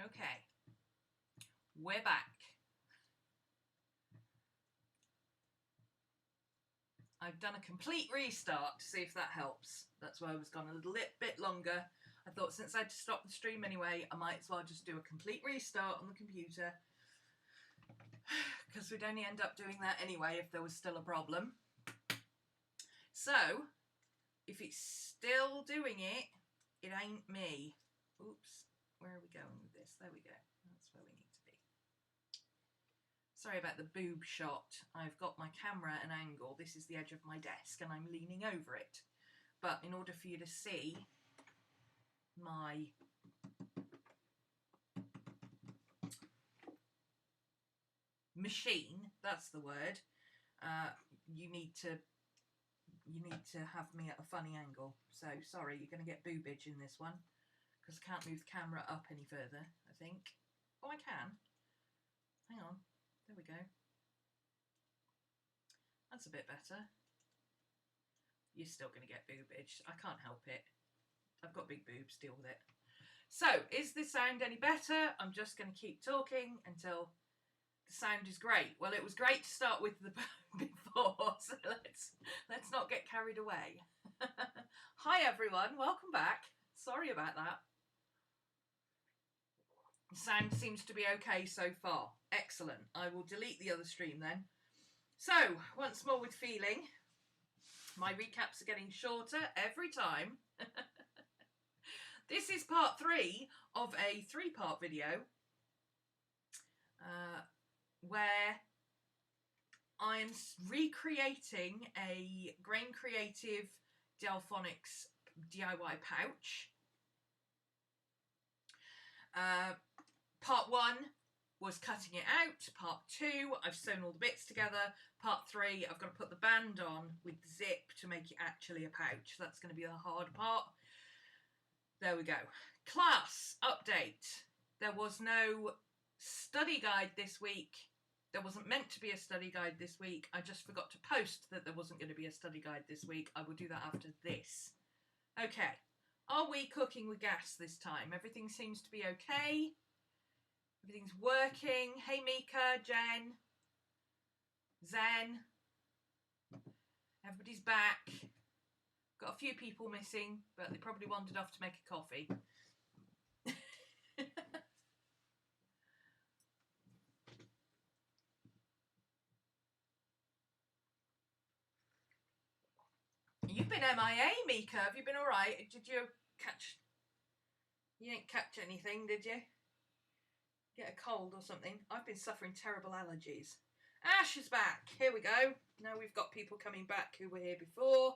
Okay, we're back. I've done a complete restart to see if that helps. That's why I was gone a little bit longer. I thought since I had to stop the stream anyway, I might as well just do a complete restart on the computer, because we'd only end up doing that anyway if there was still a problem. So, if it's still doing it, it ain't me. Oops, where are we going with this? There we go. That's where we need to be. Sorry about the boob shot. I've got my camera at an angle. This is the edge of my desk and I'm leaning over it. But in order for you to see my machine, that's the word, you need to have me at a funny angle. So sorry, you're going to get boobage in this one because I can't move the camera up any further, I think. Oh, I can. Hang on. There we go. That's a bit better. You're still going to get boobage. I can't help it. I've got big boobs, deal with it. So, is the sound any better? I'm just going to keep talking until the sound is great. Well, it was great to start with the before, so let's not get carried away. Hi everyone, welcome back. Sorry about that. The sound seems to be okay so far. Excellent. I will delete the other stream then. So, once more with feeling. My recaps are getting shorter every time. This is part 3 of a 3-part video where I'm recreating a Grain Creative Delfonics DIY pouch. Part 1 was cutting it out. Part 2, I've sewn all the bits together. Part 3, I've got to put the band on with the zip to make it actually a pouch. That's going to be the hard part. There we go. Class update. There was no study guide this week. There wasn't meant to be a study guide this week. I just forgot to post that there wasn't going to be a study guide this week. I will do that after this. Okay. Are we cooking with gas this time? Everything seems to be okay. Everything's working. Hey Mika, Jen, Zen. Everybody's back. Got a few people missing, but they probably wandered off to make a coffee. You've been MIA, Mika. Have you been all right? Did you catch... You didn't catch anything, did you? Get a cold or something? I've been suffering terrible allergies. Ash is back. Here we go. Now we've got people coming back who were here before.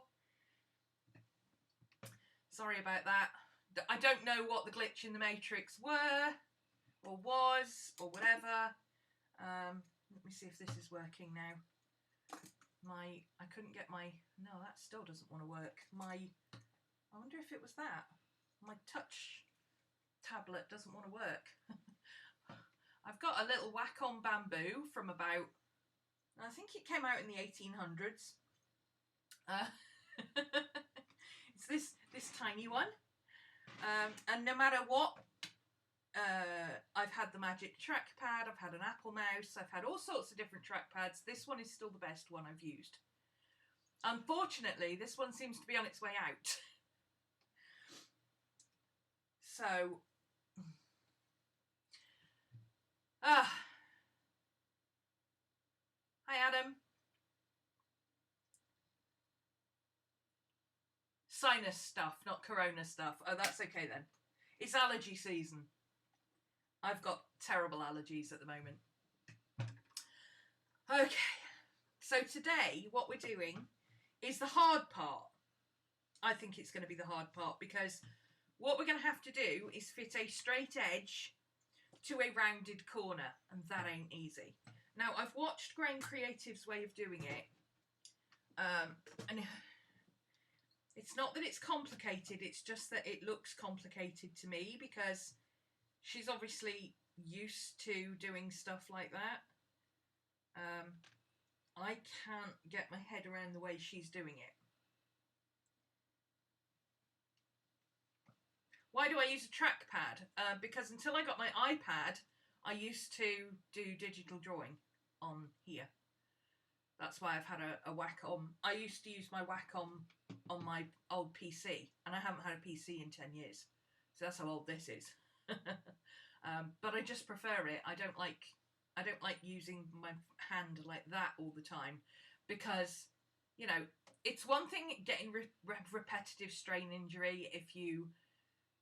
Sorry about that. I don't know what the glitch in the Matrix were, or was, or whatever. Let me see if this is working now. I couldn't get my... No, that still doesn't want to work. I wonder if it was that. My touch tablet doesn't want to work. I've got a little Wacom bamboo from about... I think it came out in the 1800s. It's this tiny one. And no matter what, I've had the Magic trackpad, I've had an Apple mouse, I've had all sorts of different trackpads. This one is still the best one I've used. Unfortunately, this one seems to be on its way out. So, hi Adam. Sinus stuff, not corona stuff. Oh, that's okay then. It's allergy season. I've got terrible allergies at the moment. Okay, so today what we're doing is the hard part. I think it's going to be the hard part because what we're going to have to do is fit a straight edge to a rounded corner, and that ain't easy. Now, I've watched Grain Creative's way of doing it, and it's not that it's complicated, it's just that it looks complicated to me because she's obviously used to doing stuff like that. I can't get my head around the way she's doing it. Why do I use a trackpad? Because until I got my iPad, I used to do digital drawing on here. That's why I've had a Wacom. I used to use my Wacom on my old PC, and I haven't had a PC in 10 years. So that's how old this is. But I just prefer it. I don't like using my hand like that all the time, because, you know, it's one thing getting repetitive strain injury if you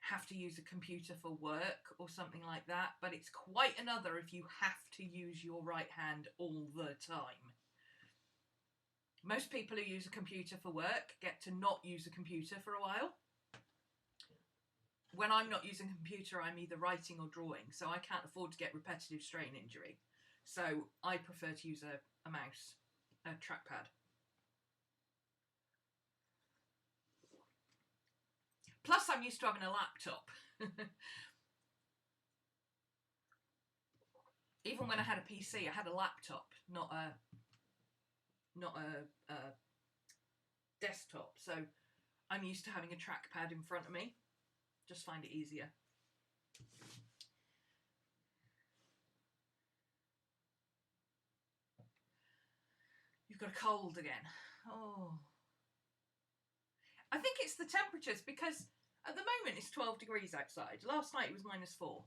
have to use a computer for work or something like that, but it's quite another if you have to use your right hand all the time. Most people who use a computer for work get to not use a computer for a while. When I'm not using a computer, I'm either writing or drawing, so I can't afford to get repetitive strain injury. So I prefer to use a mouse, a trackpad. Plus, I'm used to having a laptop. Even when I had a PC, I had a laptop, not a desktop. So I'm used to having a trackpad in front of me. Just find it easier. You've got a cold again. Oh. I think it's the temperatures, because at the moment it's 12 degrees outside. Last night it was -4.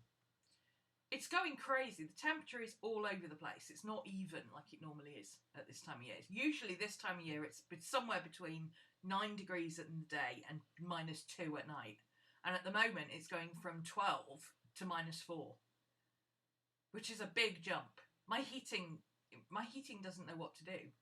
It's going crazy. The temperature is all over the place. It's not even like it normally is at this time of year. Usually this time of year it's somewhere between 9 degrees in the day and -2 at night. And at the moment it's going from 12 to -4, which is a big jump. My heating doesn't know what to do.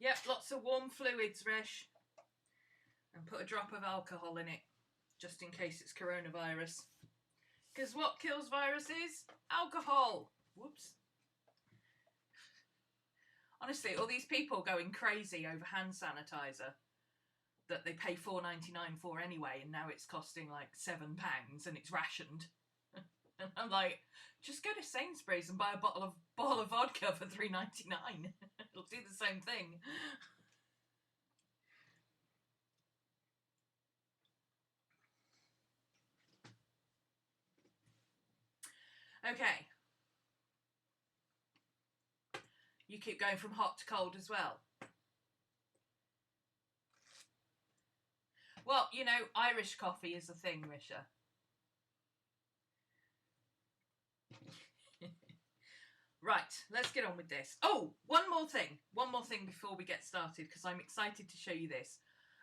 Yep, lots of warm fluids, Rish. And put a drop of alcohol in it, just in case it's coronavirus. Because what kills viruses? Alcohol. Whoops. Honestly, all these people going crazy over hand sanitizer that they pay $4.99 for anyway, and now it's costing like £7 and it's rationed. And I'm like, just go to Sainsbury's and buy a bottle of vodka for $3.99. It'll do the same thing. Okay. You keep going from hot to cold as well. Well, you know, Irish coffee is a thing, Risha. Right, let's get on with this. Oh, one more thing before we get started, because I'm excited to show you this.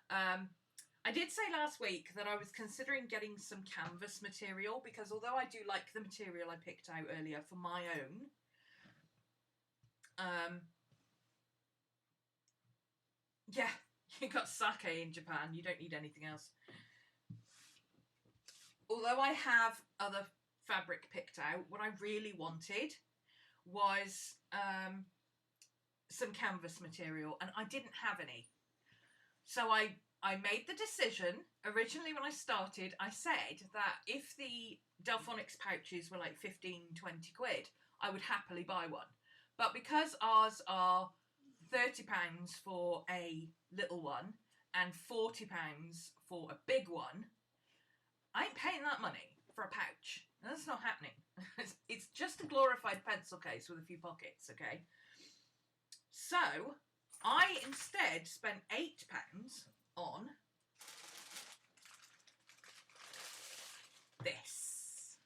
I did say last week that I was considering getting some canvas material, because although I do like the material I picked out earlier for my own, yeah, you got sake in Japan, you don't need anything else. Although I have other fabric picked out, what I really wanted was some canvas material, and I didn't have any. So I made the decision. Originally when I started, I said that if the Delfonics pouches were like 15, 20 quid, I would happily buy one. But because ours are £30 for a little one and £40 for a big one, I ain't paying that money for a pouch. That's not happening. It's just a glorified pencil case with a few pockets, okay? So I instead spent £8 on this.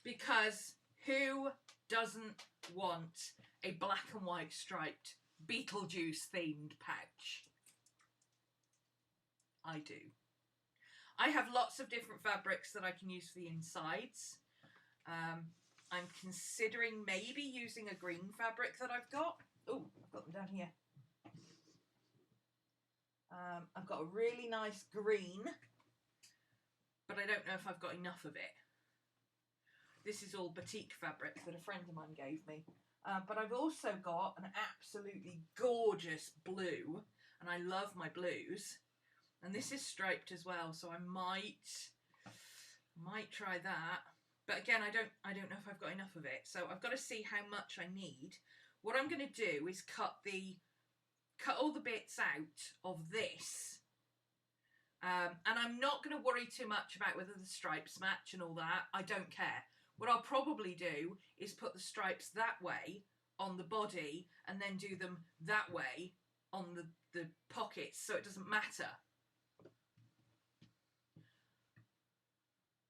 Because who doesn't want a black and white striped Beetlejuice themed pouch? I do. I have lots of different fabrics that I can use for the insides. I'm considering maybe using a green fabric that I've got. Oh, I've got them down here. I've got a really nice green, but I don't know if I've got enough of it. This is all batik fabric that a friend of mine gave me. But I've also got an absolutely gorgeous blue, and I love my blues. And this is striped as well, so I might Might try that. But again, I don't know if I've got enough of it. So I've got to see how much I need. What I'm going to do is cut all the bits out of this. And I'm not going to worry too much about whether the stripes match and all that. I don't care. What I'll probably do is put the stripes that way on the body and then do them that way on the pockets, so it doesn't matter.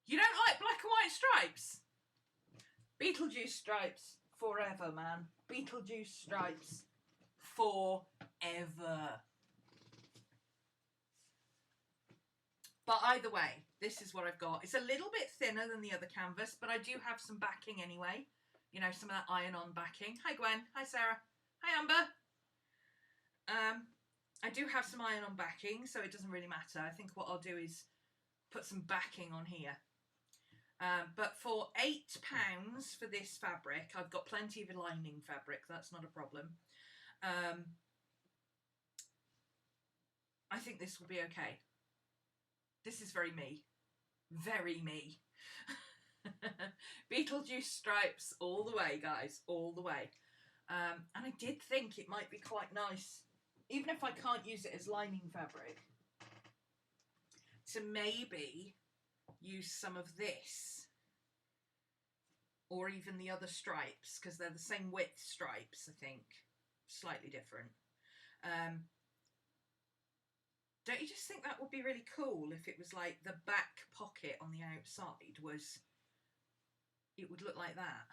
You don't like black and white stripes? Beetlejuice stripes forever, man. Beetlejuice stripes forever. But either way, this is what I've got. It's a little bit thinner than the other canvas, but I do have some backing anyway. You know, some of that iron-on backing. Hi, Gwen. Hi, Sarah. Hi, Amber. I do have some iron-on backing, so it doesn't really matter. I think what I'll do is put some backing on here. But for £8 for this fabric, I've got plenty of lining fabric. That's not a problem. I think this will be okay. This is very me. Very me. Beetlejuice stripes all the way, guys. All the way. And I did think it might be quite nice, even if I can't use it as lining fabric, to maybe use some of this or even the other stripes, because they're the same width stripes, I think, slightly different. Don't you just think that would be really cool if it was like the back pocket on the outside was, it would look like that?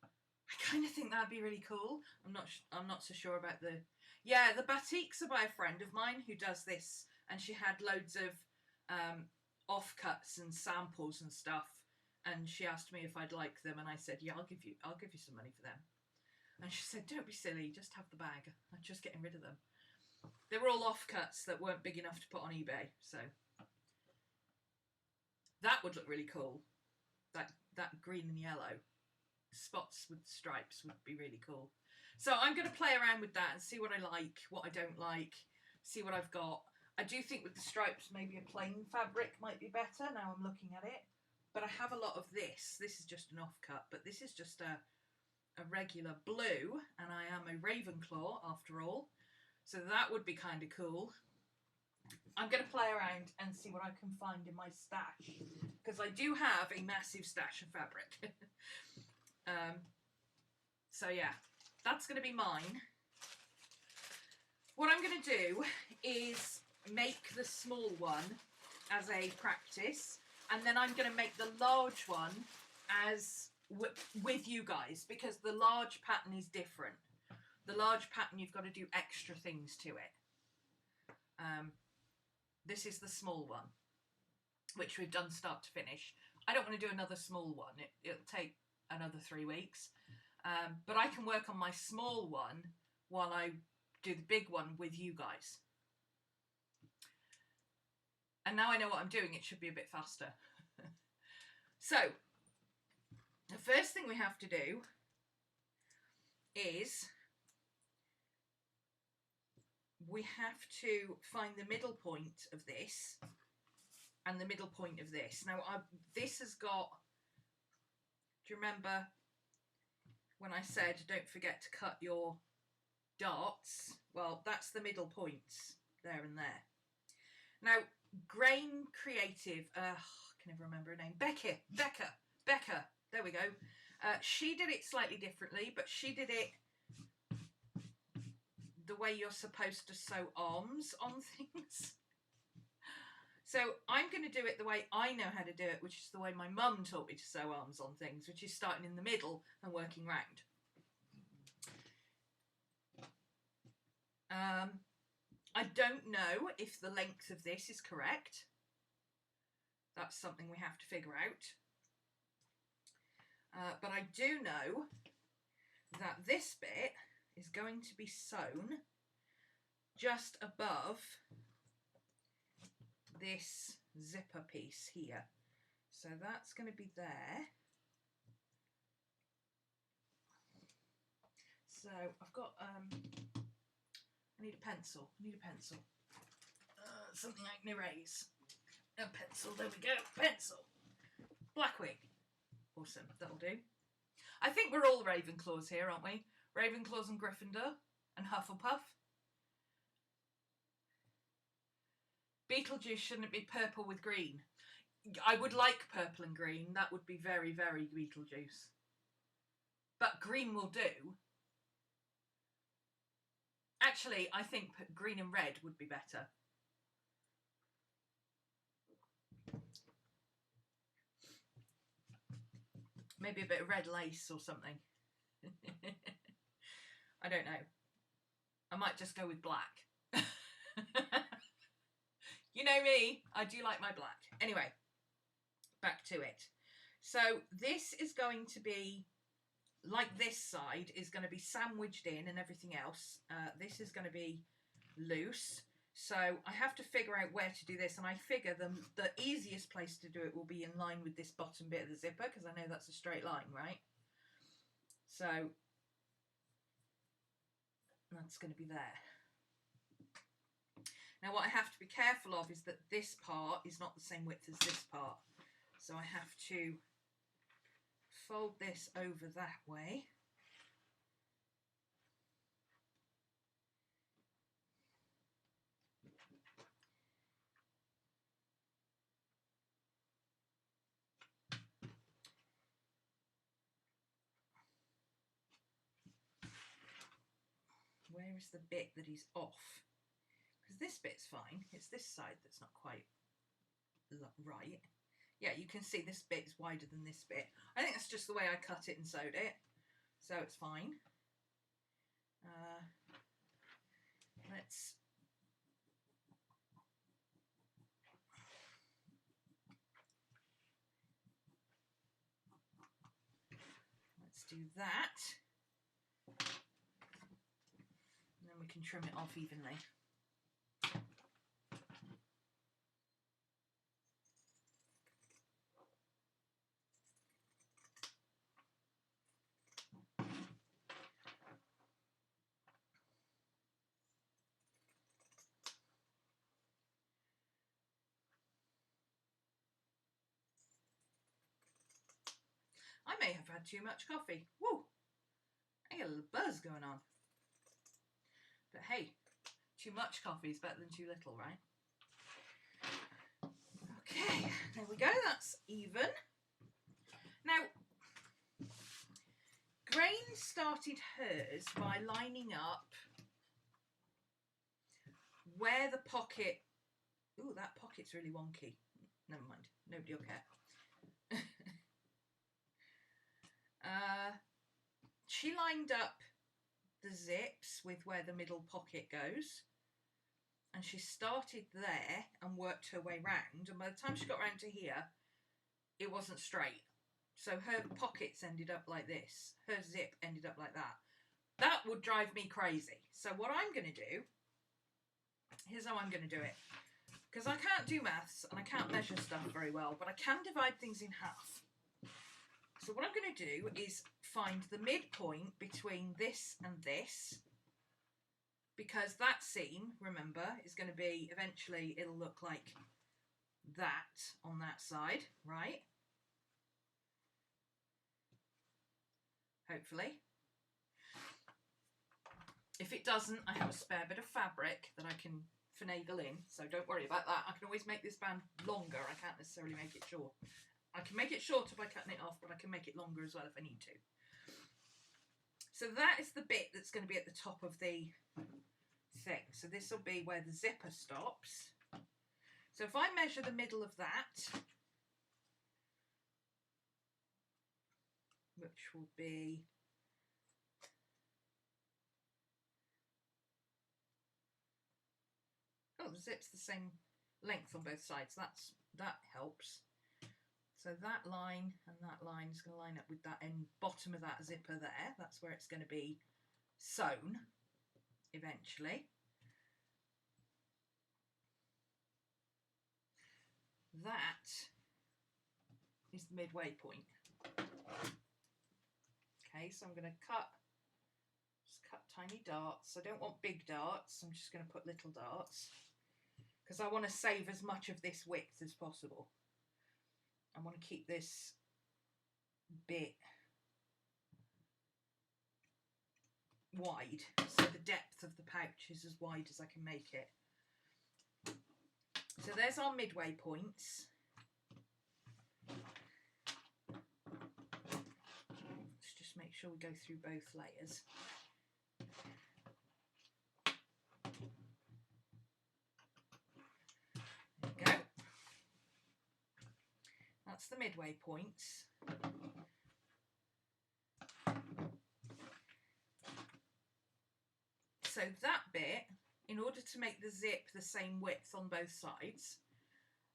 I kind of think that'd be really cool. I'm not so sure about the, yeah, the batiks are by a friend of mine who does this, and she had loads of offcuts and samples and stuff, and she asked me if I'd like them, and I said, yeah, I'll give you some money for them. And she said, don't be silly, just have the bag. I'm just getting rid of them. They were all offcuts that weren't big enough to put on eBay, so that would look really cool. That green and yellow spots with stripes would be really cool. So I'm going to play around with that and see what I like, what I don't like, see what I've got. I do think with the stripes maybe a plain fabric might be better now I'm looking at it. But I have a lot of this. This is just an offcut, but this is just a regular blue, and I am a Ravenclaw after all. So that would be kind of cool. I'm going to play around and see what I can find in my stash, because I do have a massive stash of fabric. So yeah, that's going to be mine. What I'm going to do is make the small one as a practice, and then I'm going to make the large one as with you guys, because the large pattern is different. The large pattern, you've got to do extra things to it. This is the small one, which we've done start to finish. I don't want to do another small one. It'll take another 3 weeks. But I can work on my small one while I do the big one with you guys. And now I know what I'm doing, it should be a bit faster. So, the first thing we have to do is we have to find the middle point of this and the middle point of this. Now, this has got, do you remember when I said don't forget to cut your darts? Well, that's the middle points there and there. Now, Grain Creative, I can never remember her name, Becca, there we go. She did it slightly differently, but she did it the way you're supposed to sew arms on things. So I'm going to do it the way I know how to do it, which is the way my mum taught me to sew arms on things, which is starting in the middle and working round. I don't know if the length of this is correct. That's something we have to figure out. But I do know that this bit is going to be sewn just above this zipper piece here. So that's going to be there. So I've got, I need a pencil, something I can erase. A pencil, there we go, pencil. Blackwing. Awesome, that'll do. I think we're all Ravenclaws here, aren't we? Ravenclaws and Gryffindor and Hufflepuff. Beetlejuice shouldn't be purple with green. I would like purple and green. That would be very, very Beetlejuice. But green will do. Actually, I think green and red would be better. Maybe a bit of red lace or something. I don't know. I might just go with black. You know me, I do like my black. Anyway, back to it. So this is going to be, like this side is going to be sandwiched in and everything else. This is going to be loose. So I have to figure out where to do this. And I figure the easiest place to do it will be in line with this bottom bit of the zipper, because I know that's a straight line, right? So that's going to be there. Now what I have to be careful of is that this part is not the same width as this part. So I have to fold this over that way. Where is the bit that is off? Because this bit's fine. It's this side that's not quite right. Yeah, you can see this bit is wider than this bit. I think that's just the way I cut it and sewed it. So it's fine. Let's do that. And then we can trim it off evenly. I may have had too much coffee. Woo! I get a little buzz going on. But hey, too much coffee is better than too little, right? Okay, there we go, that's even. Now, Grain started hers by lining up where the pocket... Ooh, that pocket's really wonky. Never mind, nobody will care. She lined up the zips with where the middle pocket goes, and she started there and worked her way round, and by the time she got round to here it wasn't straight, so her pockets ended up like this, her zip ended up like that. That would drive me crazy. So what I'm going to do, here's how I'm going to do it, because I can't do maths and I can't measure stuff very well, but I can divide things in half. So what I'm going to do is find the midpoint between this and this, because that seam, remember, is going to be, eventually it'll look like that on that side, right? Hopefully. If it doesn't, I have a spare bit of fabric that I can finagle in, so don't worry about that. I can always make this band longer. I can't necessarily make it short. I can make it shorter by cutting it off, but I can make it longer as well if I need to. So that is the bit that's going to be at the top of the thing. So this will be where the zipper stops. So if I measure the middle of that, which will be... Oh, the zip's the same length on both sides. That helps. So that line and that line is going to line up with that end bottom of that zipper there. That's where it's going to be sewn eventually. That is the midway point. Okay, so I'm going to just cut tiny darts. I don't want big darts. I'm just going to put little darts because I want to save as much of this width as possible. I want to keep this bit wide, so the depth of the pouch is as wide as I can make it. So there's our midway points. Let's just make sure we go through both layers. There we go. That's the midway points. So that bit, in order to make the zip the same width on both sides,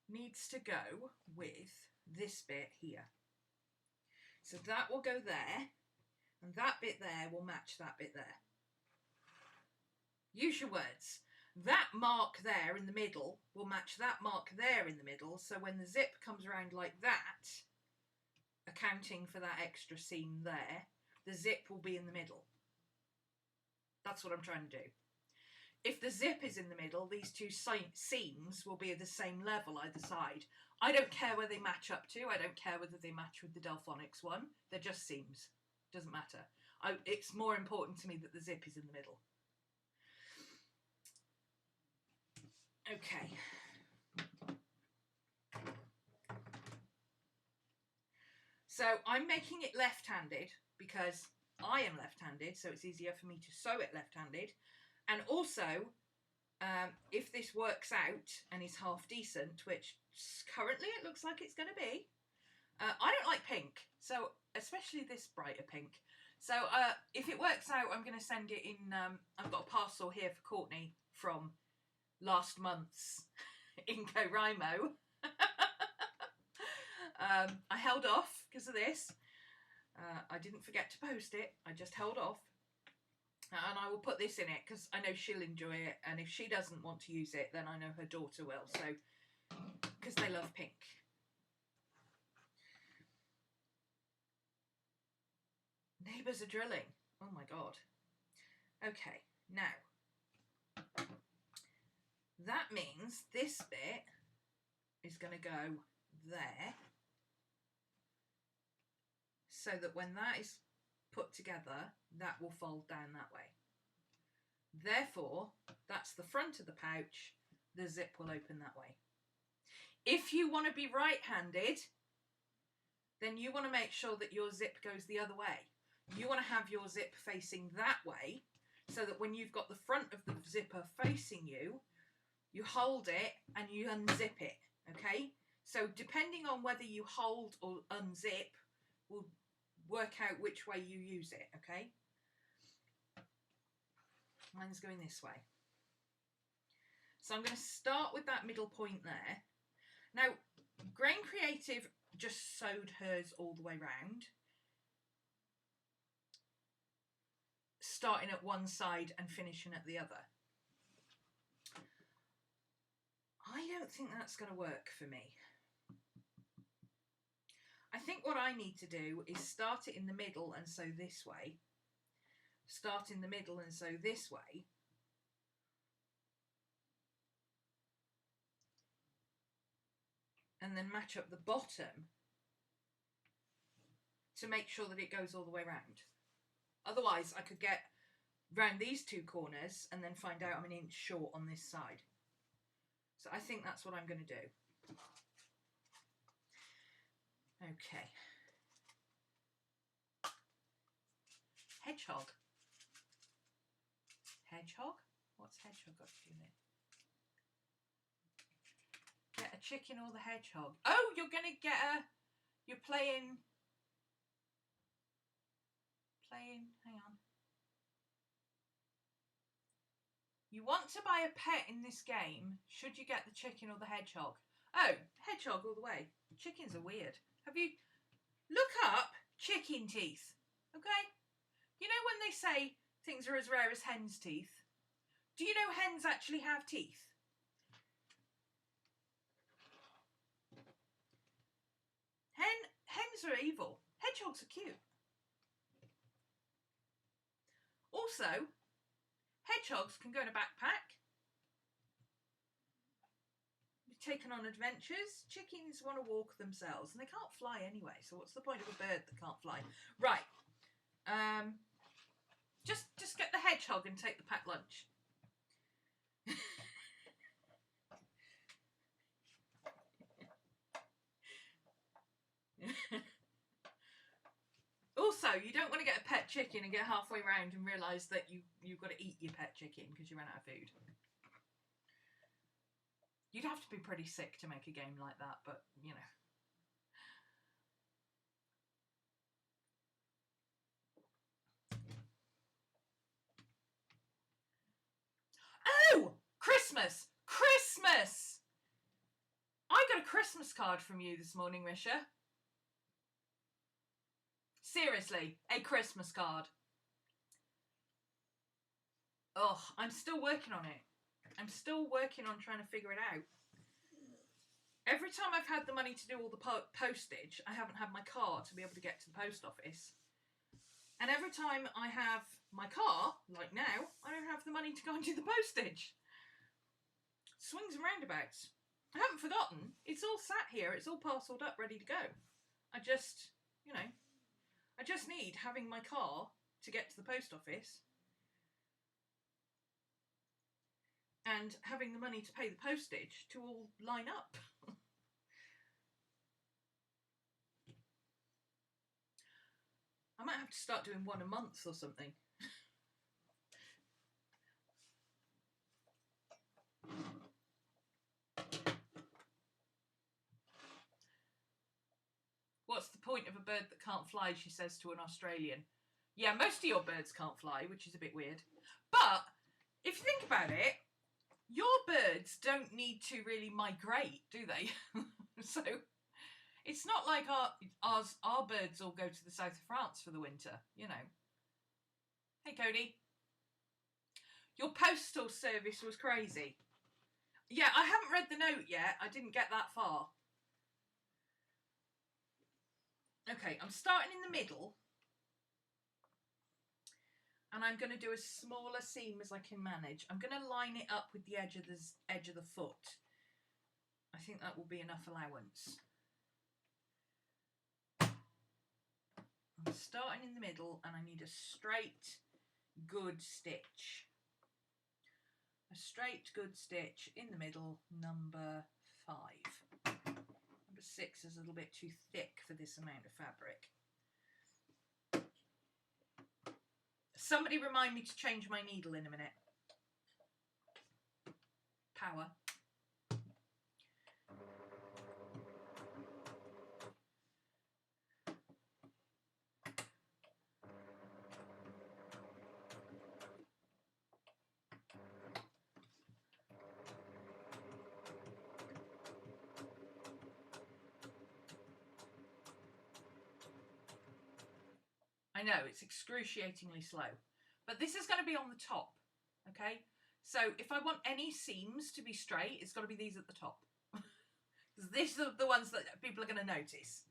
needs to go with this bit here. So that will go there, and that bit there will match that bit there. Use your words. That mark there in the middle will match that mark there in the middle, so when the zip comes around like that, accounting for that extra seam there, the zip will be in the middle. That's what I'm trying to do. If the zip is in the middle, these two seams will be at the same level either side. I don't care where they match up to. I don't care whether they match with the Delfonics one. They're just seams. Doesn't matter. It's more important to me that the zip is in the middle. Okay. So I'm making it left-handed because I am left-handed, so it's easier for me to sew it left-handed. And also, if this works out and is half decent, which currently it looks like it's going to be, I don't like pink, so especially this brighter pink. So if it works out, I'm going to send it in. I've got a parcel here for Courtney from last month's NaNoWriMo. I held off because of this. I didn't forget to post it. I just held off. And I will put this in it because I know she'll enjoy it. And if she doesn't want to use it, then I know her daughter will. So, because they love pink. Neighbours are drilling. Oh my God. Okay, now. That means this bit is going to go there. So that when that is put together, that will fold down that way. Therefore, that's the front of the pouch. The zip will open that way. If you want to be right-handed, then you want to make sure that your zip goes the other way. You want to have your zip facing that way, so that when you've got the front of the zipper facing you, you hold it and you unzip it, okay? So depending on whether you hold or unzip will work out which way you use it, okay? Mine's going this way. So I'm going to start with that middle point there. Now, Grain Creative just sewed hers all the way round, starting at one side and finishing at the other. I don't think that's going to work for me. I think what I need to do is start it in the middle and sew this way. Start in the middle and sew this way. And then match up the bottom to make sure that it goes all the way round. Otherwise, I could get round these two corners and then find out I'm an inch short on this side. So I think that's what I'm going to do. Okay. Hedgehog. Hedgehog? What's hedgehog got to do with it? Get a chicken or the hedgehog? Oh, you're going to get a... You're playing... Hang on. You want to buy a pet in this game, should you get the chicken or the hedgehog? Oh, hedgehog all the way. Chickens are weird. Have you... Look up chicken teeth, okay? You know when they say things are as rare as hen's teeth? Do you know hens actually have teeth? Hens are evil. Hedgehogs are cute. Also, hedgehogs can go in a backpack. taken on adventures. Chickens want to walk themselves, and they can't fly anyway, so what's the point of a bird that can't fly? Right. Just get the hedgehog and take the packed lunch. Also, you don't want to get a pet chicken and get halfway round and realise that you've got to eat your pet chicken because you ran out of food. You'd have to be pretty sick to make a game like that, but, you know. Oh! Christmas! Christmas! I got a Christmas card from you this morning, Risha. Seriously, a Christmas card. Oh, I'm still working on it. I'm still working on trying to figure it out. Every time I've had the money to do all the postage, I haven't had my car to be able to get to the post office. And every time I have my car, like now, I don't have the money to go and do the postage. Swings and roundabouts. I haven't forgotten. It's all sat here. It's all parcelled up, ready to go. I just, you know, I just need having my car to get to the post office and having the money to pay the postage to all line up. I might have to start doing one a month or something. What's the point of a bird that can't fly, she says to an Australian. Yeah, most of your birds can't fly, which is a bit weird. But if you think about it, your birds don't need to really migrate, do they? So it's not like our birds all go to the south of France for the winter, you know. Hey, Cody. Your postal service was crazy. Yeah, I haven't read the note yet. I didn't get that far. Okay, I'm starting in the middle. And I'm going to do as small a seam as I can manage. I'm going to line it up with the edge of the foot. I think that will be enough allowance. I'm starting in the middle and I need a straight, good stitch. A straight, good stitch in the middle, number 5. Number 6 is a little bit too thick for this amount of fabric. Somebody remind me to change my needle in a minute. Power. I know, it's excruciatingly slow. But this is going to be on the top, okay? So if I want any seams to be straight, it's got to be these at the top. Because these are the ones that people are going to notice.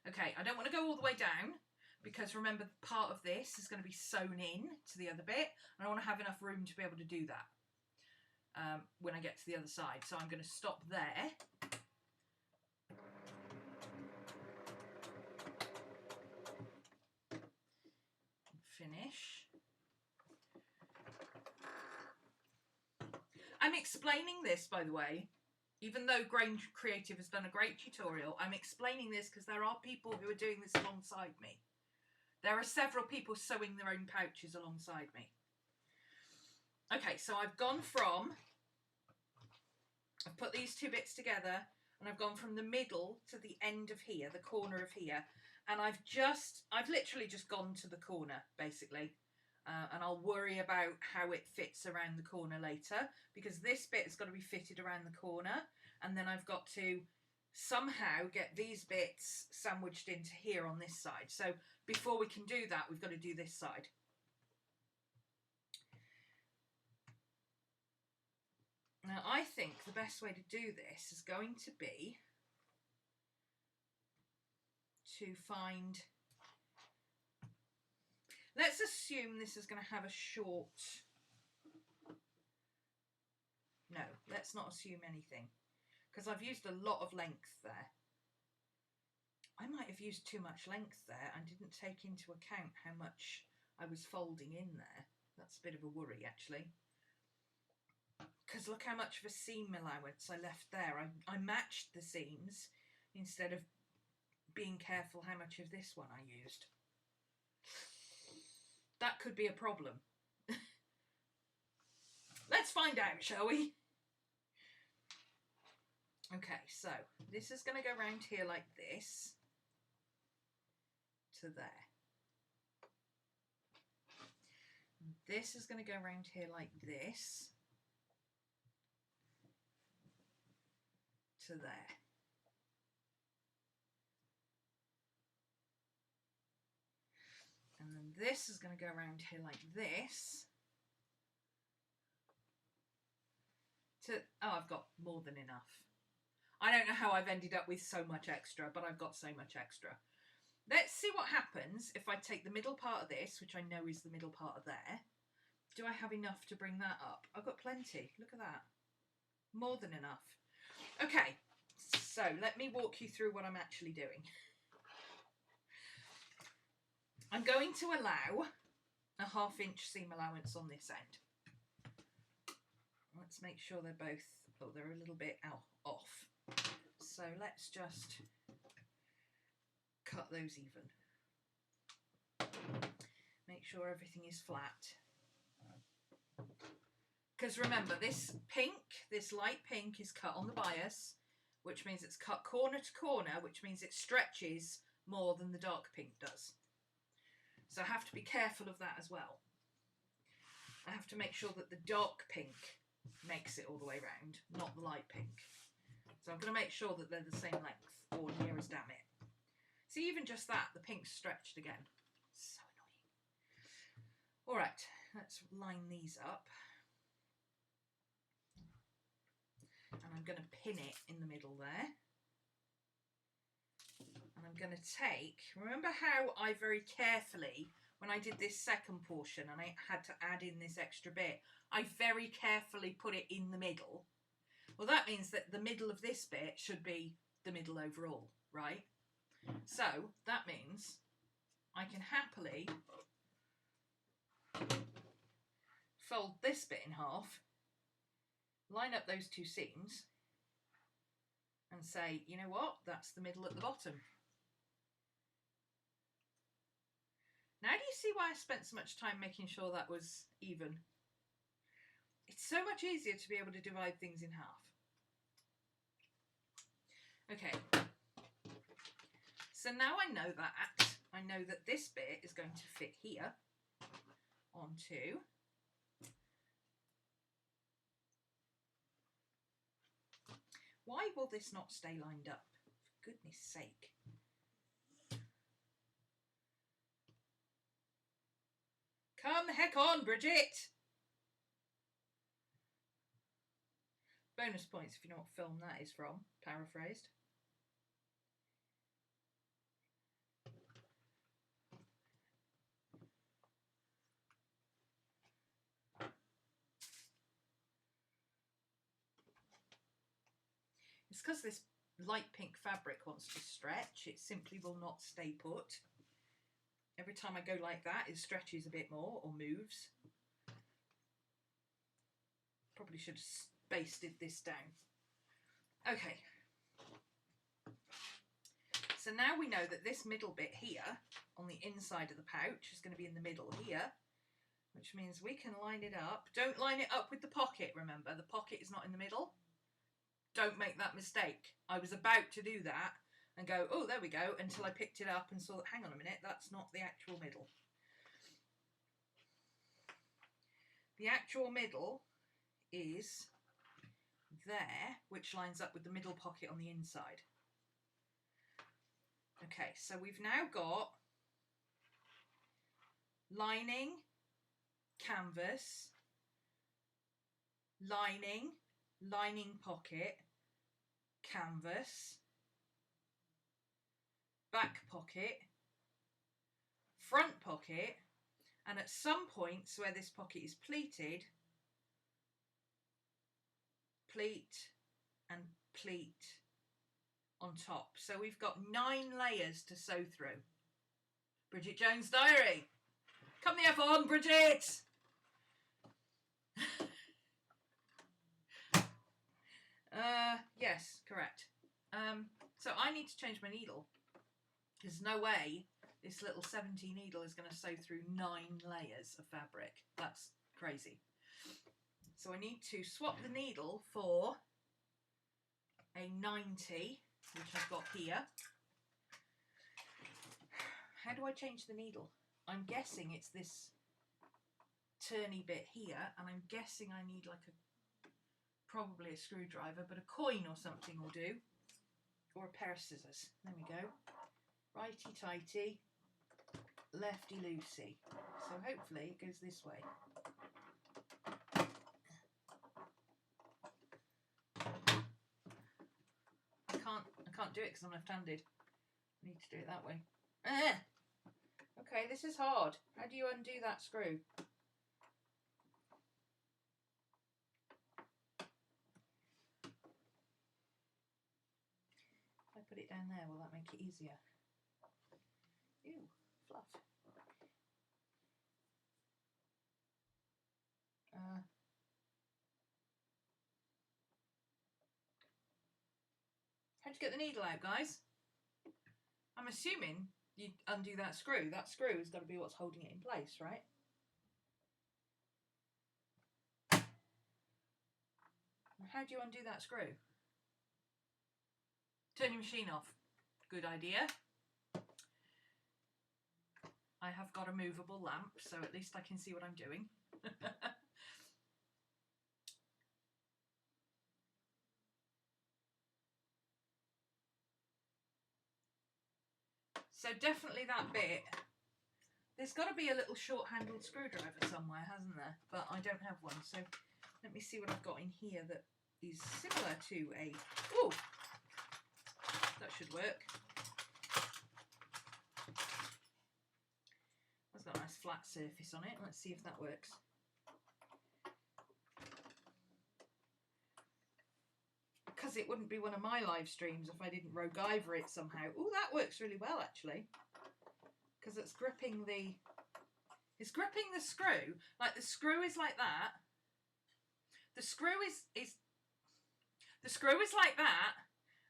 Okay, I don't want to go all the way down, because remember, part of this is going to be sewn in to the other bit, and I want to have enough room to be able to do that when I get to the other side. So I'm going to stop there. Finish. I'm explaining this, by the way, even though Grange Creative has done a great tutorial. I'm explaining this because there are people who are doing this alongside me. There are several people sewing their own pouches alongside me. Okay, so I've gone from, I've put these two bits together, and I've gone from the middle to the end of here, the corner of here, and I've literally just gone to the corner, basically. And I'll worry about how it fits around the corner later, because this bit has got to be fitted around the corner, and then I've got to somehow get these bits sandwiched into here on this side. So before we can do that, we've got to do this side. Now I think the best way to do this is going to be to find, let's assume this is going to have a short, no, let's not assume anything, because I've used a lot of length there. I might have used too much length there and didn't take into account how much I was folding in there. That's a bit of a worry, actually. Because look how much of a seam allowance I left there. I matched the seams instead of being careful how much of this one I used. That could be a problem. Let's find out, shall we? Okay, so this is going to go around here like this to there. This is going to go around here like this to there. And then this is going to go around here like this to, oh, I've got more than enough. I don't know how I've ended up with so much extra, but I've got so much extra. Let's see what happens if I take the middle part of this, which I know is the middle part of there. Do I have enough to bring that up? I've got plenty. Look at that. More than enough. Okay, so let me walk you through what I'm actually doing. I'm going to allow a 1/2 inch seam allowance on this end. Let's make sure they're both, oh, they're a little bit off. So let's just cut those even. Make sure everything is flat. Because remember, this pink, this light pink is cut on the bias, which means it's cut corner to corner, which means it stretches more than the dark pink does. So I have to be careful of that as well. I have to make sure that the dark pink makes it all the way around, not the light pink. So I'm going to make sure that they're the same length, or near as damn it. See, even just that, the pink's stretched again. So annoying. All right, let's line these up. And I'm going to pin it in the middle there. And I'm going to take, remember how I very carefully, when I did this second portion and I had to add in this extra bit, I very carefully put it in the middle. Well, that means that the middle of this bit should be the middle overall, right? So that means I can happily fold this bit in half, line up those two seams, and say, you know what, that's the middle at the bottom. Now do you see why I spent so much time making sure that was even? It's so much easier to be able to divide things in half. Okay, so now I know that. I know that this bit is going to fit here onto Why will this not stay lined up? For goodness sake. Come the heck on, Bridget! Bonus points if you know what film that is from, paraphrased. It's because this light pink fabric wants to stretch. It simply will not stay put. Every time I go like that, it stretches a bit more or moves. Probably should have basted this down. Okay. So now we know that this middle bit here, on the inside of the pouch, is going to be in the middle here, which means we can line it up. Don't line it up with the pocket, remember. The pocket is not in the middle. Don't make that mistake. I was about to do that and go, oh, there we go, until I picked it up and saw that, hang on a minute, that's not the actual middle. The actual middle is there, which lines up with the middle pocket on the inside. Okay, so we've now got lining, canvas, lining, lining pocket, canvas, back pocket, front pocket, and at some points where this pocket is pleated, pleat and pleat on top. So we've got 9 layers to sew through. Bridget Jones' Diary. Come the F on, Bridget! Yes, correct. So I need to change my needle. There's no way this little 70 needle is going to sew through 9 layers of fabric. That's crazy. So I need to swap the needle for a 90, which I've got here. How do I change the needle? I'm guessing it's this turny bit here, and I'm guessing I need like probably a screwdriver, but a coin or something will do, or a pair of scissors. There we go. Righty tighty, lefty loosey. So hopefully it goes this way. I can't do it because I'm left-handed. I need to do it that way. Okay, this is hard. How do you undo that screw? If I put it down there, will that make it easier? Ew, fluff. How'd you get the needle out, guys? I'm assuming you undo that screw. That screw has got to be what's holding it in place, right? How do you undo that screw? Turn your machine off. Good idea. I have got a movable lamp, so at least I can see what I'm doing. So definitely that bit. There's got to be a little short-handled screwdriver somewhere, hasn't there? But I don't have one, so let me see what I've got in here that is similar to a... Ooh! That should work. That's got a nice flat surface on it. Let's see if that works. Because it wouldn't be one of my live streams if I didn't Rogiver it somehow. Oh, that works really well actually. Because it's gripping the screw. Like the screw is like that. The screw is like that,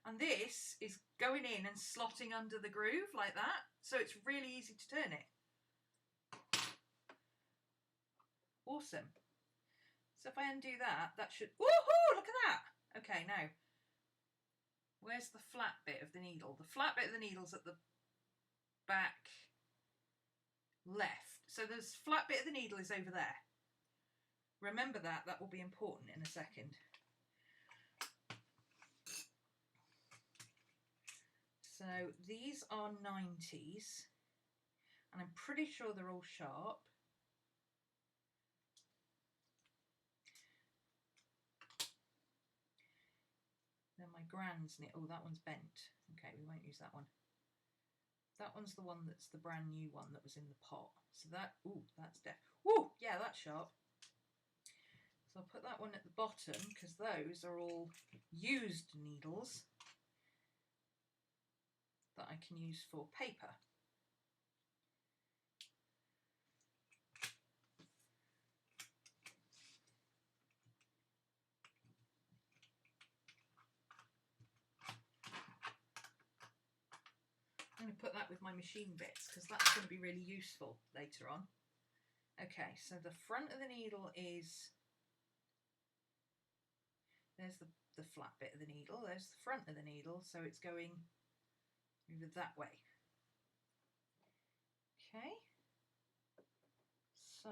and this is going in and slotting under the groove like that. So it's really easy to turn it. Awesome. So if I undo that, that should... Woohoo! Look at that! Okay, now, where's the flat bit of the needle? The flat bit of the needle's at the back left. So the flat bit of the needle is over there. Remember that, that will be important in a second. So these are 90s, and I'm pretty sure they're all sharp. Then my grand's knit. Oh, that one's bent. Okay, we won't use that one. That one's the one that's the brand new one that was in the pot. So that, ooh, that's def. Ooh, yeah, that's sharp. So I'll put that one at the bottom because those are all used needles that I can use for paper. I'm going to put that with my machine bits because that's going to be really useful later on. Okay, so the front of the needle is, there's the flat bit of the needle, there's the front of the needle, so it's going over that way. Okay, so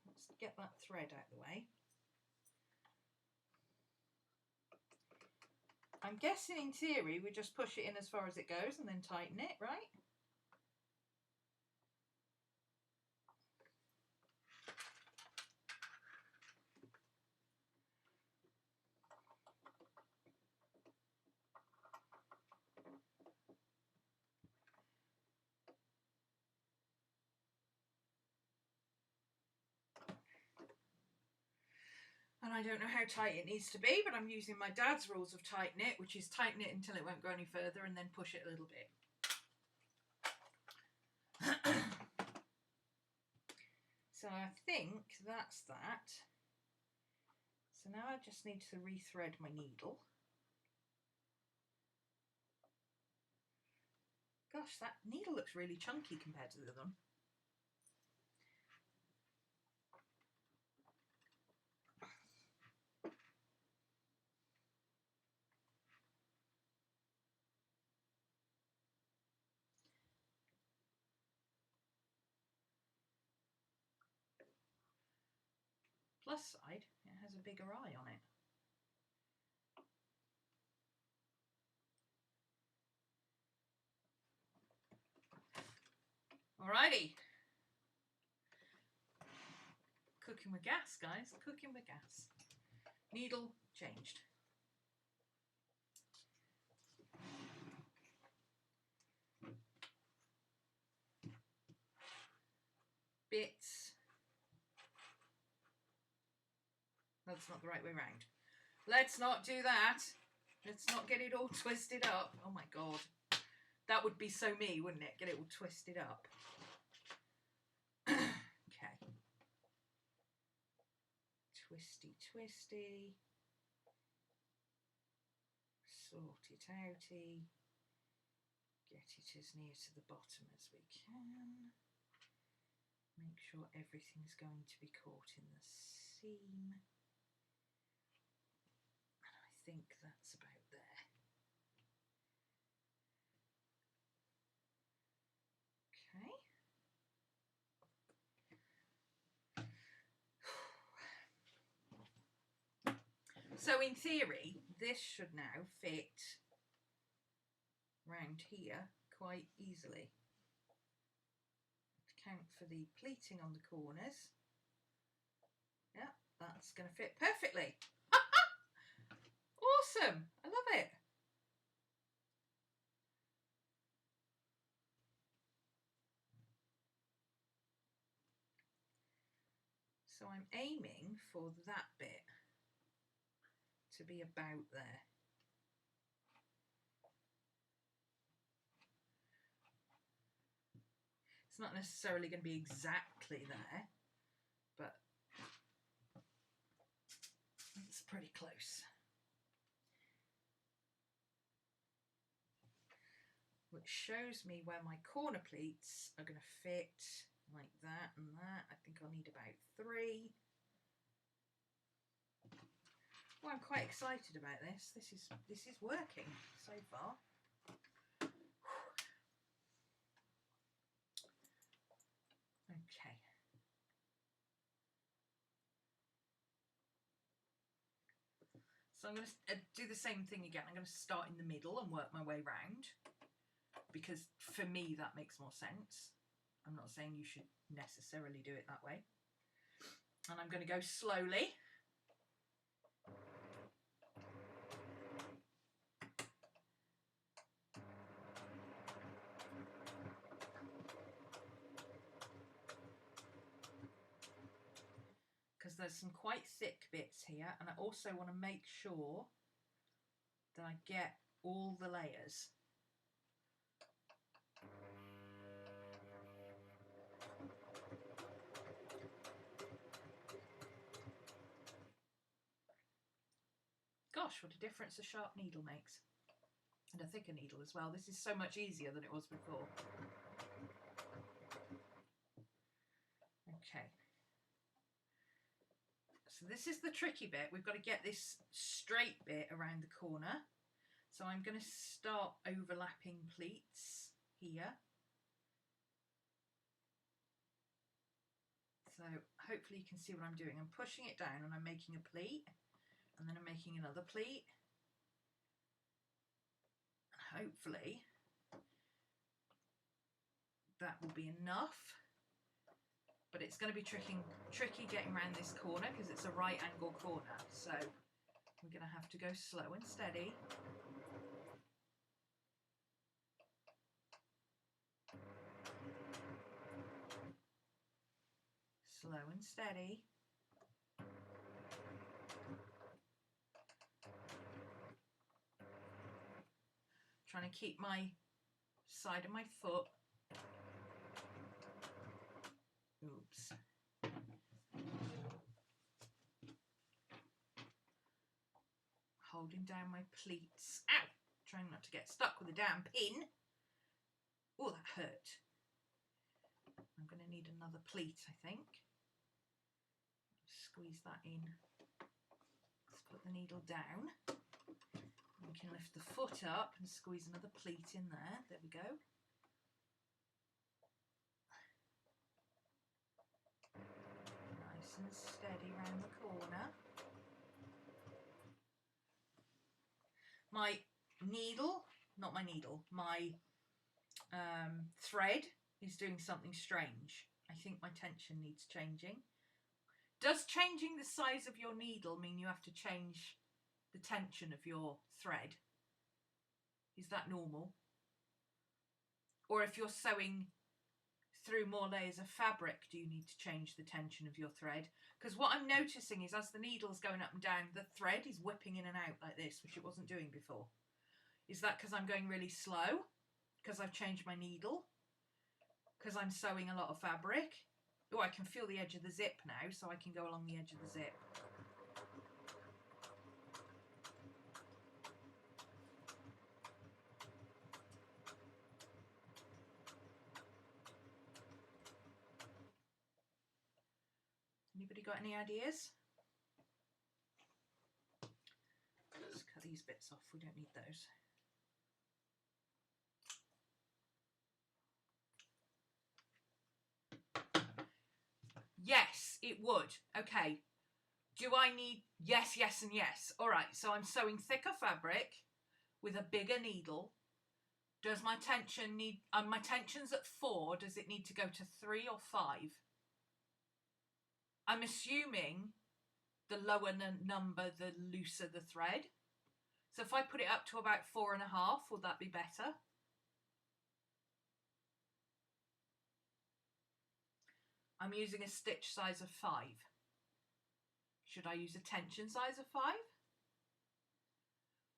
let's get that thread out of the way. I'm guessing in theory we just push it in as far as it goes and then tighten it, right? I don't know how tight it needs to be, but I'm using my dad's rules of tighten it, which is tighten it until it won't go any further and then push it a little bit. So I think that's that. So now I just need to rethread my needle. Gosh, that needle looks really chunky compared to the other one. Plus side, it has a bigger eye on it. Alrighty. Cooking with gas, guys. Cooking with gas. Needle changed. Bits. That's not the right way round. Let's not do that. Let's not get it all twisted up. Oh my God. That would be so me, wouldn't it? Get it all twisted up. Okay. Twisty, twisty. Sort it outy. Get it as near to the bottom as we can. Make sure everything's going to be caught in the seam. And I think that's about there. Okay. So in theory, this should now fit round here quite easily. Count for the pleating on the corners. Yeah, that's going to fit perfectly. Awesome! I love it. So I'm aiming for that bit to be about there. It's not necessarily going to be exactly there, but it's pretty close. Which shows me where my corner pleats are going to fit, like that and that. I think I'll need about 3. Well, I'm quite excited about this. This is working so far. Okay. So I'm going to do the same thing again. I'm going to start in the middle and work my way round, because for me that makes more sense. I'm not saying you should necessarily do it that way. And I'm going to go slowly. Because there's some quite thick bits here, and I also want to make sure that I get all the layers. Gosh, what a difference a sharp needle makes. And a thicker needle as well. This is so much easier than it was before. Okay. So this is the tricky bit. We've got to get this straight bit around the corner. So I'm going to start overlapping pleats here. So hopefully you can see what I'm doing. I'm pushing it down and I'm making a pleat, and then I'm making another pleat. And hopefully that will be enough. But it's going to be tricky getting around this corner because it's a right angle corner. So we're going to have to go slow and steady. Slow and steady. trying to keep my side of my foot. Oops. Holding down my pleats. Ow! Trying not to get stuck with a damn pin. Oh, that hurt. I'm going to need another pleat, I think. Squeeze that in. Let's put the needle down. We can lift the foot up and squeeze another pleat in there. There we go. Nice and steady around the corner. My needle, not my needle, my thread is doing something strange. I think my tension needs changing. Does changing the size of your needle mean you have to change the tension of your thread? Is that normal? Or if you're sewing through more layers of fabric, do you need to change the tension of your thread? Because what I'm noticing is as the needle's going up and down, the thread is whipping in and out like this, which it wasn't doing before. Is that because I'm going really slow? Because I've changed my needle? Because I'm sewing a lot of fabric? Oh, I can feel the edge of the zip now, so I can go along the edge of the zip. Anybody got any ideas? Let's cut these bits off, we don't need those. Yes, it would. Okay. Do I need... Yes, yes, and yes. All right, so I'm sewing thicker fabric with a bigger needle. Does my tension need... my tension's at 4. Does it need to go to 3 or 5? I'm assuming the lower number, the looser the thread. So if I put it up to about 4.5, would that be better? I'm using a stitch size of 5. Should I use a tension size of 5?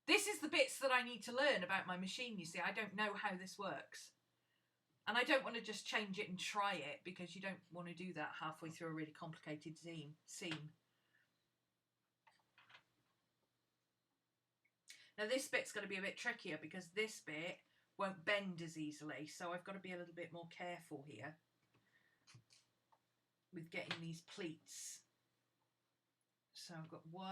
This is the bits that I need to learn about my machine, you see. I don't know how this works. And I don't want to just change it and try it, because you don't want to do that halfway through a really complicated seam. Now this bit's going to be a bit trickier because this bit won't bend as easily, so I've got to be a little bit more careful here with getting these pleats. So I've got 1.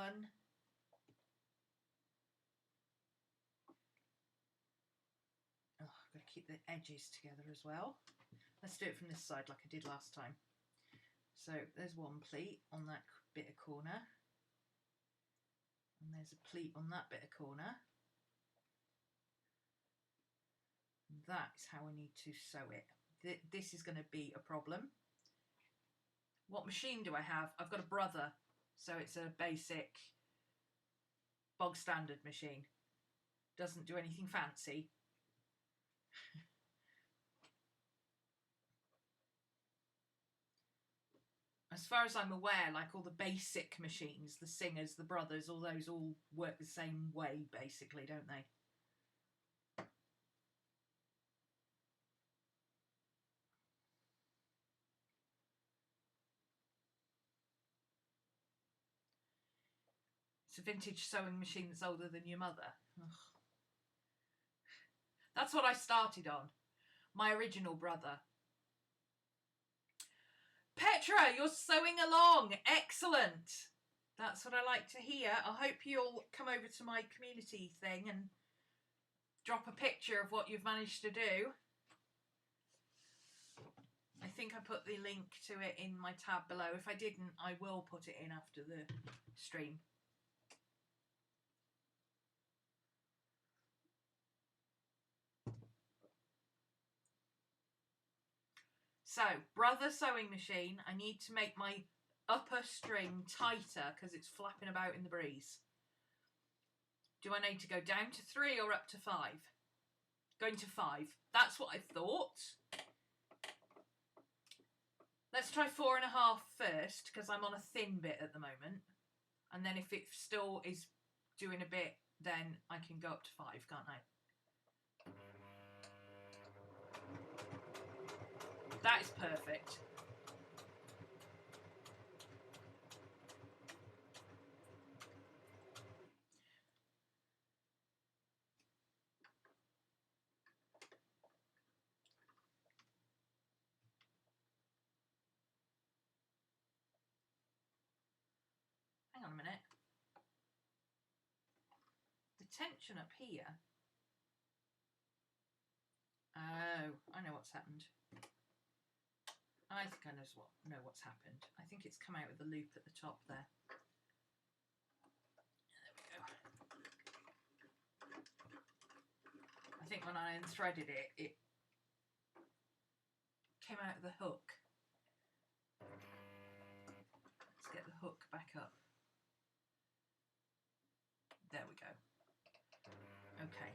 Oh, I've got to keep the edges together as well. Let's do it from this side like I did last time. So there's 1 pleat on that bit of corner. And there's a pleat on that bit of corner. And that is how I need to sew it. This is going to be a problem. What machine do I have? I've got a Brother. So it's a basic bog standard machine. Doesn't do anything fancy. As far as I'm aware, like all the basic machines, the Singers, the Brothers, all those all work the same way, basically, don't they? It's a vintage sewing machine that's older than your mother. Ugh. That's what I started on. My original Brother. Petra, you're sewing along. Excellent. That's what I like to hear. I hope you'll come over to my community thing and drop a picture of what you've managed to do. I think I put the link to it in my tab below. If I didn't, I will put it in after the stream. So, Brother sewing machine, I need to make my upper string tighter because it's flapping about in the breeze. Do I need to go down to 3 or up to 5? Going to 5. That's what I thought. Let's try 4.5 first because I'm on a thin bit at the moment. And then if it still is doing a bit, then I can go up to 5, can't I? That is perfect. Hang on a minute. The tension up here. Oh, I know what's happened. I think I know what's happened. I think it's come out with the loop at the top there. There we go. I think when I unthreaded it, it came out of the hook. Let's get the hook back up. There we go. Okay.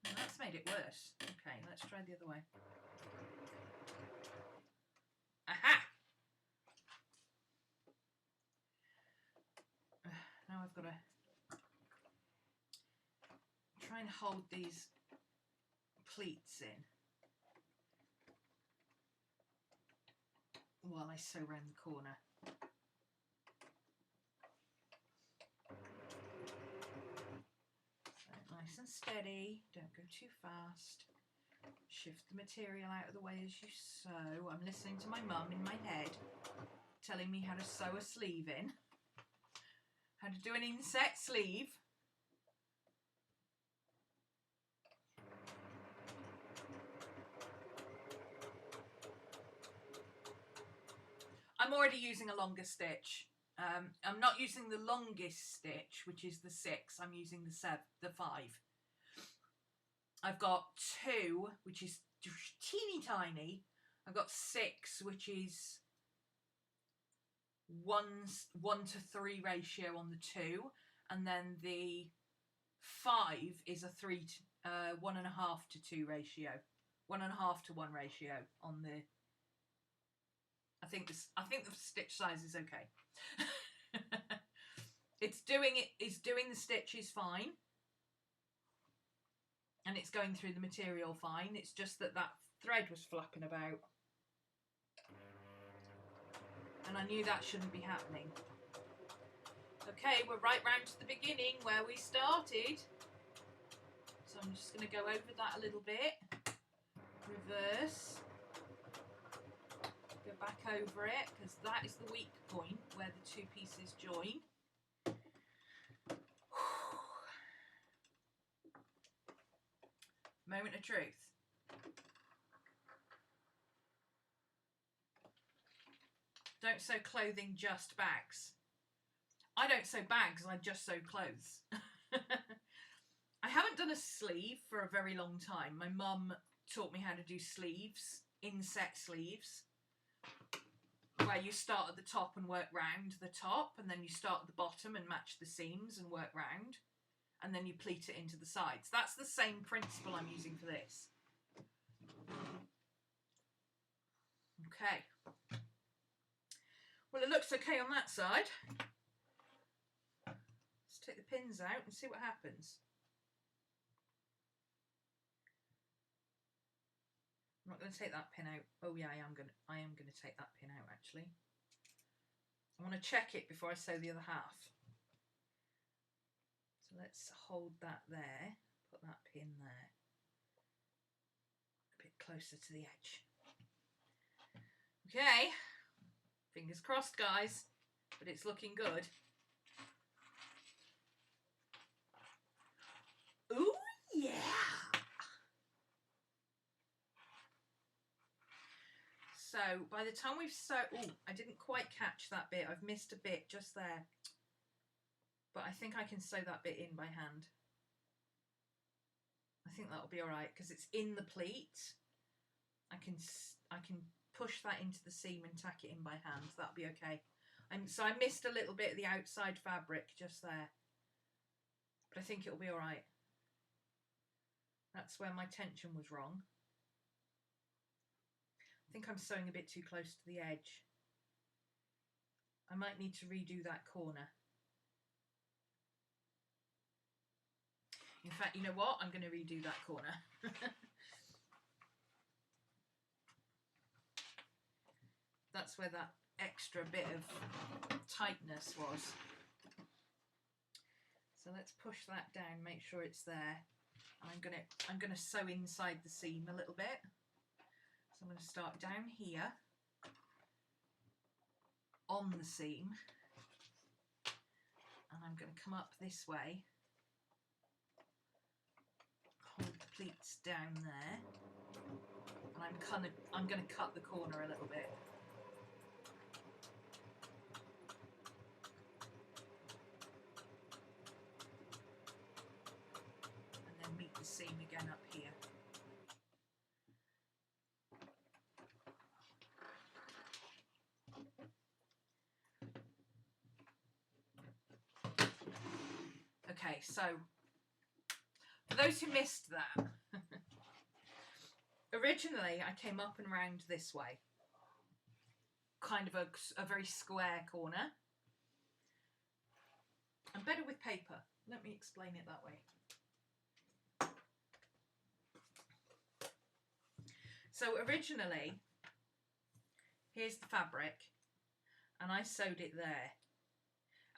Well, that's made it worse. Okay, let's try the other way. Aha! Now I've got to try and hold these pleats in while I sew around the corner. Nice and steady, don't go too fast. Shift the material out of the way as you sew. I'm listening to my mum in my head telling me how to sew a sleeve in, how to do an inset sleeve. I'm already using a longer stitch. I'm not using the longest stitch, which is the 6. I'm using the 5. I've got 2, which is teeny tiny. I've got 6, which is 1 to 3 ratio on the 2, and then the 5 is a 1.5 to 2 ratio, 1.5 to 1 ratio on the. I think the stitch size is okay. It's doing the stitches fine, and it's going through the material fine. It's just that thread was flapping about, and I knew that shouldn't be happening. Okay, we're right round to the beginning where we started, so I'm just going to go over that a little bit, reverse, go back over it, because that is the weak point where the 2 pieces join. Moment of truth. Don't sew clothing, just bags. I don't sew bags, I just sew clothes. I haven't done a sleeve for a very long time. My mum taught me how to do sleeves, inset sleeves, where you start at the top and work round the top, and then you start at the bottom and match the seams and work round, and then you pleat it into the sides. That's the same principle I'm using for this. Okay. Well, it looks okay on that side. Let's take the pins out and see what happens. I'm not going to take that pin out. Oh yeah, I am going to take that pin out actually. I want to check it before I sew the other half. So let's hold that there, put that pin there, a bit closer to the edge. Okay, fingers crossed guys, but it's looking good. Ooh yeah! So by the time we've sewed, oh, I didn't quite catch that bit. I've missed a bit just there. But I think I can sew that bit in by hand. I think that'll be all right because it's in the pleat. I can push that into the seam and tack it in by hand. So that'll be okay. So I missed a little bit of the outside fabric just there. But I think it'll be all right. That's where my tension was wrong. I think I'm sewing a bit too close to the edge. I might need to redo that corner. In fact, you know what? I'm going to redo that corner. That's where that extra bit of tightness was. So let's push that down, make sure it's there. And I'm gonna sew inside the seam a little bit. So I'm going to start down here on the seam, and I'm going to come up this way, hold the pleats down there, and I'm going to cut the corner a little bit. And then meet the seam again up here. Okay, so for those who missed that, originally I came up and round this way, kind of a very square corner. I'm better with paper. Let me explain it that way. So originally, here's the fabric, and I sewed it there.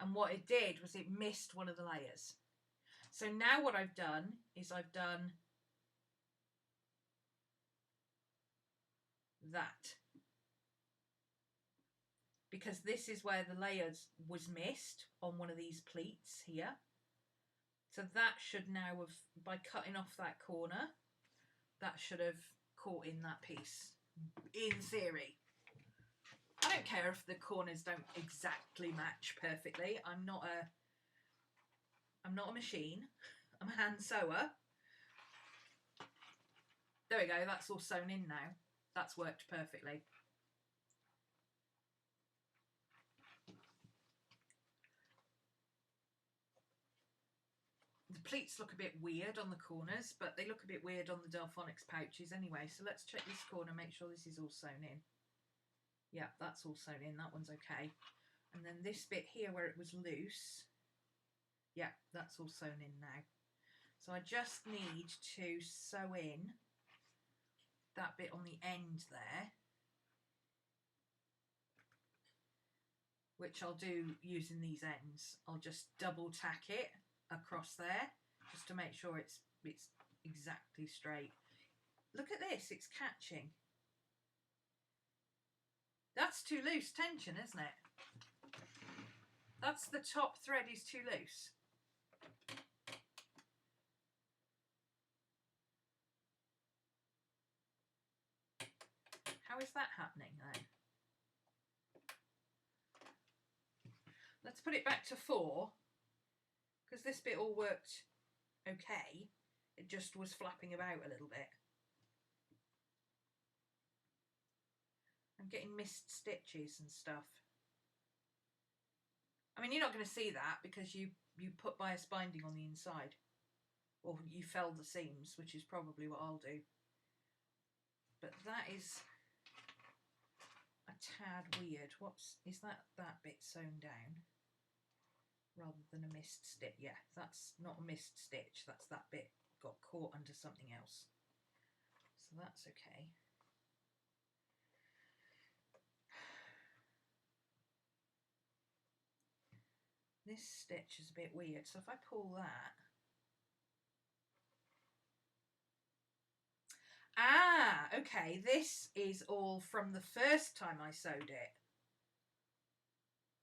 And what it did was it missed one of the layers. So now what I've done is I've done that. Because this is where the layers was missed on one of these pleats here. So that should now have, by cutting off that corner, that should have caught in that piece, in theory. I don't care if the corners don't exactly match perfectly. I'm not a machine. I'm a hand sewer. There we go, that's all sewn in now. That's worked perfectly. The pleats look a bit weird on the corners, but they look a bit weird on the Delfonics pouches anyway. So let's check this corner, make sure this is all sewn in. Yeah, that's all sewn in, that one's okay. And then this bit here where it was loose, yeah, that's all sewn in now. So I just need to sew in that bit on the end there, which I'll do using these ends. I'll just double tack it across there just to make sure it's exactly straight. Look at this, it's catching. That's too loose tension, isn't it? That's the top thread is too loose. How is that happening then? Let's put it back to 4, because this bit all worked okay. It just was flapping about a little bit. I'm getting missed stitches and stuff. I mean, you're not going to see that because you put bias binding on the inside, or you fell the seams, which is probably what I'll do. But that is a tad weird. Is that bit sewn down rather than a missed stitch? Yeah, that's not a missed stitch, that's that bit got caught under something else. So that's okay. This stitch is a bit weird, so if I pull that, okay, this is all from the first time I sewed it.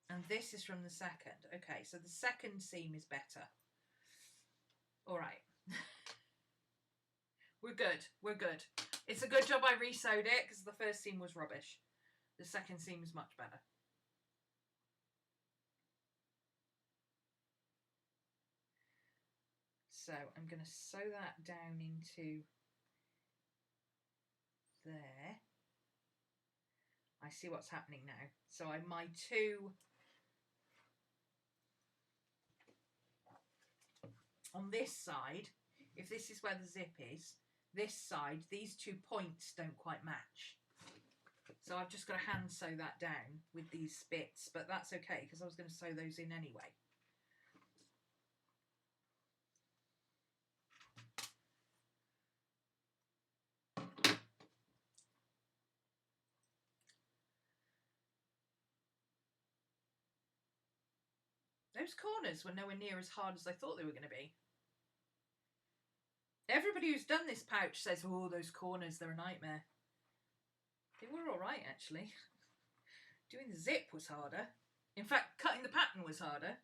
And this is from the second. Okay, so the second seam is better. All right. We're good, we're good. It's a good job I re-sewed it because the first seam was rubbish. The second seam is much better. So I'm going to sew that down into there. I see what's happening now. So my two on this side, if this is where the zip is, this side, these 2 points don't quite match. So I've just got to hand sew that down with these bits, but that's okay because I was going to sew those in anyway. Those corners were nowhere near as hard as I thought they were going to be. Everybody who's done this pouch says, oh, those corners, they're a nightmare. They were all right, actually. Doing the zip was harder. In fact, cutting the pattern was harder.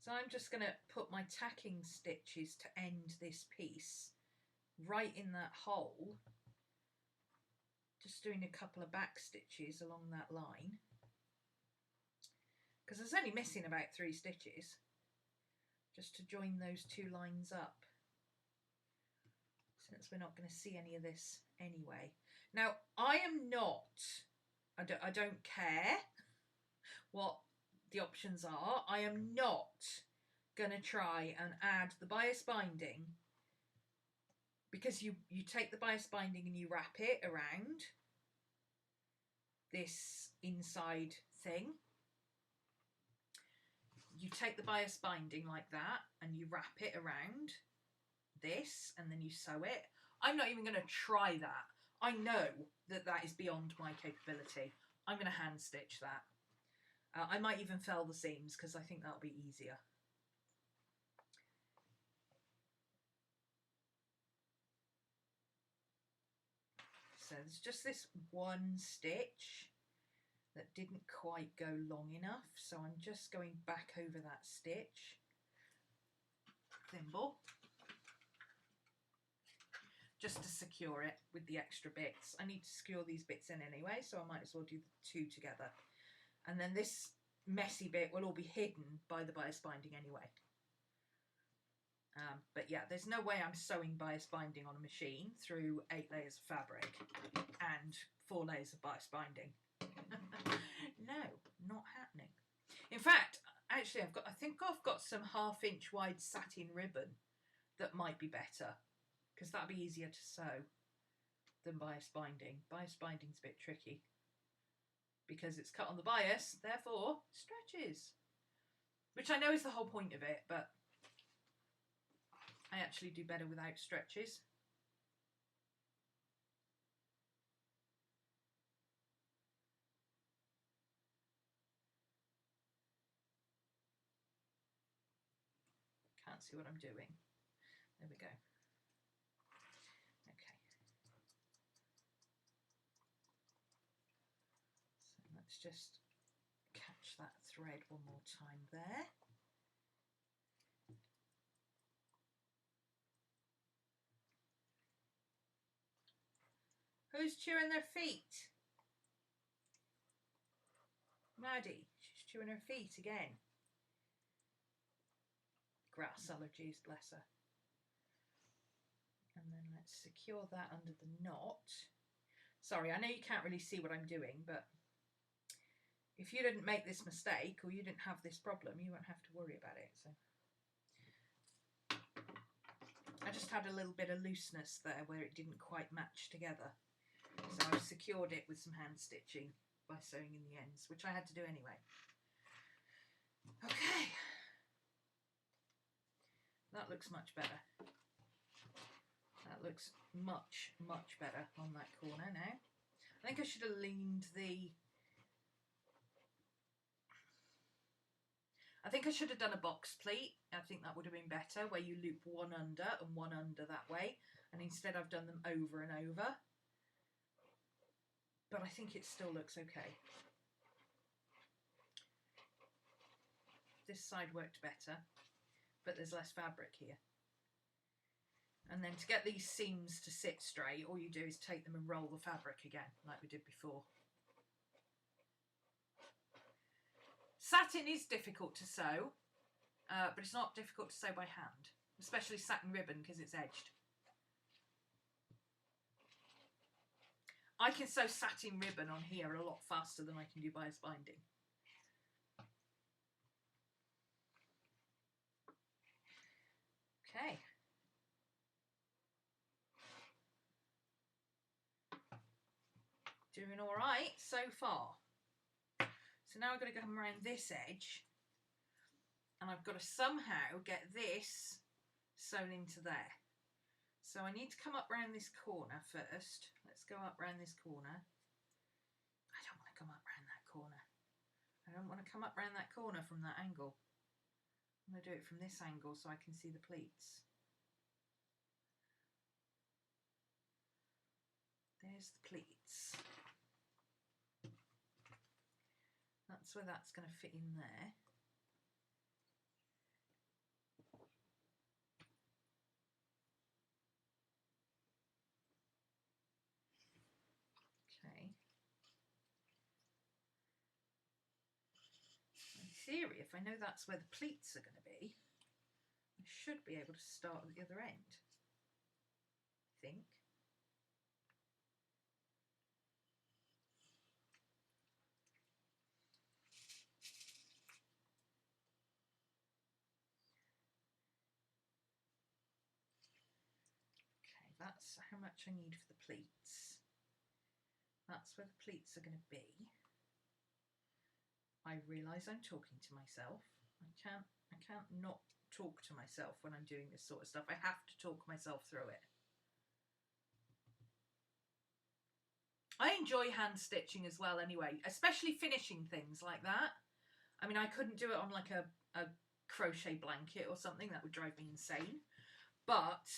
So I'm just going to put my tacking stitches to end this piece right in that hole. Just doing a couple of back stitches along that line. Because I was only missing about 3 stitches. Just to join those 2 lines up. Since we're not going to see any of this anyway. Now, I am not, I don't care what the options are. I am not going to try and add the bias binding, because you take the bias binding and you wrap it around this inside thing. You take the bias binding like that and you wrap it around this and then you sew it. I'm not even going to try that. I know that that is beyond my capability. I'm going to hand stitch that. I might even fell the seams because I think that'll be easier. So there's just this one stitch that didn't quite go long enough, so I'm just going back over that stitch, thimble, just to secure it with the extra bits. I need to secure these bits in anyway, so I might as well do the 2 together. And then this messy bit will all be hidden by the bias binding anyway. But yeah, there's no way I'm sewing bias binding on a machine through 8 layers of fabric and 4 layers of bias binding. No, not happening. In fact, actually, I think I've got some 1/2 inch wide satin ribbon that might be better, because that'd be easier to sew than bias binding. Bias binding's a bit tricky because it's cut on the bias, therefore stretches, which I know is the whole point of it, but I actually do better without stretches. Can't see what I'm doing. There we go. Okay. So let's just catch that thread one more time there. Who's chewing their feet? Maddie, she's chewing her feet again. Grass allergies, bless her. And then let's secure that under the knot. Sorry, I know you can't really see what I'm doing, but if you didn't make this mistake or you didn't have this problem, you won't have to worry about it. So I just had a little bit of looseness there where it didn't quite match together. So I've secured it with some hand stitching by sewing in the ends, which I had to do anyway. Okay. That looks much better. That looks much, much better on that corner now. I think I should have leaned the... I think I should have done a box pleat. I think that would have been better, where you loop one under and one under that way. And instead I've done them over and over. But I think it still looks okay. This side worked better, but there's less fabric here. And then to get these seams to sit straight, all you do is take them and roll the fabric again, like we did before. Satin is difficult to sew, but it's not difficult to sew by hand, especially satin ribbon because it's edged. I can sew satin ribbon on here a lot faster than I can do bias binding. Okay. Doing all right so far. So now I've got to come around this edge and I've got to somehow get this sewn into there. So I need to come up round this corner first. Let's go up round this corner. I don't want to come up round that corner. I don't want to come up around that corner from that angle. I'm going to do it from this angle so I can see the pleats. There's the pleats. That's where that's going to fit in there. Okay. In theory, if I know that's where the pleats are going to be, I should be able to start at the other end, I think. Okay, that's how much I need for the pleats. That's where the pleats are going to be. I realise I'm talking to myself. I can't not talk to myself when I'm doing this sort of stuff. I have to talk myself through it. I enjoy hand stitching as well anyway, especially finishing things like that. I mean, I couldn't do it on like a crochet blanket or something. That would drive me insane. But,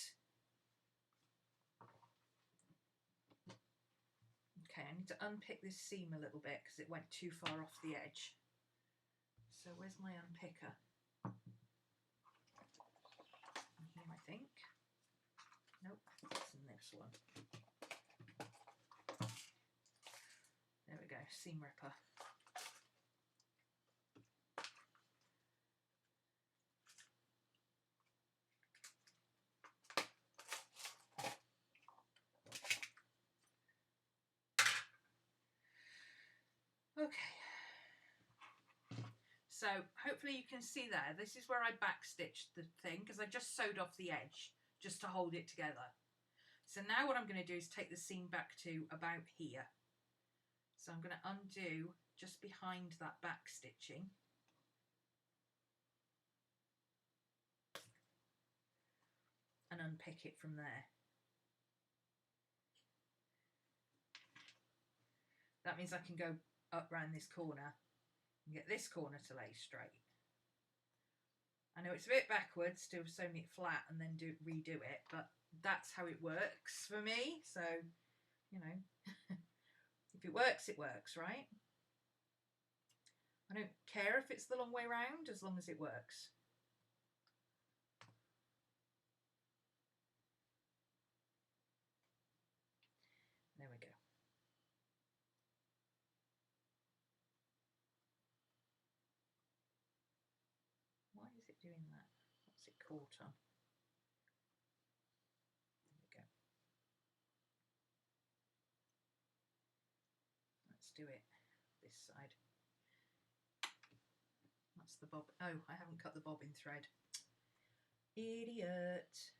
okay, I need to unpick this seam a little bit because it went too far off the edge. So where's my unpicker? In here, I think. Nope, it's in this one. There we go, seam ripper. Okay. So hopefully you can see there, this is where I backstitched the thing because I just sewed off the edge just to hold it together. So now what I'm going to do is take the seam back to about here. So I'm going to undo just behind that back stitching. And unpick it from there. That means I can go up round this corner and get this corner to lay straight. I know it's a bit backwards to sew it flat and then redo it, but that's how it works for me. So, you know, if it works, right? I don't care if it's the long way round as long as it works. There we go. Why is it doing that? What's it caught on? There we go. Let's do it this side. That's the bob. Oh, I haven't cut the bobbin thread. Idiot.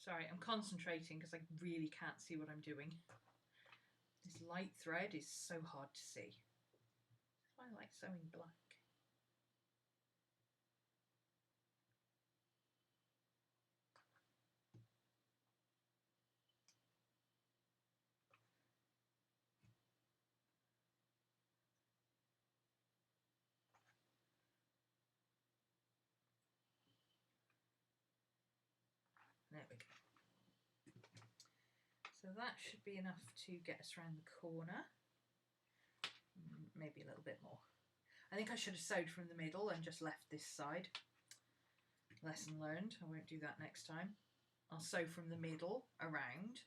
Sorry, I'm concentrating because I really can't see what I'm doing. This light thread is so hard to see. That's why I like sewing black. There we go. So that should be enough to get us around the corner. Maybe a little bit more. I think I should have sewed from the middle and just left this side. Lesson learned. I won't do that next time. I'll sew from the middle around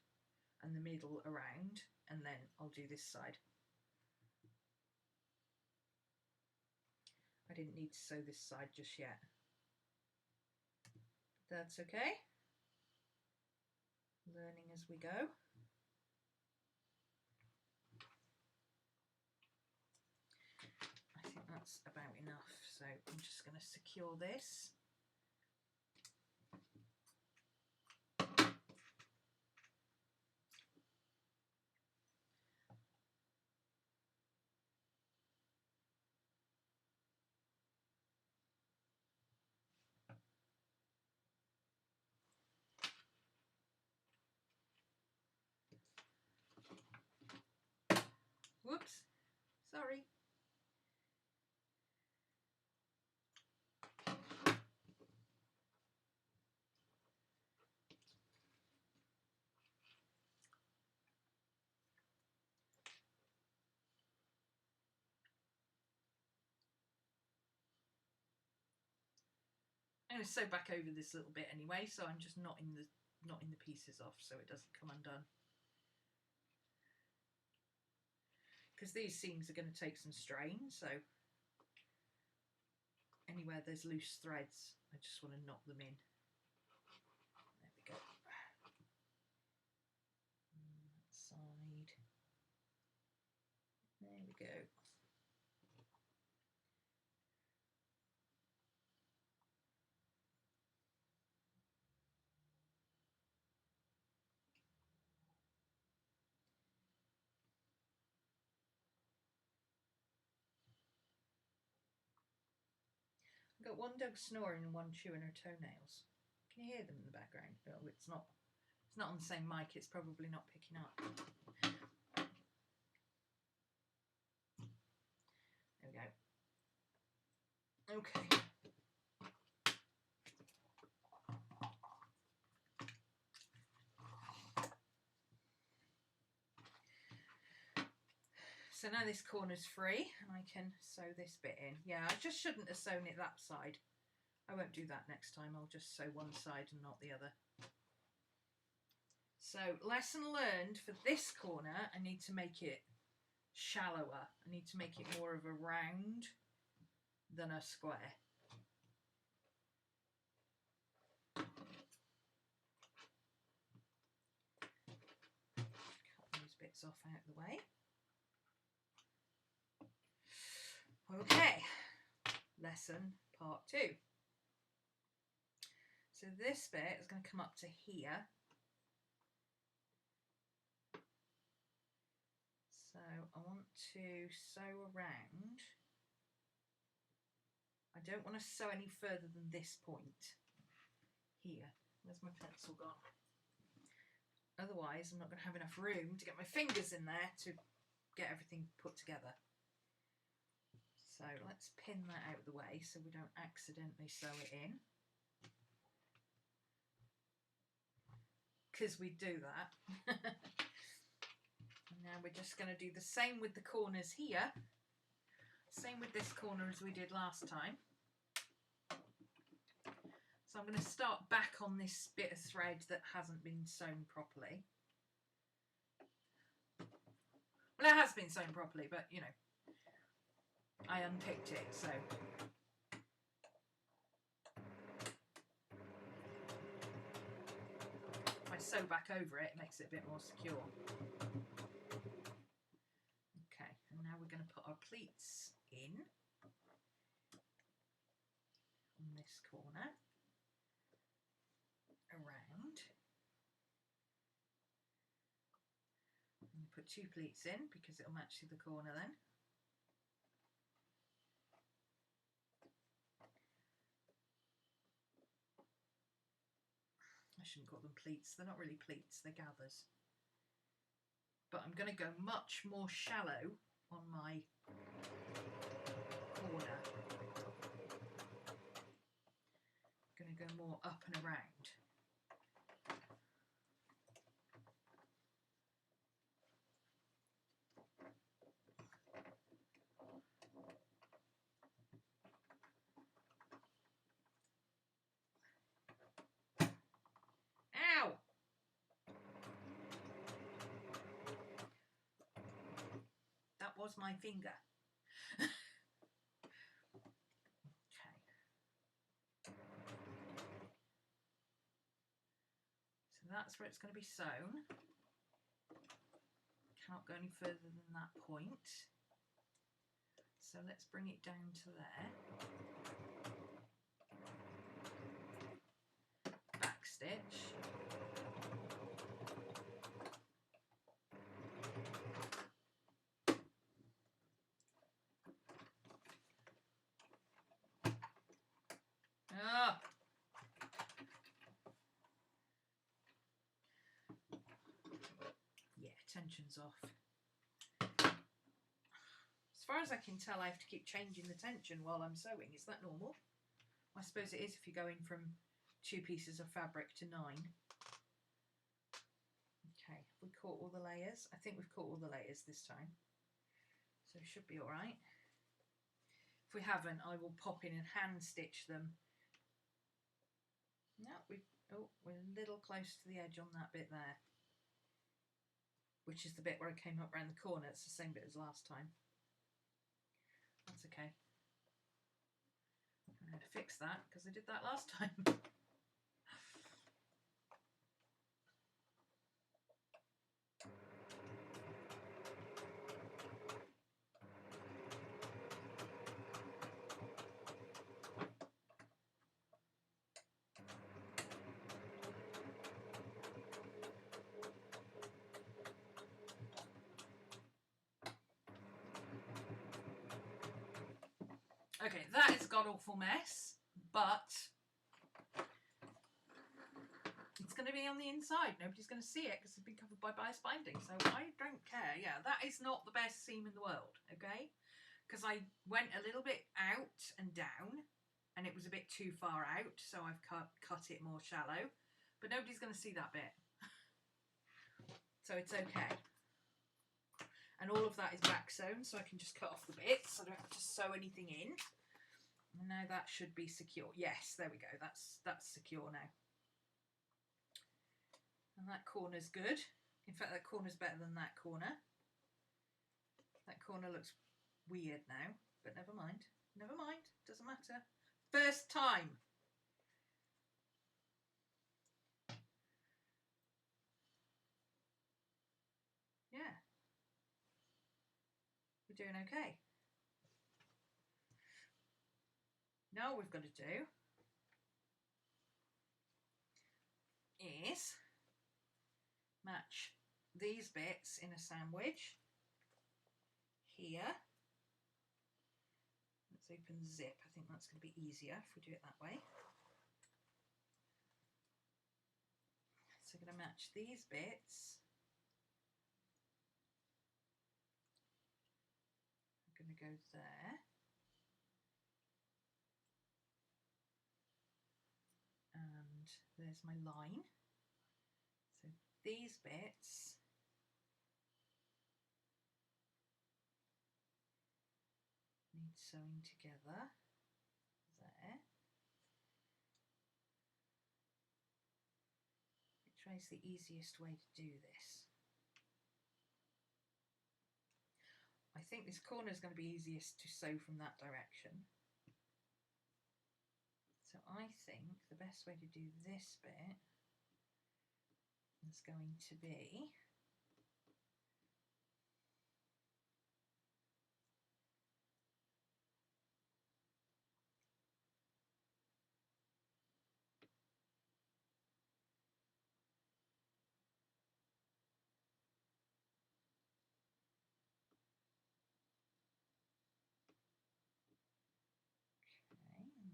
and the middle around, and then I'll do this side. I didn't need to sew this side just yet. But that's okay. Learning as we go. I think that's about enough, so I'm just going to secure this. Whoops, sorry. I'm going to sew back over this little bit anyway, so I'm just knotting the pieces off so it doesn't come undone. Because these seams are going to take some strain, so anywhere there's loose threads, I just want to knot them in. There we go. That side. There we go. I've got one dog snoring and one chewing her toenails. Can you hear them in the background? Oh, it's not on the same mic, it's probably not picking up. There we go. Okay. So now this corner's free and I can sew this bit in. Yeah, I just shouldn't have sewn it that side. I won't do that next time. I'll just sew one side and not the other. So lesson learned for this corner, I need to make it shallower. I need to make it more of a round than a square. Cut those bits off out of the way. Okay, lesson part 2. So this bit is going to come up to here. So I want to sew around. I don't want to sew any further than this point here. Where's my pencil gone? Otherwise I'm not going to have enough room to get my fingers in there to get everything put together. So let's pin that out of the way so we don't accidentally sew it in. Because we do that. And now we're just going to do the same with the corners here. Same with this corner as we did last time. So I'm going to start back on this bit of thread that hasn't been sewn properly. Well, it has been sewn properly, but you know, I unpicked it, so. If I sew back over it, it makes it a bit more secure. Okay, and now we're going to put our pleats in on this corner, around. And put 2 pleats in because it'll match to the corner then. I shouldn't call them pleats, they're not really pleats, they're gathers. But I'm going to go much more shallow on my corner. I'm going to go more up and around. that was my finger. Okay. So that's where it's going to be sewn. Cannot go any further than that point. So let's bring it down to there. Back stitch. Ah. Yeah, tension's off. As far as I can tell, I have to keep changing the tension while I'm sewing. Is that normal? I suppose it is if you're going from 2 pieces of fabric to 9. Okay, have we caught all the layers? I think we've caught all the layers this time. So it should be all right. If we haven't, I will pop in and hand stitch them. No, we're a little close to the edge on that bit there, which is the bit where I came up around the corner. It's the same bit as last time. That's okay. I know how to fix that because I did that last time. Okay, that is a god-awful mess, but it's going to be on the inside. Nobody's going to see it because it's been covered by bias binding, so I don't care. Yeah, that is not the best seam in the world, okay? Because I went a little bit out and down, and it was a bit too far out, so I've cut it more shallow. But nobody's going to see that bit. So it's okay. And all of that is back sewn, so I can just cut off the bits. I don't have to sew anything in. And now that should be secure. Yes, there we go. That's secure now. And that corner's good. In fact, that corner's better than that corner. That corner looks weird now, but never mind. Never mind. Doesn't matter. First time. Yeah. We're doing okay. Now all we've got to do is match these bits in a sandwich here. Let's open the zip. I think that's going to be easier if we do it that way. So I'm going to match these bits. I'm going to go there. And there's my line. So these bits need sewing together there. Which way is the easiest way to do this? I think this corner is going to be easiest to sew from that direction. So I think the best way to do this bit is going to be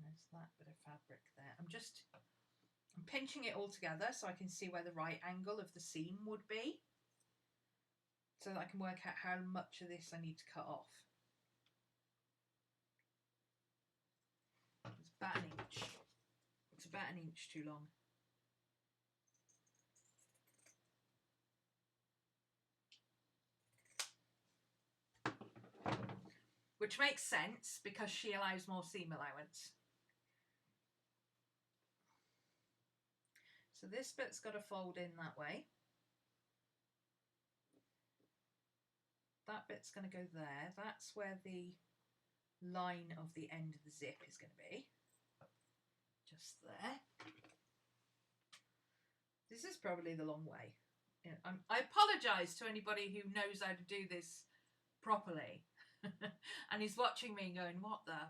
there's that bit of fabric there. I'm pinching it all together so I can see where the right angle of the seam would be, so that I can work out how much of this I need to cut off. It's about an inch. It's about an inch too long. Which makes sense because she allows more seam allowance. So this bit's got to fold in that way. that bit's going to go there. That's where the line of the end of the zip is going to be. Just there. This is probably the long way. I apologise to anybody who knows how to do this properly and is watching me going, what the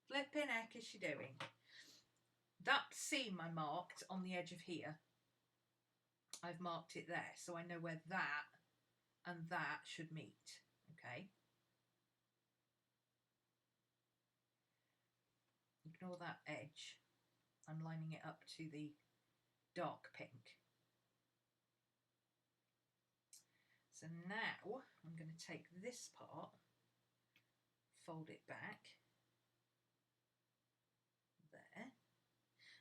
flipping heck is she doing? That seam I marked on the edge of here, I've marked it there, so I know where that and that should meet, okay? Ignore that edge. I'm lining it up to the dark pink. So now I'm going to take this part, fold it back, there.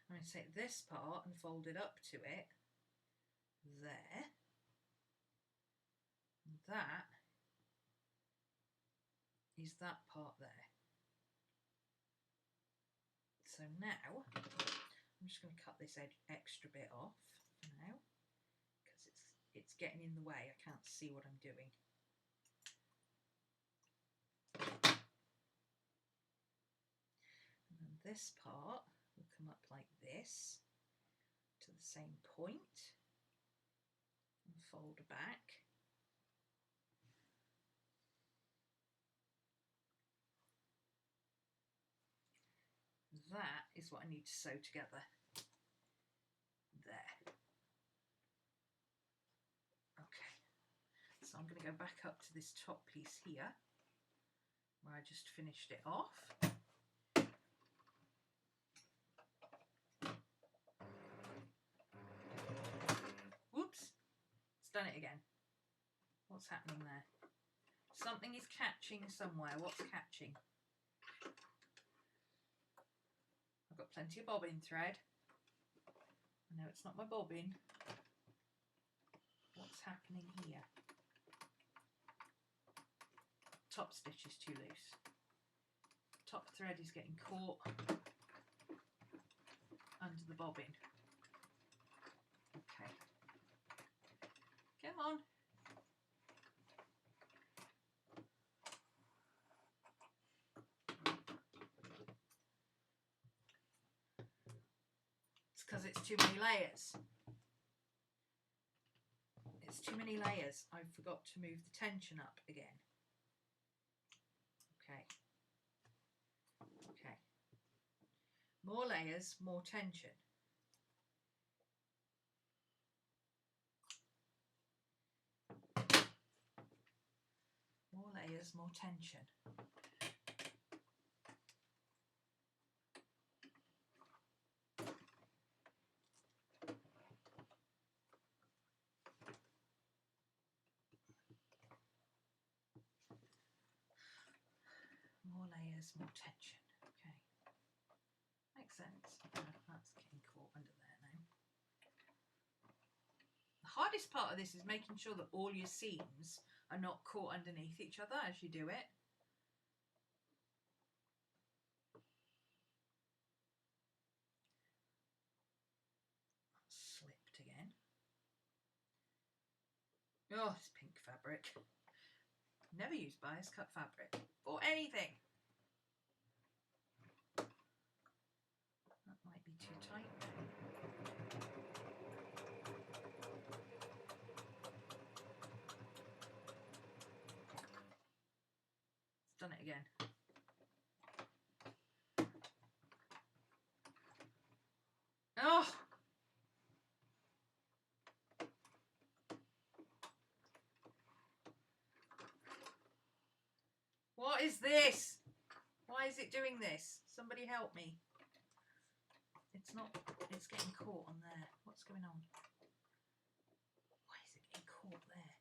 I'm going to take this part and fold it up to it, there. And that is that part there. So now I'm just going to cut this extra bit off for now because it's getting in the way. I can't see what I'm doing. And then this part will come up like this to the same point and fold back. That is what I need to sew together. There. Okay, so I'm going to go back up to this top piece here where I just finished it off. Whoops, it's done it again. What's happening there? Something is catching somewhere. What's catching? I've got plenty of bobbin thread. I know it's not my bobbin. What's happening here? Top stitch is too loose. Top thread is getting caught under the bobbin. Okay. Come on. Because it's too many layers. It's too many layers. I forgot to move the tension up again. Okay. Okay. More layers, more tension. More layers, more tension. More layers, more tension. Okay. Makes sense. That's getting caught under there now. The hardest part of this is making sure that all your seams are not caught underneath each other as you do it. Slipped again. Oh, this pink fabric. Never use bias cut fabric for anything. That might be too tight now. It's done it again. Oh! What is this? Why is it doing this? Somebody help me. It's not, it's getting caught on there. What's going on? Why is it getting caught there?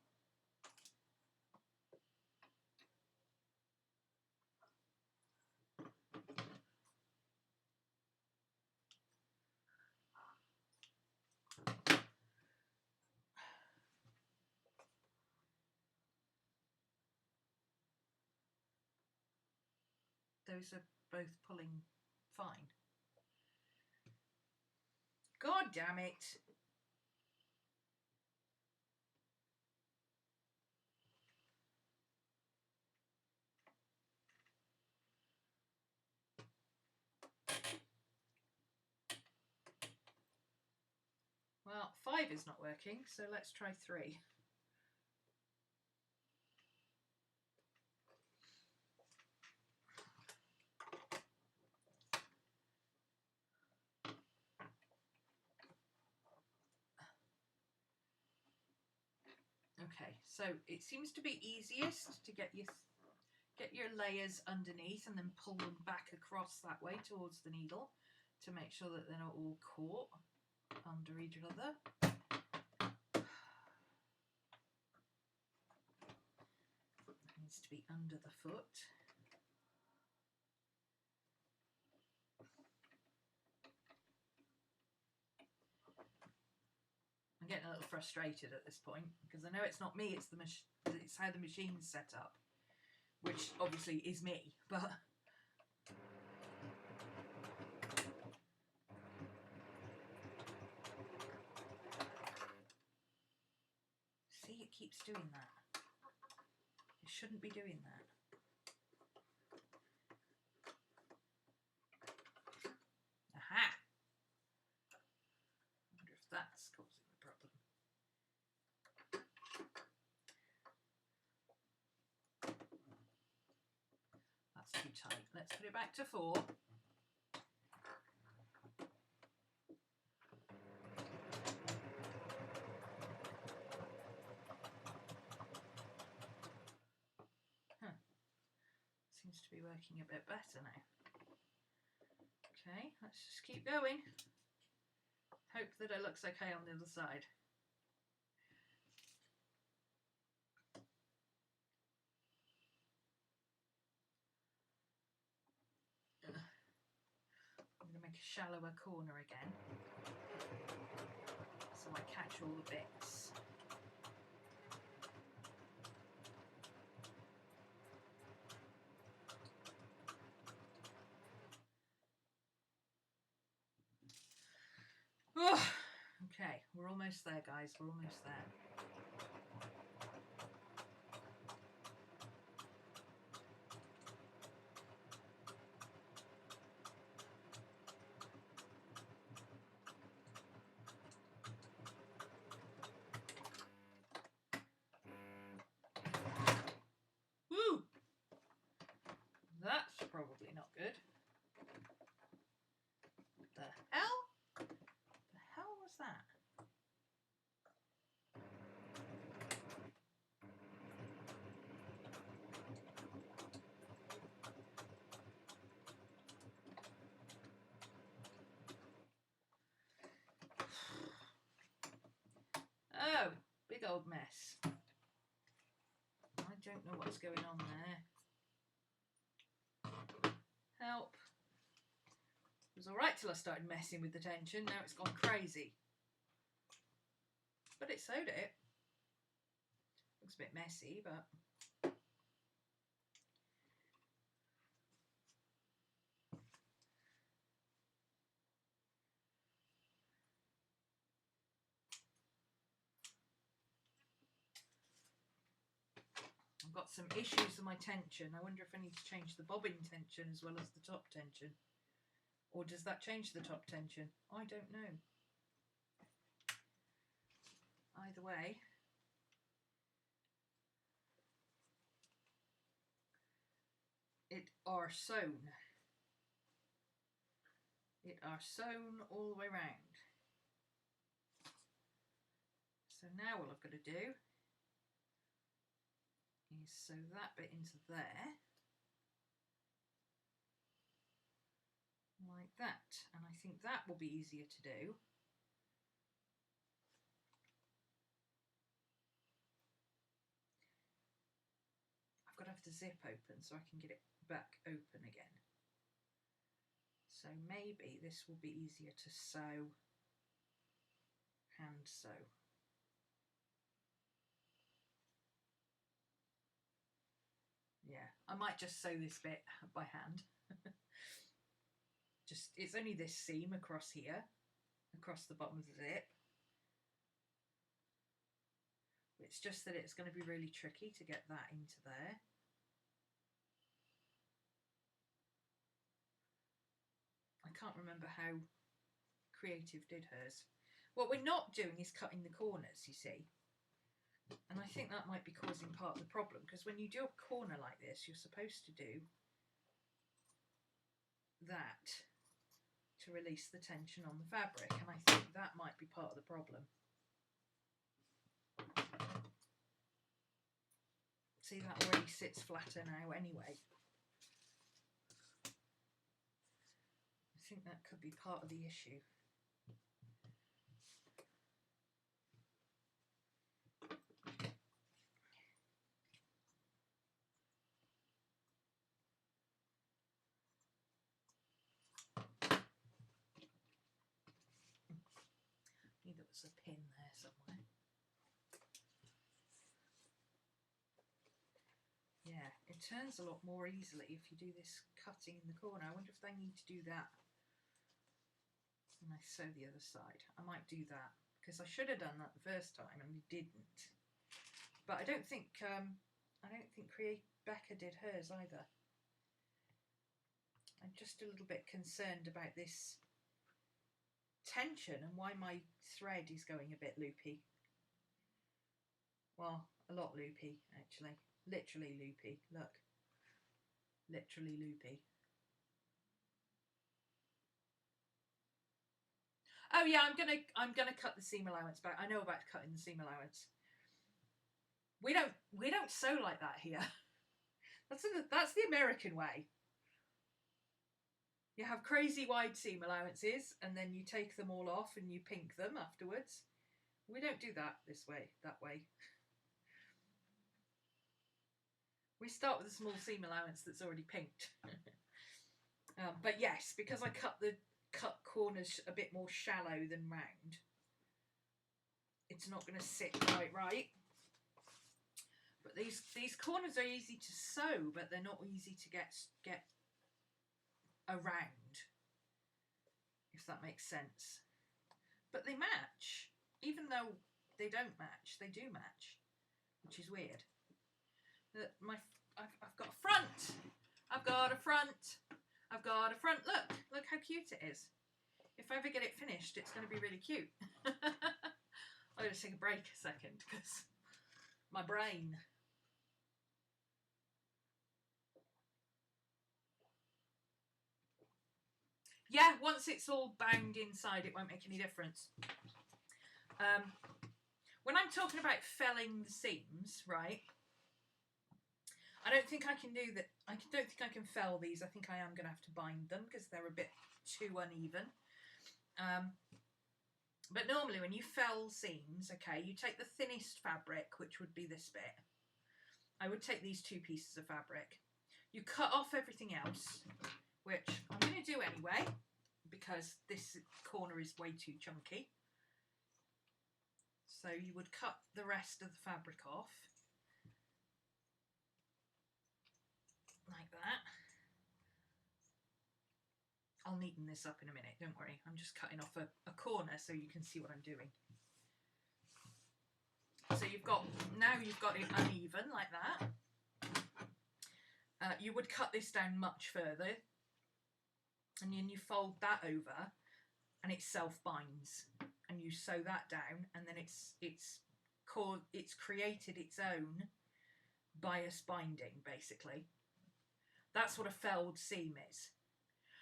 Those are both pulling fine. God damn it. 5 is not working, so let's try 3. Okay, so it seems to be easiest to get your layers underneath and then pull them back across that way towards the needle to make sure that they're not all caught under each other. It needs to be under the foot. I'm getting a little frustrated at this point because I know it's not me, it's how the machine's set up, which obviously is me, but see, it keeps doing that. It shouldn't be doing that. Aha! I wonder if that's causing the problem. That's too tight. Let's put it back to 4. Seems to be working a bit better now. Okay, let's just keep going. Hope that it looks okay on the other side. I'm going to make a shallower corner again so I catch all the bits. Oh, okay, we're almost there, guys. We're almost there. Woo! That's probably not good. The hell? The hell was that? Oh, big old mess. I don't know what's going on there. Help. It was alright till I started messing with the tension, now it's gone crazy. But it sewed it. Looks a bit messy, but... I've got some issues with my tension. I wonder if I need to change the bobbin tension as well as the top tension. Or does that change the top tension? I don't know. Either way. It are sewn. It are sewn all the way round. So now all I've got to do is sew that bit into there. Like that, and I think that will be easier to do. I've got to have the zip open so I can get it back open again. So maybe this will be easier to sew, hand sew. Yeah, I might just sew this bit by hand. Just, it's only this seam across here, across the bottom of the zip. It's just that it's going to be really tricky to get that into there. I can't remember how Creative did hers. What we're not doing is cutting the corners, you see. And I think that might be causing part of the problem, because when you do a corner like this, you're supposed to do that to release the tension on the fabric, and I think that might be part of the problem. See, that already sits flatter now anyway. I think that could be part of the issue. Knew there was a pin there somewhere. Yeah, it turns a lot more easily if you do this cutting in the corner. I wonder if they need to do that when I sew the other side. I might do that, because I should have done that the first time and I didn't. But I don't think Becca did hers either. I'm just a little bit concerned about this tension and why my thread is going a bit loopy. Well, a lot loopy actually. Literally loopy. Look. Literally loopy. Oh yeah, I'm gonna cut the seam allowance back. I know about cutting the seam allowance. We don't sew like that here. That's the American way. You have crazy wide seam allowances and then you take them all off and you pink them afterwards. We don't do that that way. We start with a small seam allowance that's already pinked. But yes, because I cut corners a bit more shallow than round, it's not going to sit quite right. But these corners are easy to sew, but they're not easy to get around, if that makes sense. But they match, even though they don't match, they do match, which is weird. I've got a front. I've got a front. I've got a front. Look how cute it is. If I ever get it finished, it's going to be really cute. I'm going to take a break a second because my brain. Yeah, once it's all bound inside, it won't make any difference. When I'm talking about felling the seams, right, I don't think I can do that. I don't think I can fell these. I think I am going to have to bind them because they're a bit too uneven. But normally when you fell seams, okay, you take the thinnest fabric, which would be this bit. I would take these two pieces of fabric. You cut off everything else, which I'm going to do anyway, because this corner is way too chunky. So you would cut the rest of the fabric off, like that. I'll neaten this up in a minute, don't worry. I'm just cutting off a corner so you can see what I'm doing. So now you've got it uneven like that. You would cut this down much further, and then you fold that over and it self-binds, and you sew that down, and then it's created its own bias binding, basically. That's what a felled seam is.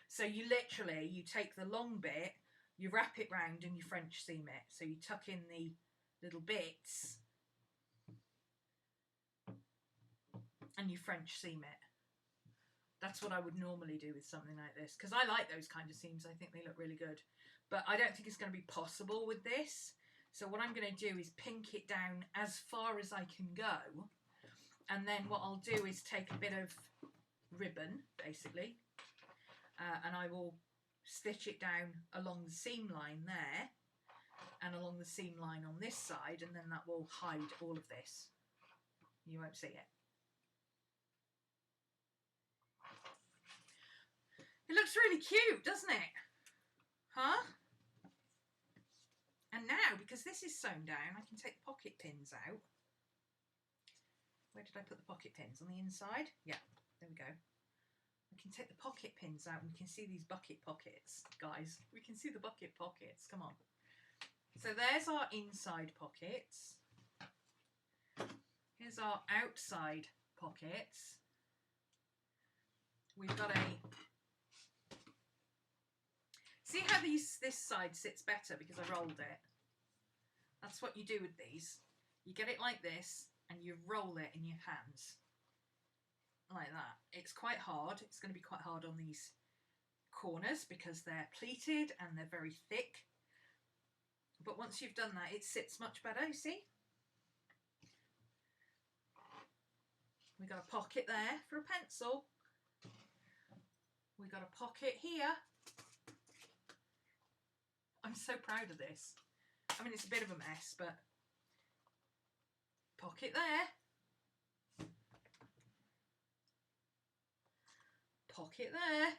So you take the long bit, you wrap it round and you French seam it. So you tuck in the little bits and you French seam it. That's what I would normally do with something like this, because I like those kind of seams. I think they look really good. But I don't think it's going to be possible with this. So what I'm going to do is pink it down as far as I can go. And then what I'll do is take a bit of ribbon, basically, and I will stitch it down along the seam line there and along the seam line on this side, and then that will hide all of this. You won't see it. It looks really cute, doesn't it? Huh? And now, because this is sewn down, I can take the pocket pins out. Where did I put the pocket pins? On the inside? Yeah, there we go. I can take the pocket pins out and we can see these bucket pockets, guys. We can see the bucket pockets. Come on. So there's our inside pockets. Here's our outside pockets. We've got a... See how this side sits better because I rolled it? That's what you do with these. You get it like this and you roll it in your hands. Like that. It's quite hard. It's going to be quite hard on these corners because they're pleated and they're very thick. But once you've done that, it sits much better, you see? We've got a pocket there for a pencil. We've got a pocket here. I'm so proud of this. I mean, it's a bit of a mess, but pocket there. Pocket there.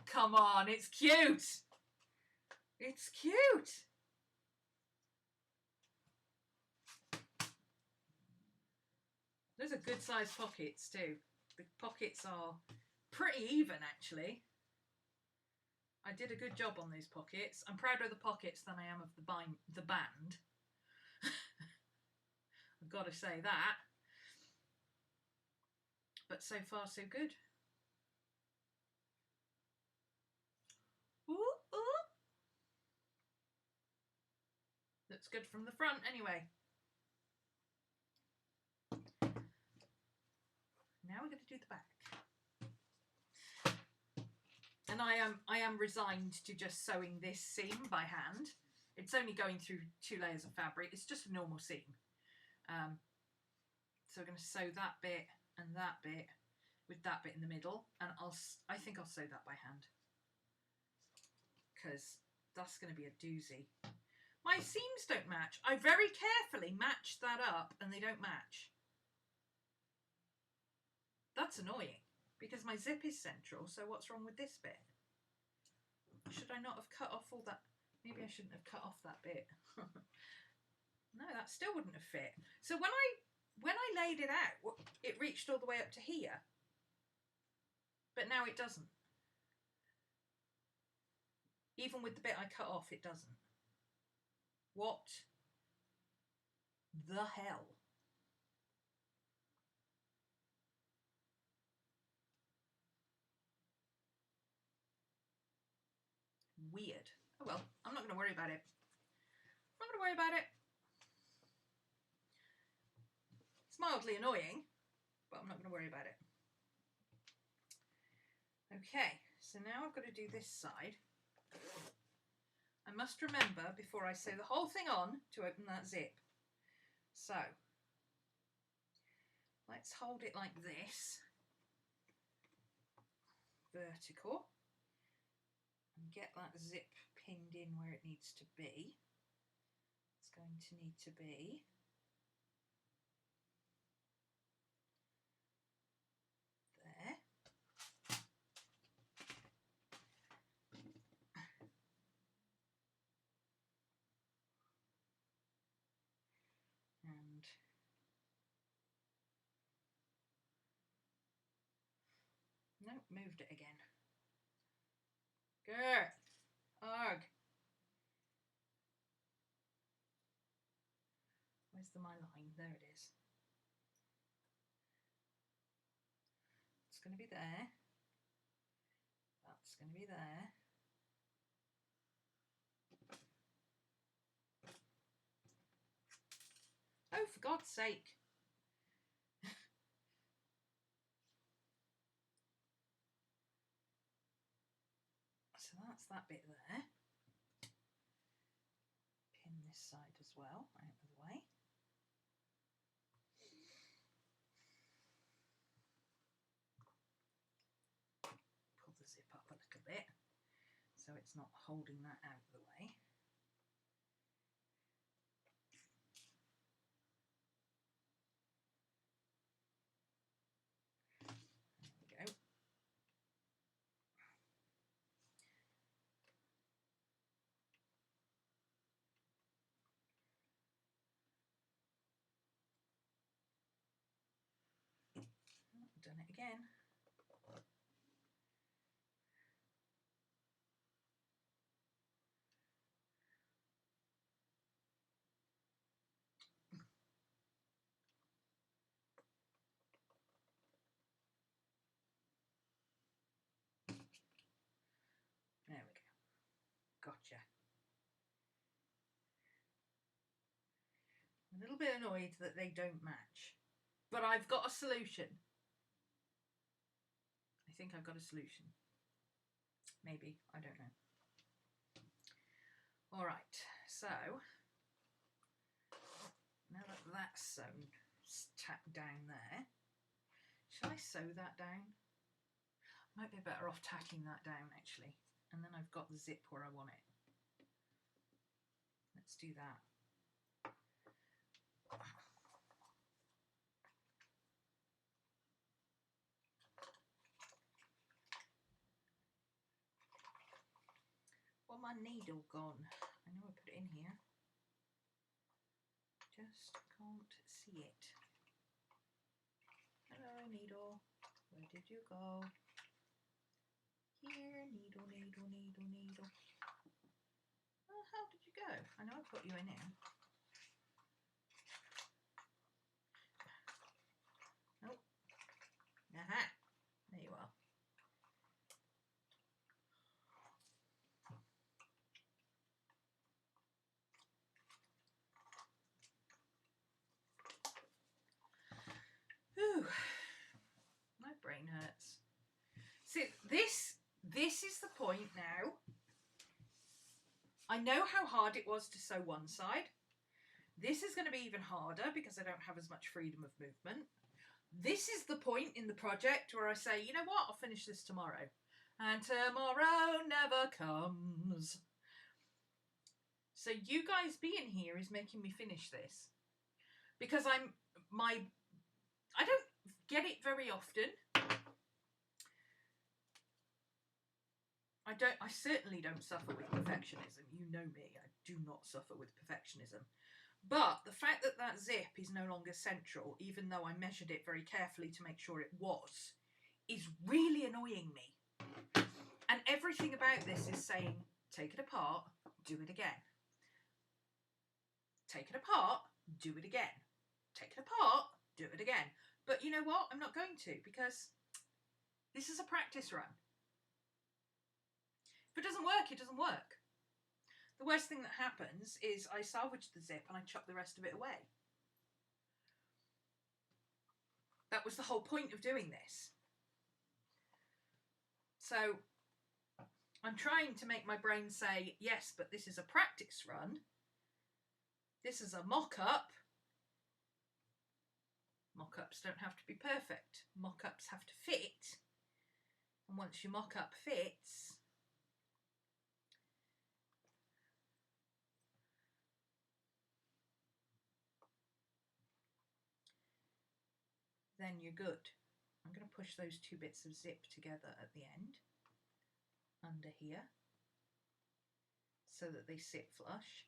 Come on, it's cute. It's cute. Those are good sized pockets too. The pockets are pretty even actually. I did a good job on those pockets. I'm prouder of the pockets than I am of the band. I've got to say that. But so far so good. Ooh, ooh. Looks good from the front anyway. Now we're going to do the back. And I am resigned to just sewing this seam by hand. It's only going through 2 layers of fabric. It's just a normal seam. So we're going to sew that bit and that bit with that bit in the middle. And I think I'll sew that by hand. Because that's going to be a doozy. My seams don't match. I very carefully matched that up and they don't match. That's annoying because my zip is central, so what's wrong with this bit? Should I not have cut off all that? Maybe I shouldn't have cut off that bit. No, that still wouldn't have fit. So when I laid it out, it reached all the way up to here. But now it doesn't. Even with the bit I cut off, it doesn't. What the hell? Weird. Oh well, I'm not going to worry about it. I'm not going to worry about it. It's mildly annoying, but I'm not going to worry about it. Okay, so now I've got to do this side. I must remember before I sew the whole thing on to open that zip. So, let's hold it like this. Vertical. And get that zip pinned in where it needs to be. It's going to need to be there. And no, moved it again. Good. Ugh. Where's my line? There it is. It's going to be there. That's going to be there. Oh, for God's sake. So that's that bit there. Pin this side as well, out of the way. Pull the zip up a little bit so it's not holding that out of the way. There we go. Done it again. little bit annoyed that they don't match. But I've got a solution. I think I've got a solution. Maybe, I don't know. All right, so now that that's sewn tacked down there, shall I sew that down? Might be better off tacking that down actually, and then I've got the zip where I want it. Let's do that. Well, my needle gone. I know I put it in here. Just can't see it. Hello, needle. Where did you go? Here, needle, needle, needle, needle. Oh, how did you go? I know I put you in here. Oh. Aha. There you are. Whew. My brain hurts. See, this is the point now. I know how hard it was to sew one side. This is going to be even harder because I don't have as much freedom of movement. This is the point in the project where I say, you know what, I'll finish this tomorrow. And tomorrow never comes. So you guys being here is making me finish this. Because I don't get it very often. I certainly don't suffer with perfectionism. You know me, I do not suffer with perfectionism. But the fact that that zip is no longer central, even though I measured it very carefully to make sure it was, is really annoying me. And everything about this is saying, take it apart, do it again. Take it apart, do it again. Take it apart, do it again. But you know what? I'm not going to, because this is a practice run. If it doesn't work, it doesn't work. The worst thing that happens is I salvage the zip and I chuck the rest of it away. That was the whole point of doing this. So I'm trying to make my brain say, yes, but this is a practice run. This is a mock-up. Mock-ups don't have to be perfect. Mock-ups have to fit. And once your mock-up fits, then you're good. I'm going to push those two bits of zip together at the end, under here, so that they sit flush.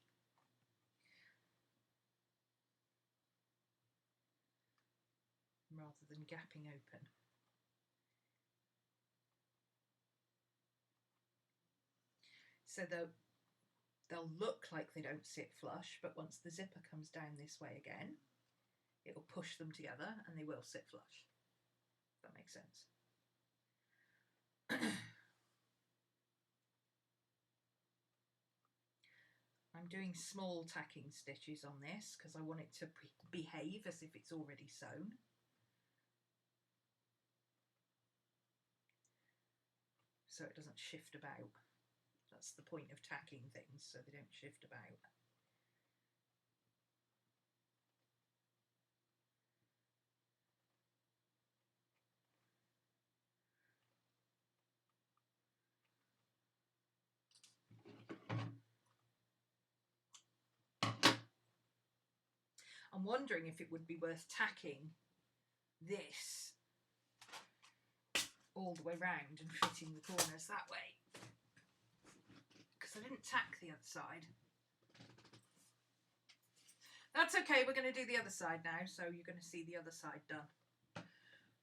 Rather than gapping open. So they'll look like they don't sit flush, but once the zipper comes down this way again, it will push them together and they will sit flush. If that makes sense. I'm doing small tacking stitches on this because I want it to behave as if it's already sewn. So it doesn't shift about. That's the point of tacking things, so they don't shift about. I'm wondering if it would be worth tacking this all the way round and fitting the corners that way, because I didn't tack the other side. That's okay, we're going to do the other side now, so you're going to see the other side done.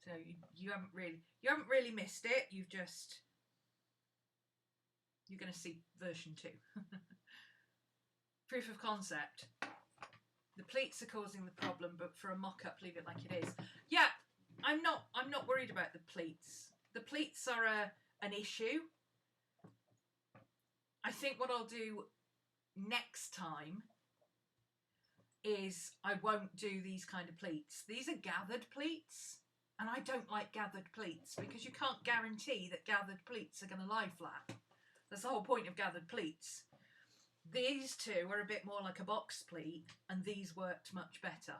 So you haven't really missed it. You're going to see version 2. Proof of concept. The pleats are causing the problem, but for a mock-up, leave it like it is. Yeah, I'm not worried about the pleats. The pleats are an issue. I think what I'll do next time is I won't do these kind of pleats. These are gathered pleats, and I don't like gathered pleats because you can't guarantee that gathered pleats are going to lie flat. That's the whole point of gathered pleats. These two are a bit more like a box pleat, and these worked much better.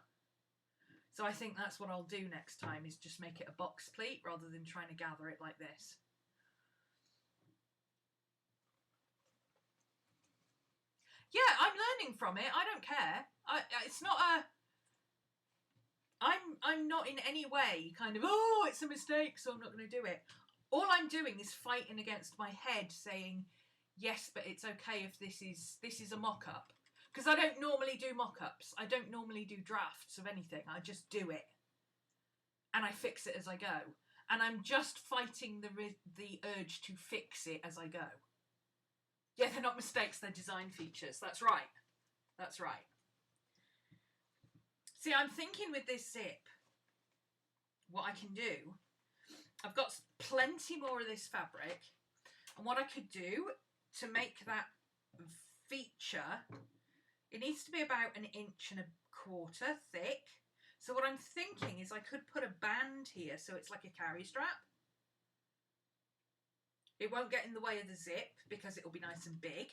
So I think that's what I'll do next time, is just make it a box pleat rather than trying to gather it like this. Yeah, I'm learning from it. I don't care. It's not a... I'm not in any way kind of, oh, it's a mistake, so I'm not going to do it. All I'm doing is fighting against my head saying, yes, but it's okay if this is a mock-up. Because I don't normally do mock-ups. I don't normally do drafts of anything. I just do it. And I fix it as I go. And I'm just fighting the urge to fix it as I go. Yeah, they're not mistakes, they're design features. That's right. That's right. See, I'm thinking with this zip, what I can do, I've got plenty more of this fabric. And what I could do to make that feature, it needs to be about 1.25 inches thick. So what I'm thinking is I could put a band here so it's like a carry strap. It won't get in the way of the zip because it'll be nice and big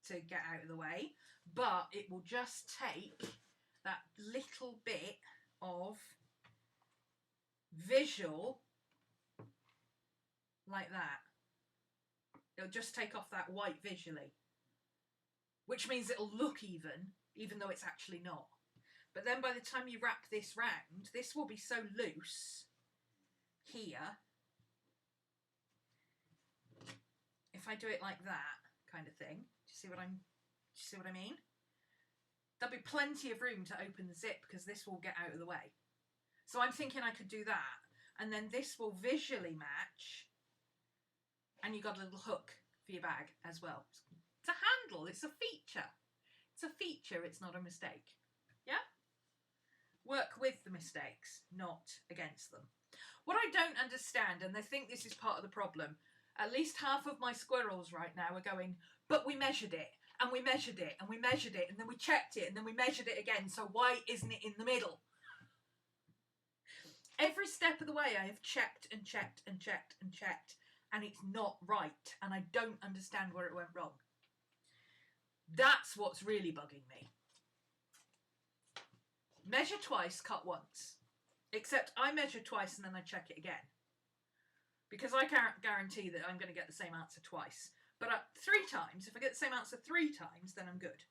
to get out of the way, but it will just take that little bit of visual like that. It'll just take off that white visually, which means it'll look even though it's actually not. But then by the time you wrap this round, this will be so loose here. If I do it like that kind of thing, do you see what I mean? There'll be plenty of room to open the zip because this will get out of the way. So I'm thinking I could do that, and then this will visually match, and you've got a little hook for your bag as well. It's a handle, it's a feature. It's a feature, it's not a mistake. Yeah? Work with the mistakes, not against them. What I don't understand, and I think this is part of the problem, at least half of my squirrels right now are going, but we measured it, and we measured it, and we measured it, and then we checked it, and then we measured it again, so why isn't it in the middle? Every step of the way I have checked and checked and checked and checked, and it's not right, and I don't understand where it went wrong. That's what's really bugging me. Measure twice, cut once. Except I measure twice and then I check it again. Because I can't guarantee that I'm going to get the same answer twice. But 3 times, if I get the same answer 3 times, then I'm good.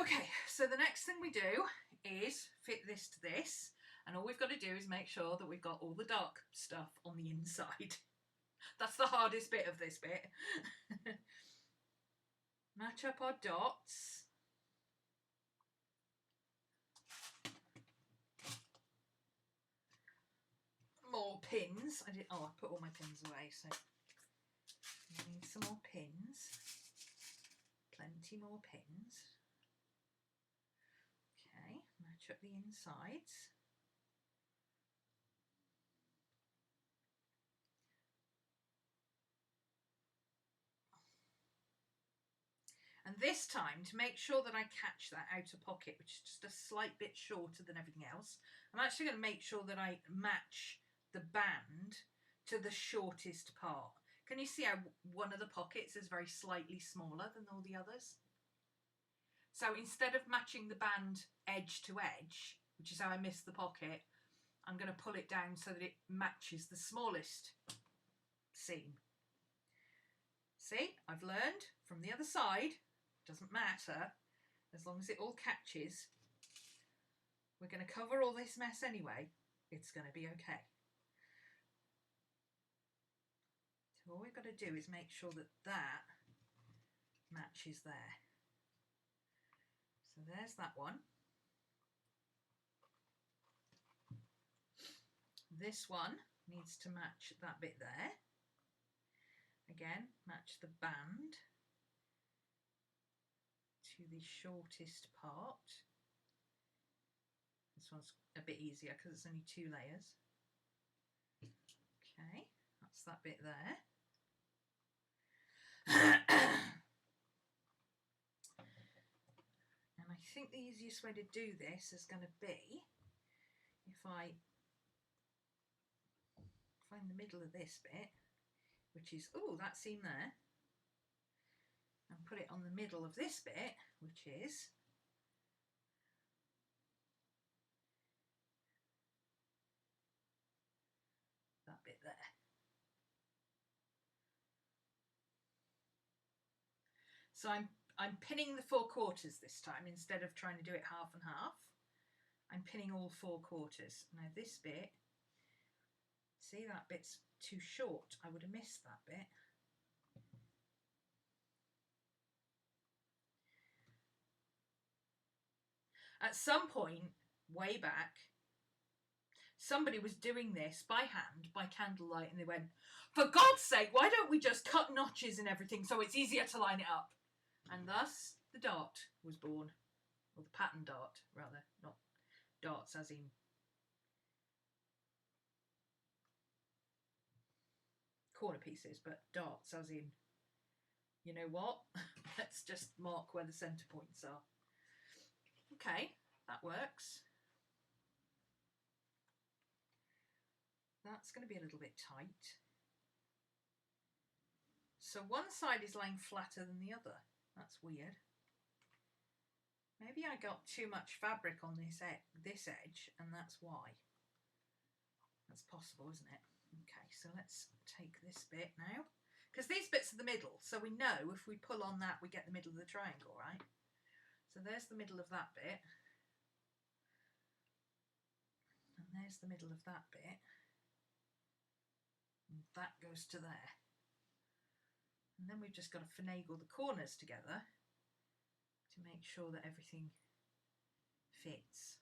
Okay, so the next thing we do is fit this to this. And all we've got to do is make sure that we've got all the dark stuff on the inside. That's the hardest bit of this bit. Match up our dots. More pins. I put all my pins away, so I need some more pins. Plenty more pins. Okay, match up the insides. And this time, to make sure that I catch that outer pocket, which is just a slight bit shorter than everything else, I'm actually going to make sure that I match the band to the shortest part. Can you see how one of the pockets is very slightly smaller than all the others? So instead of matching the band edge to edge, which is how I missed the pocket, I'm going to pull it down so that it matches the smallest seam. See, I've learned from the other side, doesn't matter, as long as it all catches. We're going to cover all this mess anyway. It's going to be okay. So all we've got to do is make sure that that matches there. So there's that one. This one needs to match that bit there. Again, match the band to the shortest part. This one's a bit easier because it's only 2 layers. Okay, that's that bit there. think the easiest way to do this is going to be if I find the middle of this bit, which is, oh, that seam there, and put it on the middle of this bit, which is that bit there. So I'm pinning the 4/4 this time instead of trying to do it half and half. I'm pinning all 4/4. Now this bit, see, that bit's too short. I would have missed that bit. At some point, way back, somebody was doing this by hand, by candlelight, and they went, for God's sake, why don't we just cut notches and everything so it's easier to line it up? And thus, the dart was born. Or the pattern dart, rather. Not darts as in corner pieces, but darts as in, you know what? Let's just mark where the centre points are. Okay, that works. That's going to be a little bit tight. So one side is lying flatter than the other. That's weird. Maybe I got too much fabric on this edge, and that's why. That's possible, isn't it? Okay, so let's take this bit now. Because these bits are the middle, so we know if we pull on that, we get the middle of the triangle, right? So there's the middle of that bit. And there's the middle of that bit. And that goes to there. And then we've just got to finagle the corners together to make sure that everything fits.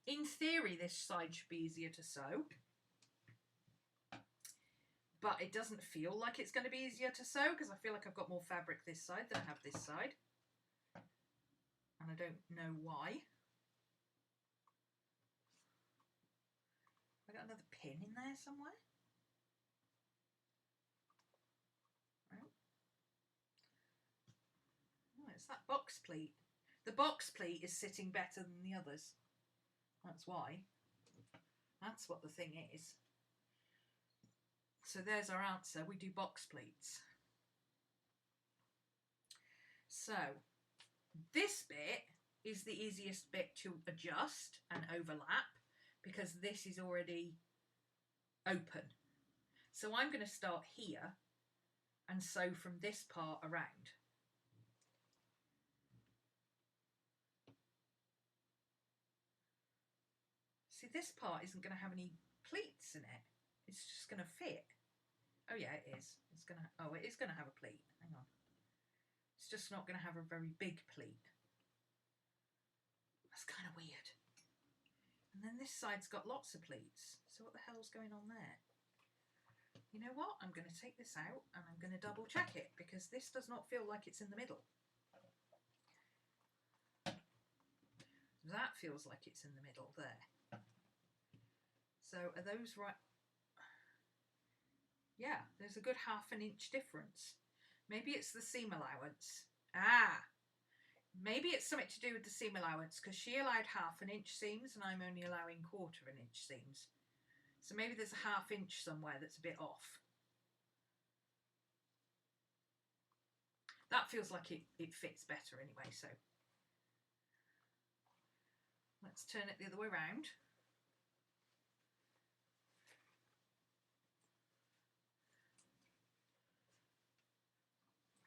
In theory, this side should be easier to sew, but it doesn't feel like it's going to be easier to sew because I feel like I've got more fabric this side than I have this side, and I don't know why. I got another pin in there somewhere. Oh, it's that box pleat. The box pleat is sitting better than the others. That's why. That's what the thing is. So there's our answer. We do box pleats. So this bit is the easiest bit to adjust and overlap because this is already open. So I'm going to start here and sew from this part around. See, this part isn't going to have any pleats in it. It's just going to fit. Oh yeah, it is. It's going to. Oh, it is going to have a pleat. Hang on. It's just not going to have a very big pleat. That's kind of weird. And then this side's got lots of pleats. So what the hell's going on there? You know what? I'm going to take this out and I'm going to double check it because this does not feel like it's in the middle. That feels like it's in the middle there. So are those right? Yeah, there's a good ½ inch difference. Maybe it's the seam allowance. Ah, maybe it's something to do with the seam allowance because she allowed ½ inch seams and I'm only allowing ¼ inch seams. So maybe there's a ½ inch somewhere that's a bit off. That feels like it fits better anyway, so let's turn it the other way around.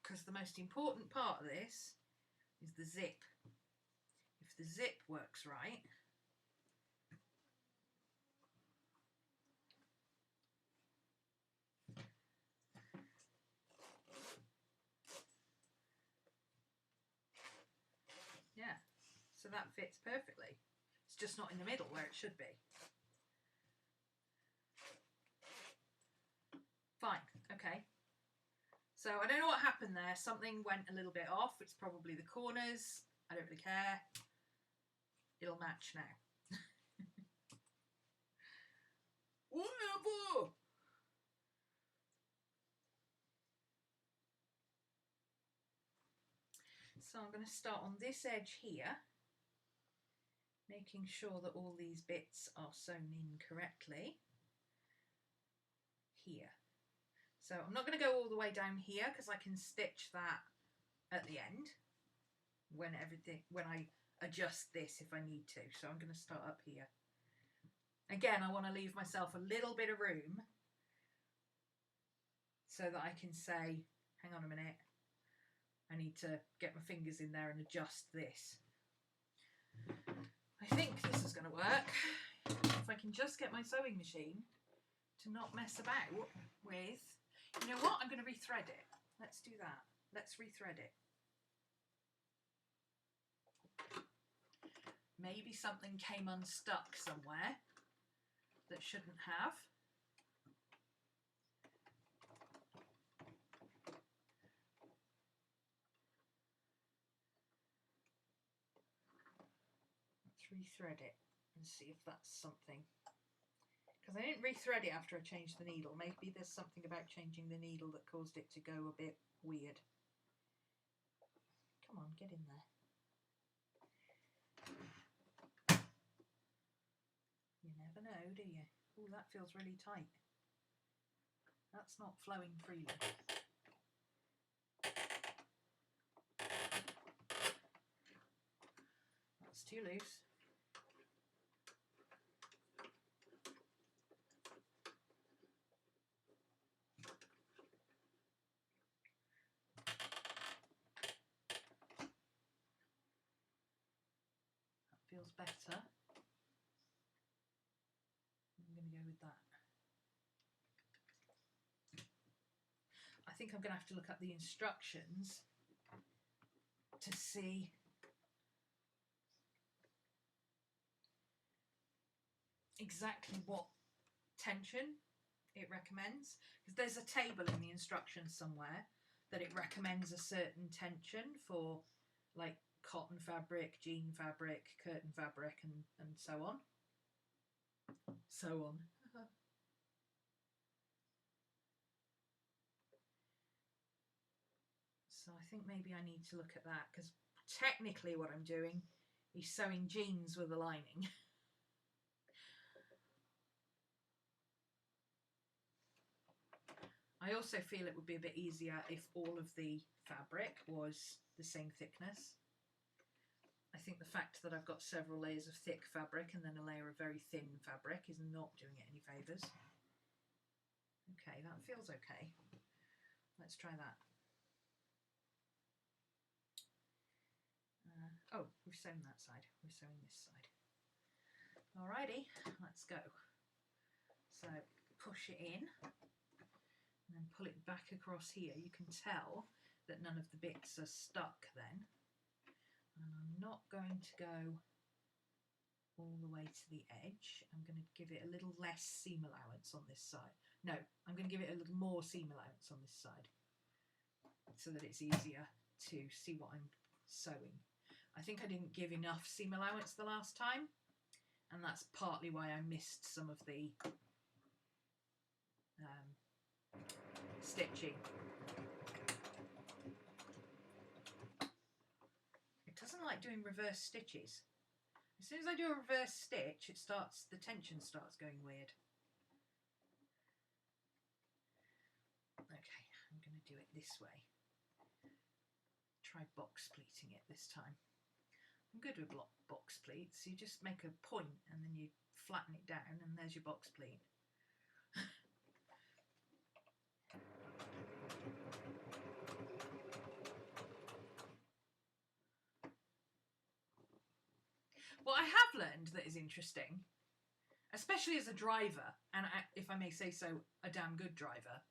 Because the most important part of this is the zip. If the zip works right, yeah, so that fits perfectly. It's just not in the middle where it should be. Fine, okay. So I don't know what happened there. Something went a little bit off. It's probably the corners. I don't really care. It'll match now. Whatever! So I'm going to start on this edge here, making sure that all these bits are sewn in correctly. Here. So I'm not going to go all the way down here because I can stitch that at the end when I adjust this if I need to. So I'm going to start up here. Again, I want to leave myself a little bit of room so that I can say, hang on a minute, I need to get my fingers in there and adjust this. I think this is going to work if I can just get my sewing machine to not mess about with, you know what, I'm going to rethread it. Let's do that. Let's rethread it. Maybe something came unstuck somewhere that shouldn't have. Let's rethread it and see if that's something. Because I didn't rethread it after I changed the needle. Maybe there's something about changing the needle that caused it to go a bit weird. Come on, get in there. You never know, do you? Oh, that feels really tight. That's not flowing freely. That's too loose. Feels better. I'm going to go with that. I think I'm going to have to look up the instructions to see exactly what tension it recommends, because there's a table in the instructions somewhere that it recommends a certain tension for, like, cotton fabric, jean fabric, curtain fabric, and so on. So on. So I think maybe I need to look at that, because technically what I'm doing is sewing jeans with a lining. I also feel it would be a bit easier if all of the fabric was the same thickness. I think the fact that I've got several layers of thick fabric and then a layer of very thin fabric is not doing it any favours. Okay, that feels okay. Let's try that. Oh, we've sewn that side. We're sewing this side. Alrighty, let's go. So push it in and then pull it back across here. You can tell that none of the bits are stuck then. And I'm not going to go all the way to the edge. I'm going to give it a little less seam allowance on this side. No, I'm going to give it a little more seam allowance on this side so that it's easier to see what I'm sewing. I think I didn't give enough seam allowance the last time, and that's partly why I missed some of the stitching. It doesn't like doing reverse stitches. As soon as I do a reverse stitch, the tension starts going weird. Okay, I'm going to do it this way. Try box pleating it this time. I'm good with box pleats. You just make a point and then you flatten it down and there's your box pleat. What I have learned that is interesting, especially as a driver, and if I may say so, a damn good driver,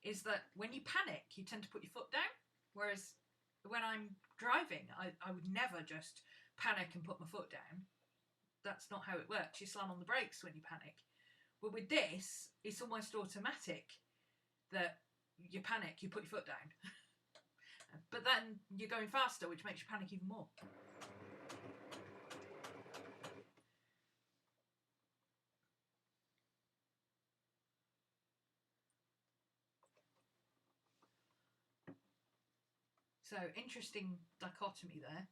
is that when you panic, you tend to put your foot down. Whereas when I'm driving, I would never just panic and put my foot down. That's not how it works. You slam on the brakes when you panic. But with this, it's almost automatic that you panic, you put your foot down. But then you're going faster, which makes you panic even more. So, interesting dichotomy there.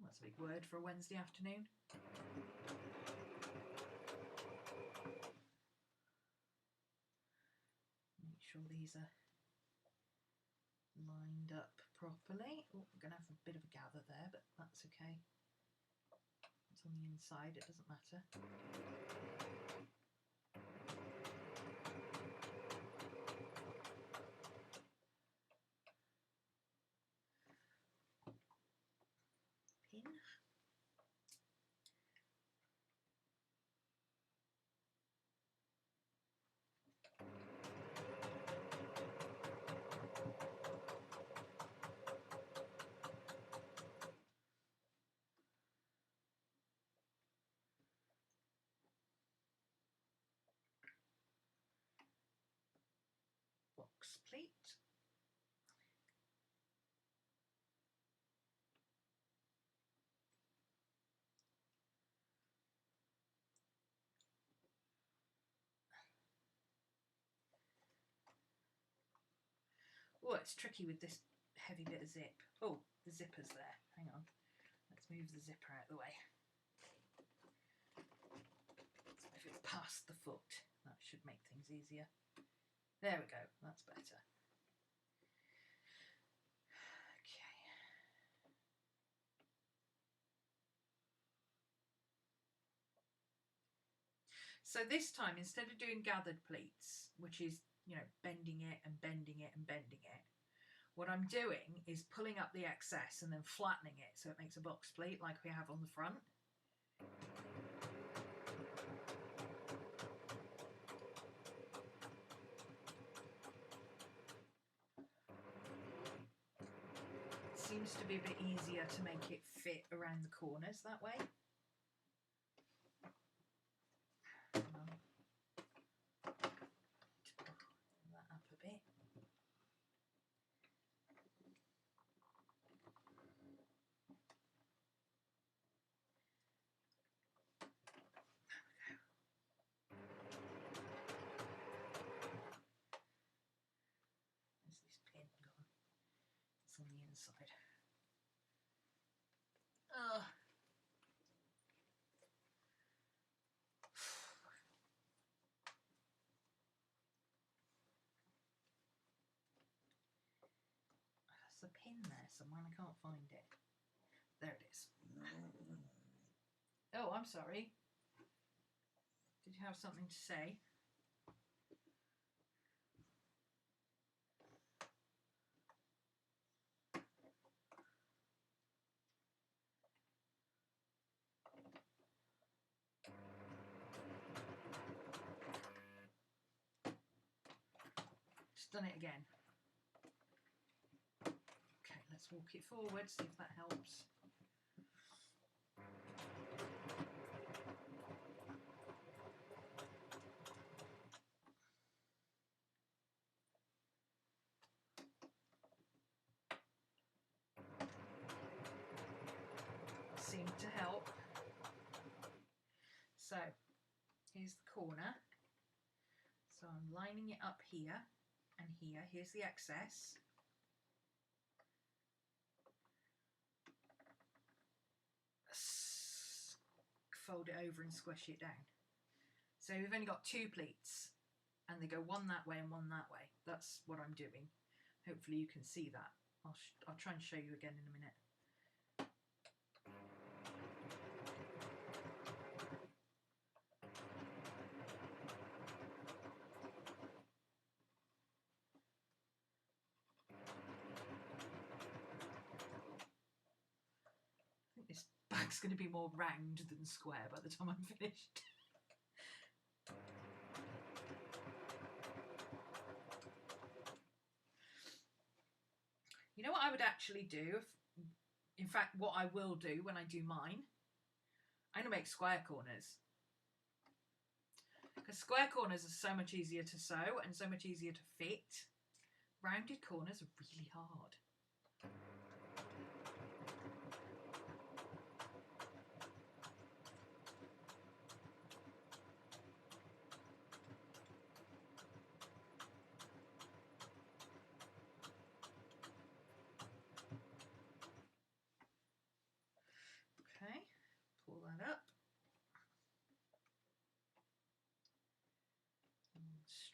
That's a big word for a Wednesday afternoon. Make sure these are lined up properly. Oh, I'm going to have a bit of a gather there, but that's okay. It's on the inside, it doesn't matter. Pin. Box plate. Oh, it's tricky with this heavy bit of zip. Oh, the zipper's there. Hang on. Let's move the zipper out of the way. So if it's past the foot, that should make things easier. There we go. That's better. Okay. So this time, instead of doing gathered pleats, which is, you know, bending it and bending it and bending it, what I'm doing is pulling up the excess and then flattening it so it makes a box pleat like we have on the front. It seems to be a bit easier to make it fit around the corners that way. That up a bit. Where's this pin gone? It's on the inside. Ugh. There's a pin there somewhere and I can't find it. There it is. Oh, I'm sorry. Did you have something to say? Just done it again. Okay, let's walk it forward, see if that helps. Seemed to help. So here's the corner. So I'm lining it up here and here. Here's the excess. Fold it over and squish it down. So we've only got two pleats and they go one that way and one that way. That's what I'm doing. Hopefully you can see that. I'll try and show you again in a minute. This bag's going to be more round than square by the time I'm finished. You know what I would actually do? In fact, what I will do when I do mine, I'm going to make square corners. Because square corners are so much easier to sew and so much easier to fit. Rounded corners are really hard.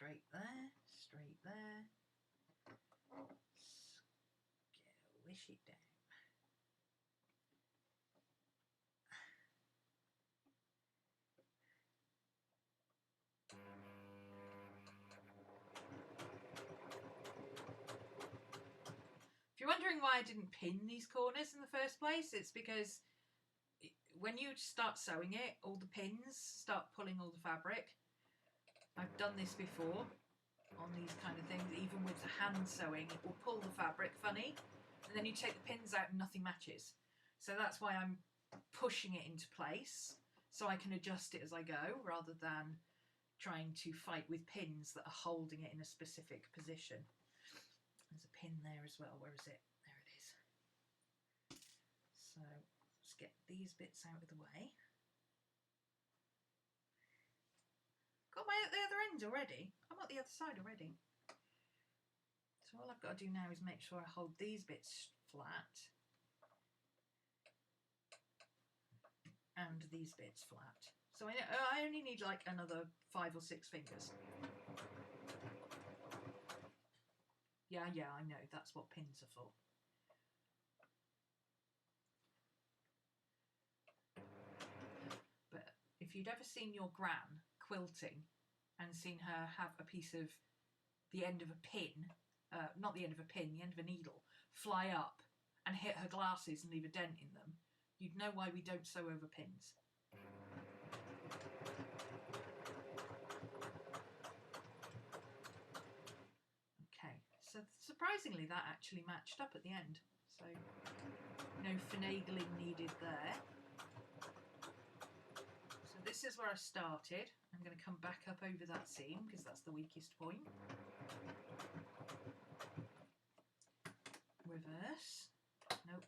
Straight there, straight there. Squish it down. If you're wondering why I didn't pin these corners in the first place, it's because when you start sewing it, all the pins start pulling all the fabric. I've done this before on these kind of things, even with the hand sewing, it will pull the fabric funny, and then you take the pins out and nothing matches. So that's why I'm pushing it into place, so I can adjust it as I go, rather than trying to fight with pins that are holding it in a specific position. There's a pin there as well. Where is it? There it is. So let's get these bits out of the way. Got my at the other end already. I'm at the other side already. So all I've got to do now is make sure I hold these bits flat and these bits flat. So I only need like another 5 or 6 fingers. Yeah, I know, that's what pins are for. But if you'd ever seen your gran quilting and seen her have a piece of the end of a pin, not the end of a pin, the end of a needle, fly up and hit her glasses and leave a dent in them, you'd know why we don't sew over pins. Okay, so surprisingly that actually matched up at the end, so no finagling needed there. So this is where I started. I'm going to come back up over that seam because that's the weakest point. Reverse. Nope.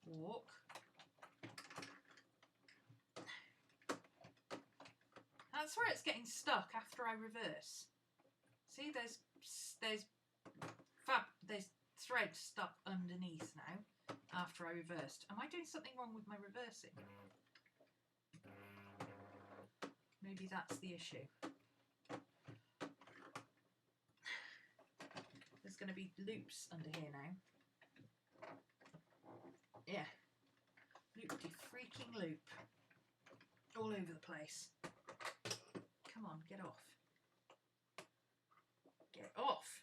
Walk. That's where it's getting stuck after I reverse. See, there's thread stuck underneath now after I reversed. Am I doing something wrong with my reversing? Maybe that's the issue. There's going to be loops under here now. Yeah. Loop-de-freaking loop. All over the place. Come on, get off. Get off!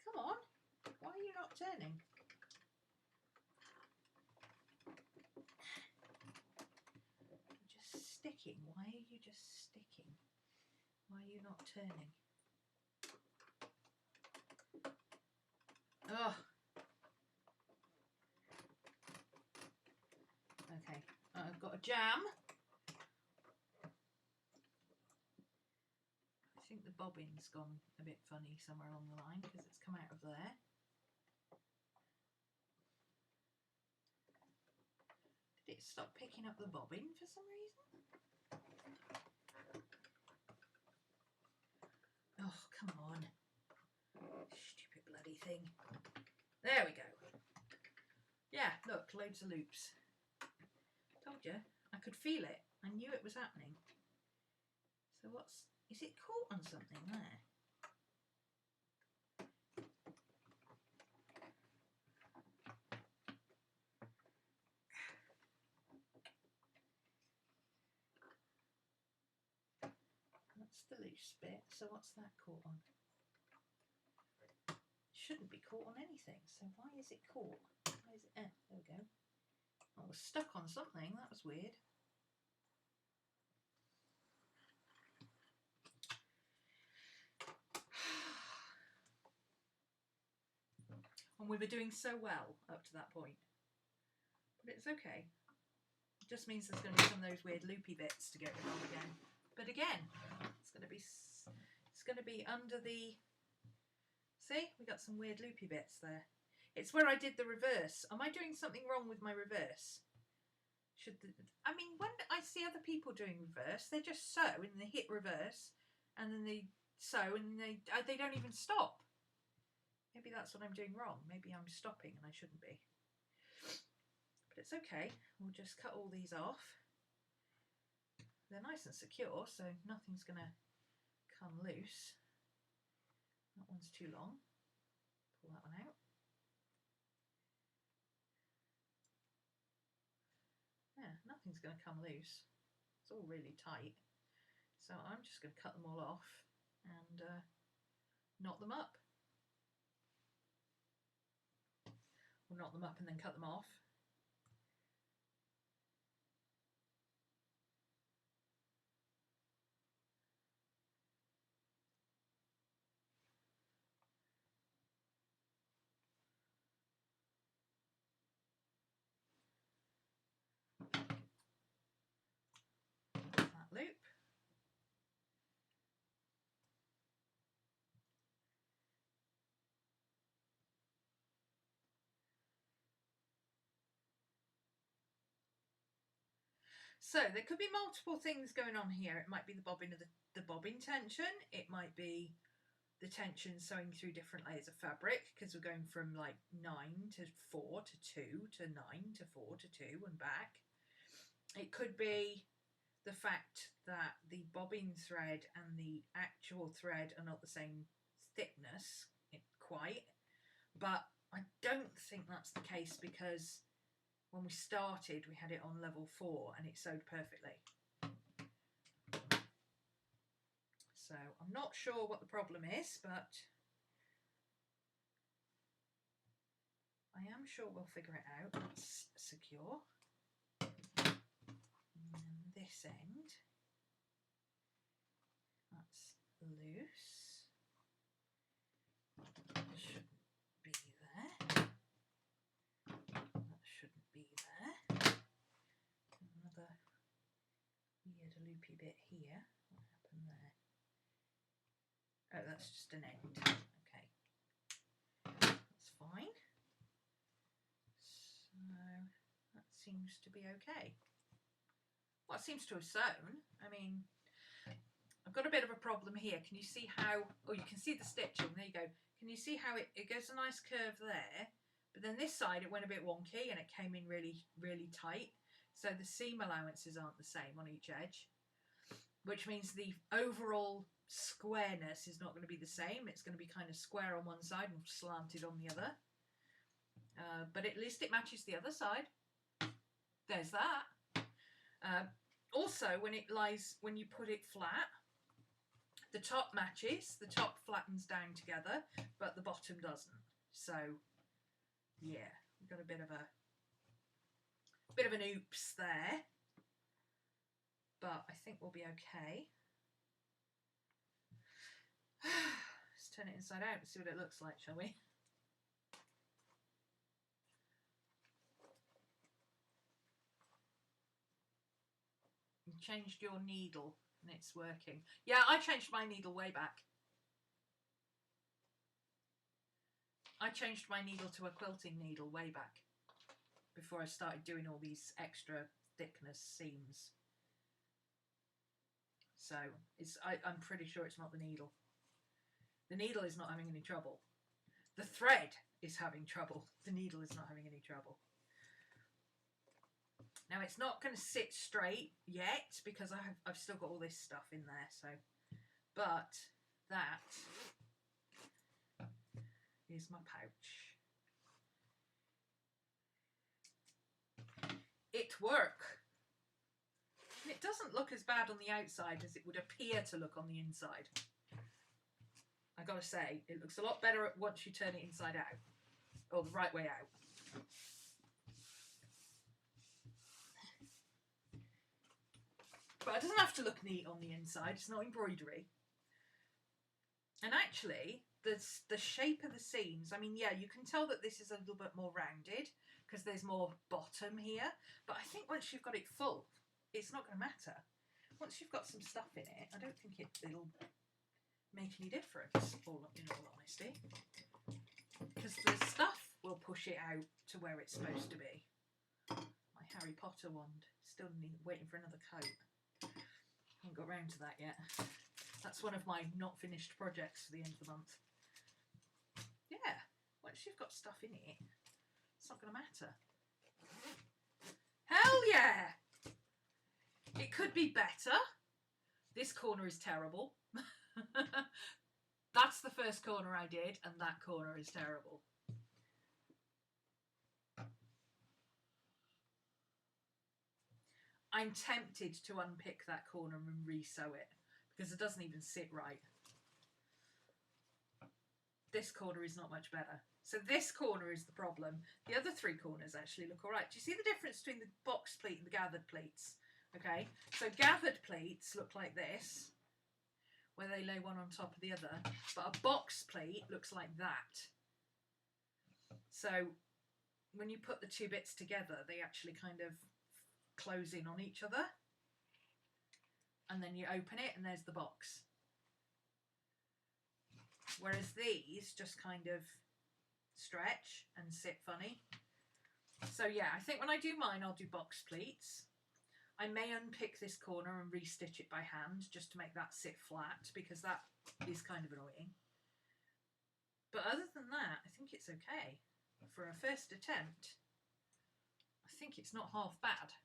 Come on, why are you not turning? You're just sticking. Why are you just sticking? Why are you not turning? Ugh. Okay, I've got a jam. I think the bobbin's gone a bit funny somewhere along the line because it's come out of there. Did it stop picking up the bobbin for some reason? Oh, come on. Stupid bloody thing. There we go. Yeah, look, loads of loops. Told you, I could feel it. I knew it was happening. So what's... Is it caught on something there? That's the loose bit. So what's that caught on? It shouldn't be caught on anything. So why is it caught? Why is it... there we go. I was stuck on something. That was weird. And we were doing so well up to that point. But it's okay. It just means there's going to be some of those weird loopy bits to get rid of again. But again, it's going to be under the... See? We got some weird loopy bits there. It's where I did the reverse. Am I doing something wrong with my reverse? I mean, when I see other people doing reverse, they just sew and they hit reverse and then they sew and they don't even stop. Maybe that's what I'm doing wrong. Maybe I'm stopping and I shouldn't be. But it's okay. We'll just cut all these off. They're nice and secure, so nothing's going to come loose. That one's too long. Pull that one out. Yeah, nothing's going to come loose. It's all really tight. So I'm just going to cut them all off and knot them up. We'll knot them up and then cut them off. That loop. So there could be multiple things going on here. It might be the bobbin of the bobbin tension. It might be the tension sewing through different layers of fabric, because we're going from like 9 to 4 to 2 to 9 to 4 to 2 and back. It could be the fact that the bobbin thread and the actual thread are not the same thickness quite, but I don't think that's the case, because when we started we had it on level 4 and it sewed perfectly. So I'm not sure what the problem is, but I am sure we'll figure it out. That's secure. And then this end, that's loose. That shouldn't be there. That shouldn't be there. Another weird loopy bit here. What happened there? Oh, that's just an end. Okay. That's fine. So that seems to be okay. Well, it seems to have sewn. I mean, I've got a bit of a problem here. Can you see how, oh, you can see the stitching. There you go. Can you see how it goes a nice curve there? But then this side, it went a bit wonky and it came in really, really tight. So the seam allowances aren't the same on each edge, which means the overall squareness is not going to be the same. It's going to be kind of square on one side and slanted on the other. But at least it matches the other side. There's that. Also, when you put it flat, the top matches, the top flattens down together, but the bottom doesn't. So, yeah, we've got a bit of an oops there, but I think we'll be okay. Let's turn it inside out and see what it looks like, shall we? You changed your needle and it's working. Yeah, I changed my needle way back. I changed my needle to a quilting needle way back before I started doing all these extra thickness seams. So I'm pretty sure it's not the needle. The needle is not having any trouble. The thread is having trouble. The needle is not having any trouble. Now it's not going to sit straight yet because I've still got all this stuff in there. So, but that is my pouch. It works. And it doesn't look as bad on the outside as it would appear to look on the inside. I gotta say, it looks a lot better once you turn it inside out, or the right way out. But it doesn't have to look neat on the inside, it's not embroidery. And actually, the shape of the seams, I mean, yeah, you can tell that this is a little bit more rounded because there's more bottom here, but I think once you've got it full, it's not going to matter. Once you've got some stuff in it, I don't think it'll make any difference, in all honesty, because the stuff will push it out to where it's supposed to be. I Harry Potter wand. Still waiting for another coat. Haven't got round to that yet. That's one of my not finished projects for the end of the month. Yeah, once you've got stuff in it, it's not going to matter. Hell yeah! It could be better. This corner is terrible. That's the first corner I did, and that corner is terrible. I'm tempted to unpick that corner and re-sew it because it doesn't even sit right. This corner is not much better. So this corner is the problem. The other three corners actually look all right. Do you see the difference between the box pleat and the gathered pleats? Okay, so gathered pleats look like this, where they lay one on top of the other, but a box pleat looks like that. So when you put the two bits together, they actually kind of close in on each other, and then you open it and there's the box. Whereas these just kind of stretch and sit funny. So yeah, I think when I do mine, I'll do box pleats. I may unpick this corner and re-stitch it by hand just to make that sit flat, because that is kind of annoying. But other than that, I think it's okay. For a first attempt, I think it's not half bad.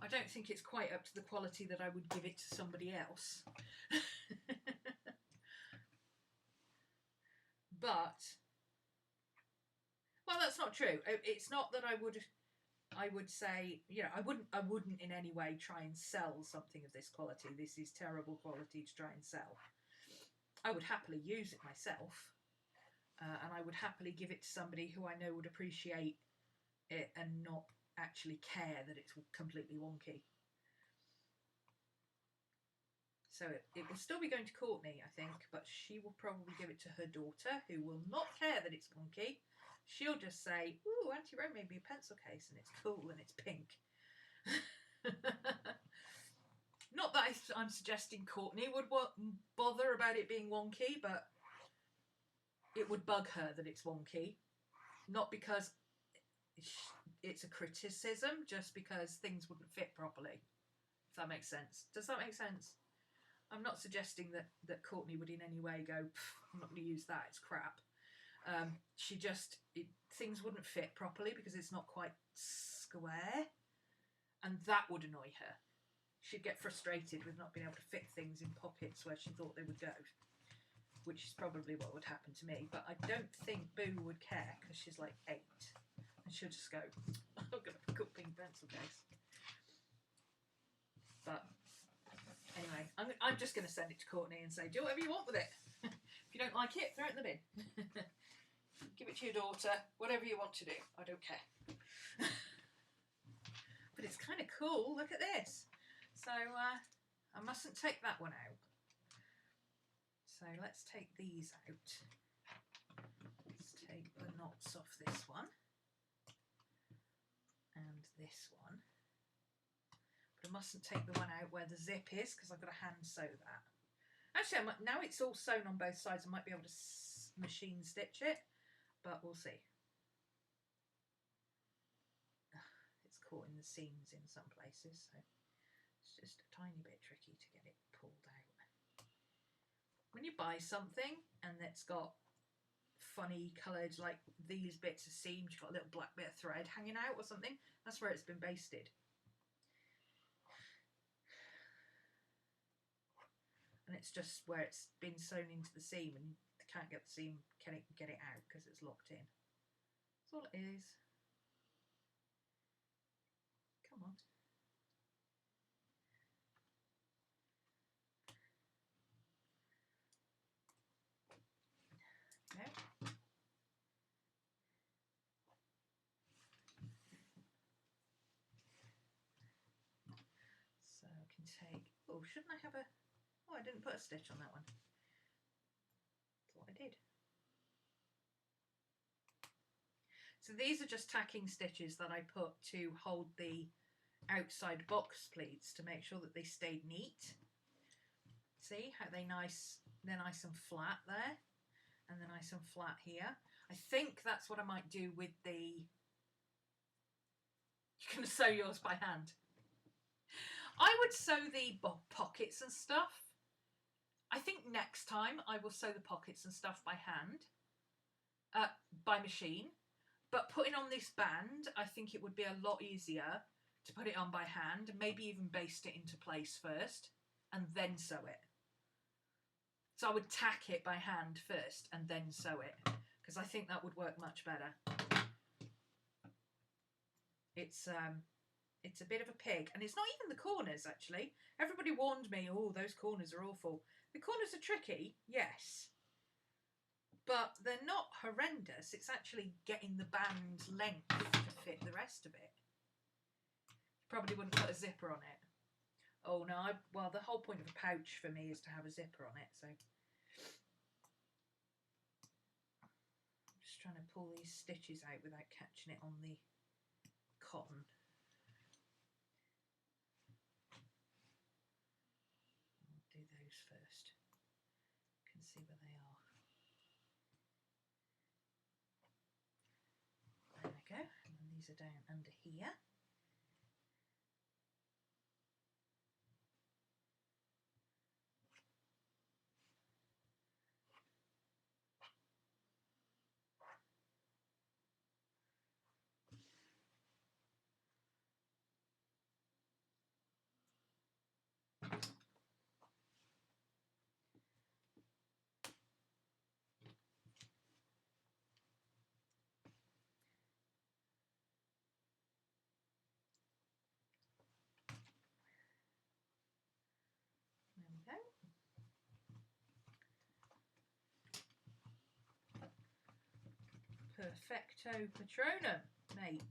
I don't think it's quite up to the quality that I would give it to somebody else. But, well, that's not true. It's not that I would say, you know, I wouldn't in any way try and sell something of this quality. This is terrible quality to try and sell. I would happily use it myself, and I would happily give it to somebody who I know would appreciate it and not actually care that it's completely wonky. So it will still be going to Courtney, I think, but she will probably give it to her daughter, who will not care that it's wonky. She'll just say, ooh, Auntie Ro made me a pencil case and it's cool and it's pink. Not that I'm suggesting Courtney would bother about it being wonky, but it would bug her that it's wonky. Not because it's a criticism, just because things wouldn't fit properly. If that makes sense. Does that make sense? I'm not suggesting that Courtney would in any way go, I'm not going to use that, it's crap. She just, things wouldn't fit properly because it's not quite square, and that would annoy her. She'd get frustrated with not being able to fit things in pockets where she thought they would go, which is probably what would happen to me. But I don't think Boo would care because she's like 8, and she'll just go, I'm going to pick up pink pencil case. But anyway, I'm just going to send it to Courtney and say, do whatever you want with it. If you don't like it, throw it in the bin. Give it to your daughter, whatever you want to do. I don't care. But it's kind of cool. Look at this. So I mustn't take that one out. So let's take these out. Let's take the knots off this one. And this one. But I mustn't take the one out where the zip is because I've got to hand sew that. Actually, now it's all sewn on both sides, I might be able to machine stitch it, but we'll see. It's caught in the seams in some places, so it's just a tiny bit tricky to get it pulled out. When you buy something and it's got funny coloured, like these bits of seams, you've got a little black bit of thread hanging out or something, that's where it's been basted. And it's just where it's been sewn into the seam and you can't get the seam, get it out because it's locked in. That's all it is. Come on. Okay. So I can take, oh, shouldn't I have a, oh, I didn't put a stitch on that one. Thought I did. So these are just tacking stitches that I put to hold the outside box pleats to make sure that they stayed neat. See how they're nice and flat there, and they're nice and flat here. I I think that's what I might do with the... You're going to sew yours by hand. I would sew the pockets and stuff. I think next time I will sew the pockets and stuff by hand, by machine. But putting on this band, I think it would be a lot easier to put it on by hand, maybe even baste it into place first, and then sew it. So I would tack it by hand first and then sew it, because I think that would work much better. It's a bit of a pig, and it's not even the corners, actually. Everybody warned me, oh, those corners are awful. The corners are tricky, yes, but they're not horrendous. It's actually getting the band length to fit the rest of it. Probably wouldn't put a zipper on it. Oh no, well, the whole point of a pouch for me is to have a zipper on it, so. I'm just trying to pull these stitches out without catching it on the cotton. I'll do those first. You can see where they are. There we go, and then these are down under here. There we go. Perfecto Patronum, mate.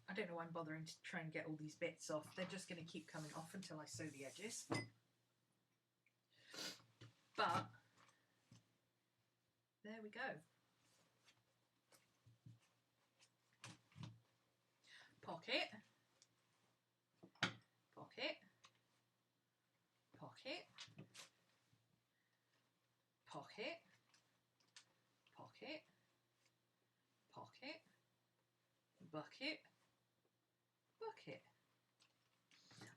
I don't know why I'm bothering to try and get all these bits off. They're just going to keep coming off until I sew the edges. But there we go. Pocket, pocket, pocket, pocket, pocket, pocket, bucket, bucket.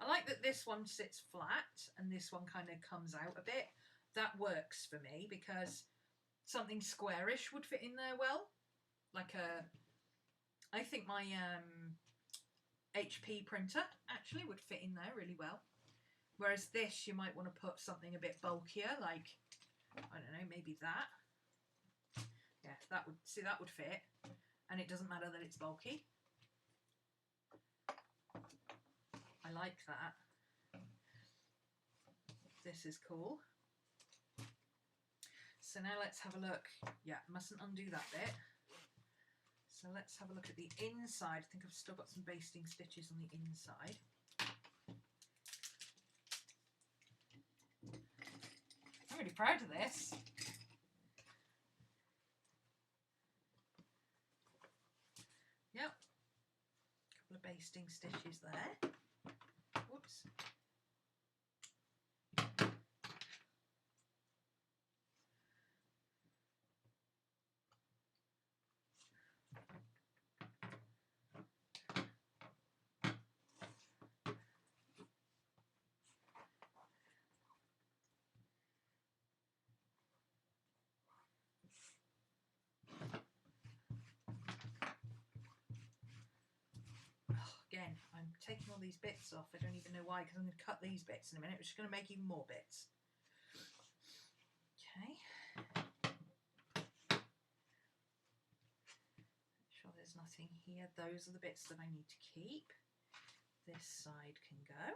I like that this one sits flat and this one kind of comes out a bit. That works for me because something squarish would fit in there well. Like I think my HP printer actually would fit in there really well. Whereas this, you might want to put something a bit bulkier, like, I don't know, maybe that. Yeah, that would fit. And it doesn't matter that it's bulky. I like that. This is cool. So now let's have a look. Yeah, mustn't undo that bit. So let's have a look at the inside. I think I've still got some basting stitches on the inside. I'm really proud of this. Yep. A couple of basting stitches there. Whoops. Again, I'm taking all these bits off. I don't even know why, because I'm going to cut these bits in a minute, which is going to make even more bits. Okay. Make sure there's nothing here. Those are the bits that I need to keep. This side can go.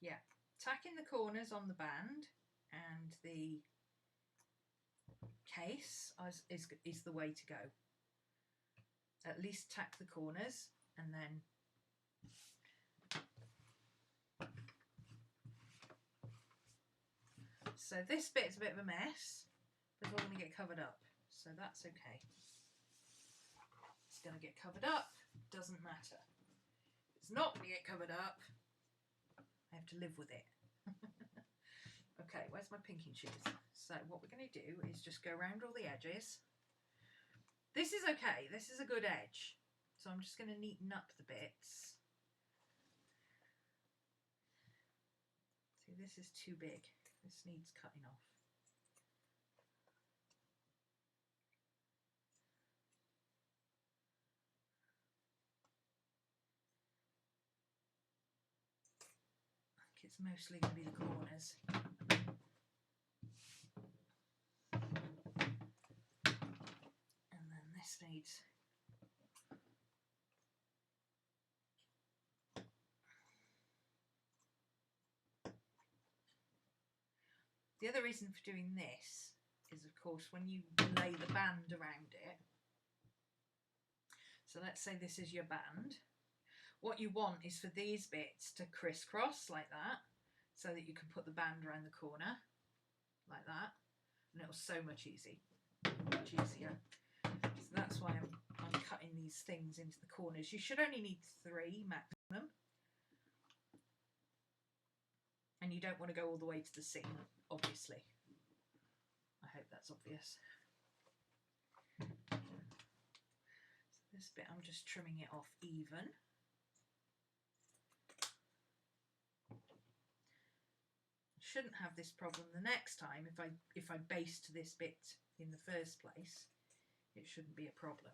Yeah, tacking the corners on the band and the case is the way to go. At least tack the corners, and then so this bit's a bit of a mess, but it's all going to get covered up, so that's okay. It's going to get covered up, doesn't matter. If it's not going to get covered up, I have to live with it. Okay, where's my pinking shears? So what we're going to do is just go around all the edges. This is okay, this is a good edge. So I'm just going to neaten up the bits. See, this is too big. This needs cutting off. I think it's mostly going to be the corners. And then this needs... The other reason for doing this is, of course, when you lay the band around it. So let's say this is your band. What you want is for these bits to crisscross like that, so that you can put the band around the corner, like that, and it'll so much easier. So that's why I'm cutting these things into the corners. You should only need 3 maximum. And you don't want to go all the way to the seam, obviously. I hope that's obvious. So this bit I'm just trimming it off even. Shouldn't have this problem the next time. If I based this bit in the first place, it shouldn't be a problem.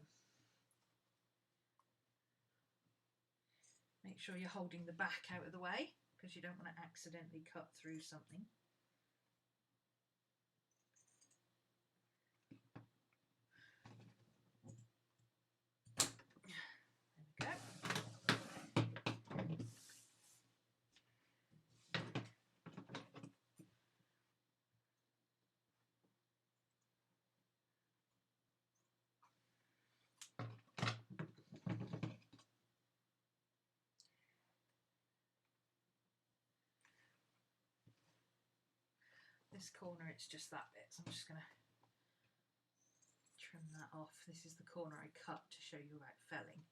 Make sure you're holding the back out of the way, because you don't want to accidentally cut through something. There we go. This corner, it's just that bit, so I'm just going to trim that off. This is the corner I cut to show you about felling.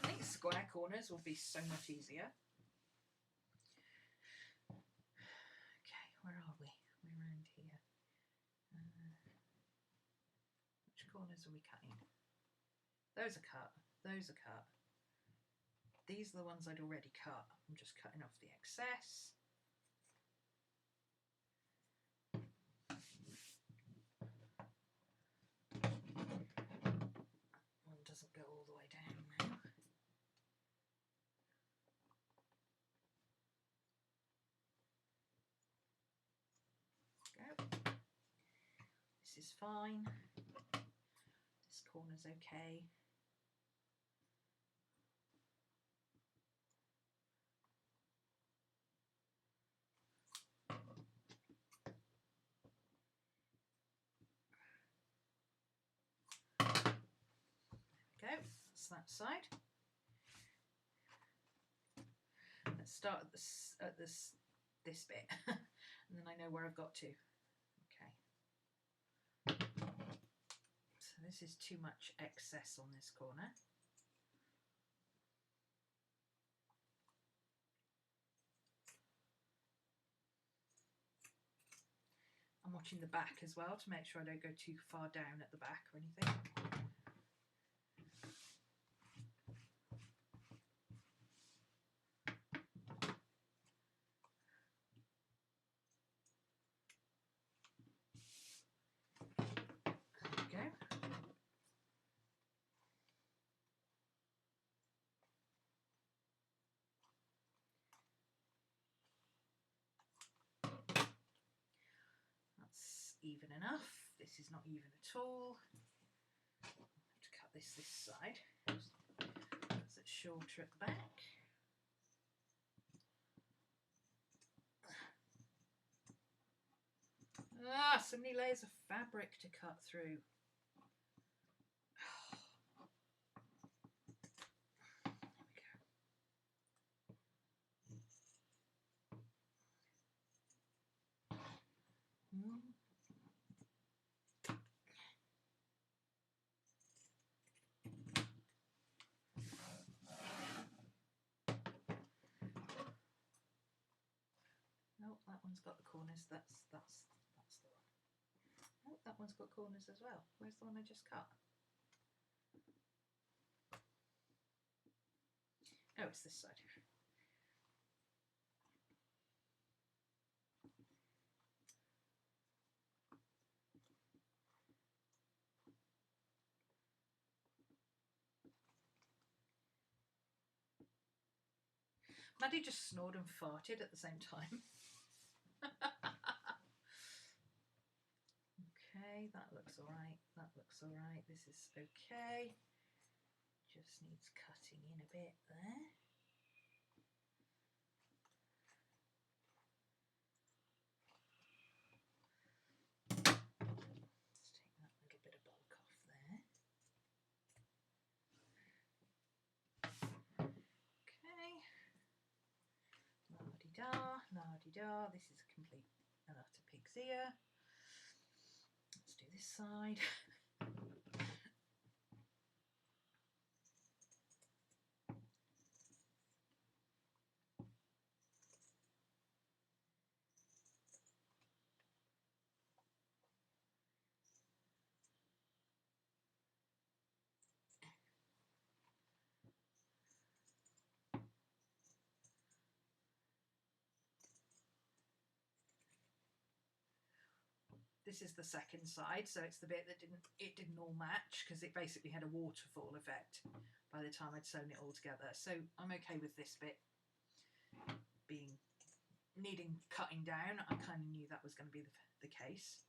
I think square corners will be so much easier. Okay, where are we? We're around here. Which corners are we cutting? Those are cut. Those are cut. These are the ones I'd already cut. I'm just cutting off the excess. One doesn't go all the way down now. Go. This is fine. This corner's okay. Go, that's that side. Let's start at this bit, and then I know where I've got to. Okay. So this is too much excess on this corner. I'm watching the back as well to make sure I don't go too far down at the back or anything. Even enough. this is not even at all. I have to cut this side because it's shorter at the back. Ah, so many layers of fabric to cut through. There we go. No, that one's got the corners. That's the one. Oh, that one's got corners as well. Where's the one I just cut? Oh, it's this side. Maddie just snored and farted at the same time. Okay, that looks alright. That looks alright. This is okay. Just needs cutting in a bit there. Let's take that little bit of bulk off there. Okay. La-di-da, la-di-da. This is a complete and utter pig's ear. Let's do this side. This is the second side, so it's the bit that didn't all match because it basically had a waterfall effect by the time I'd sewn it all together. So I'm okay with this bit needing cutting down. I kind of knew that was going to be the case.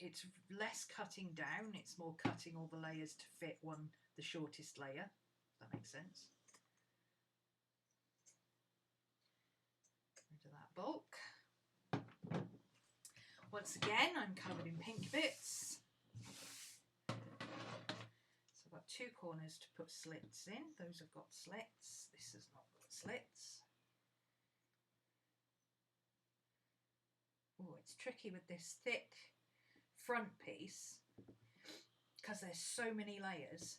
It's less cutting down, it's more cutting all the layers to fit the shortest layer, if that makes sense. Rid of that bulk. Once again, I'm covered in pink bits. So I've got two corners to put slits in. Those have got slits. This has not got slits. Oh, it's tricky with this thick front piece because there's so many layers.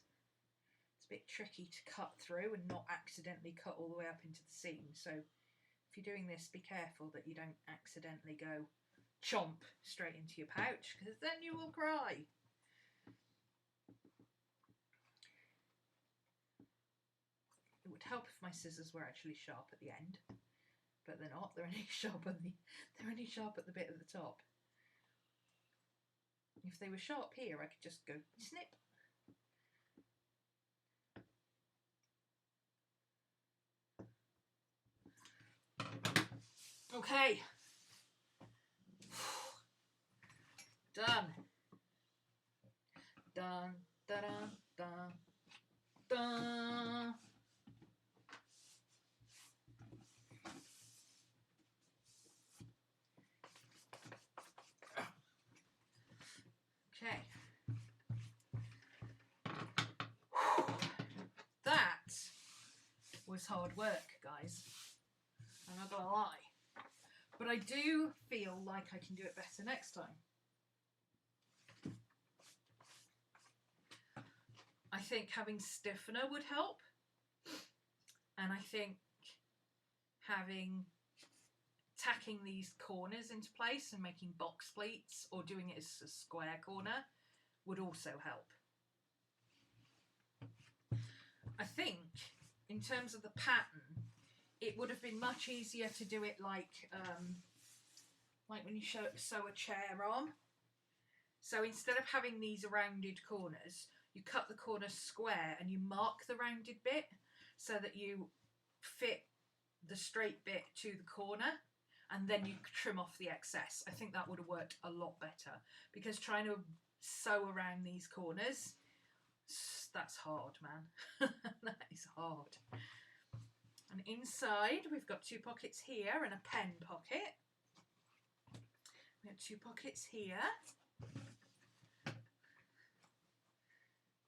It's a bit tricky to cut through and not accidentally cut all the way up into the seam. So if you're doing this, be careful that you don't accidentally go chomp straight into your pouch, because then you will cry. It would help if my scissors were actually sharp at the end, but they're not. They're only sharp at the bit at the top. If they were sharp here, I could just go snip. Okay. Done. Dun, da, dun, dun, dun. Okay. That was hard work, guys. I'm not gonna lie. But I do feel like I can do it better next time. I think having stiffener would help. And I think tacking these corners into place and making box pleats or doing it as a square corner would also help. I think in terms of the pattern, it would have been much easier to do it like when you sew a chair arm. So instead of having these rounded corners, you cut the corner square and you mark the rounded bit so that you fit the straight bit to the corner, and then you trim off the excess. I think that would have worked a lot better, because trying to sew around these corners, that's hard, man. That is hard. And inside we've got 2 pockets here and a pen pocket. We have 2 pockets here.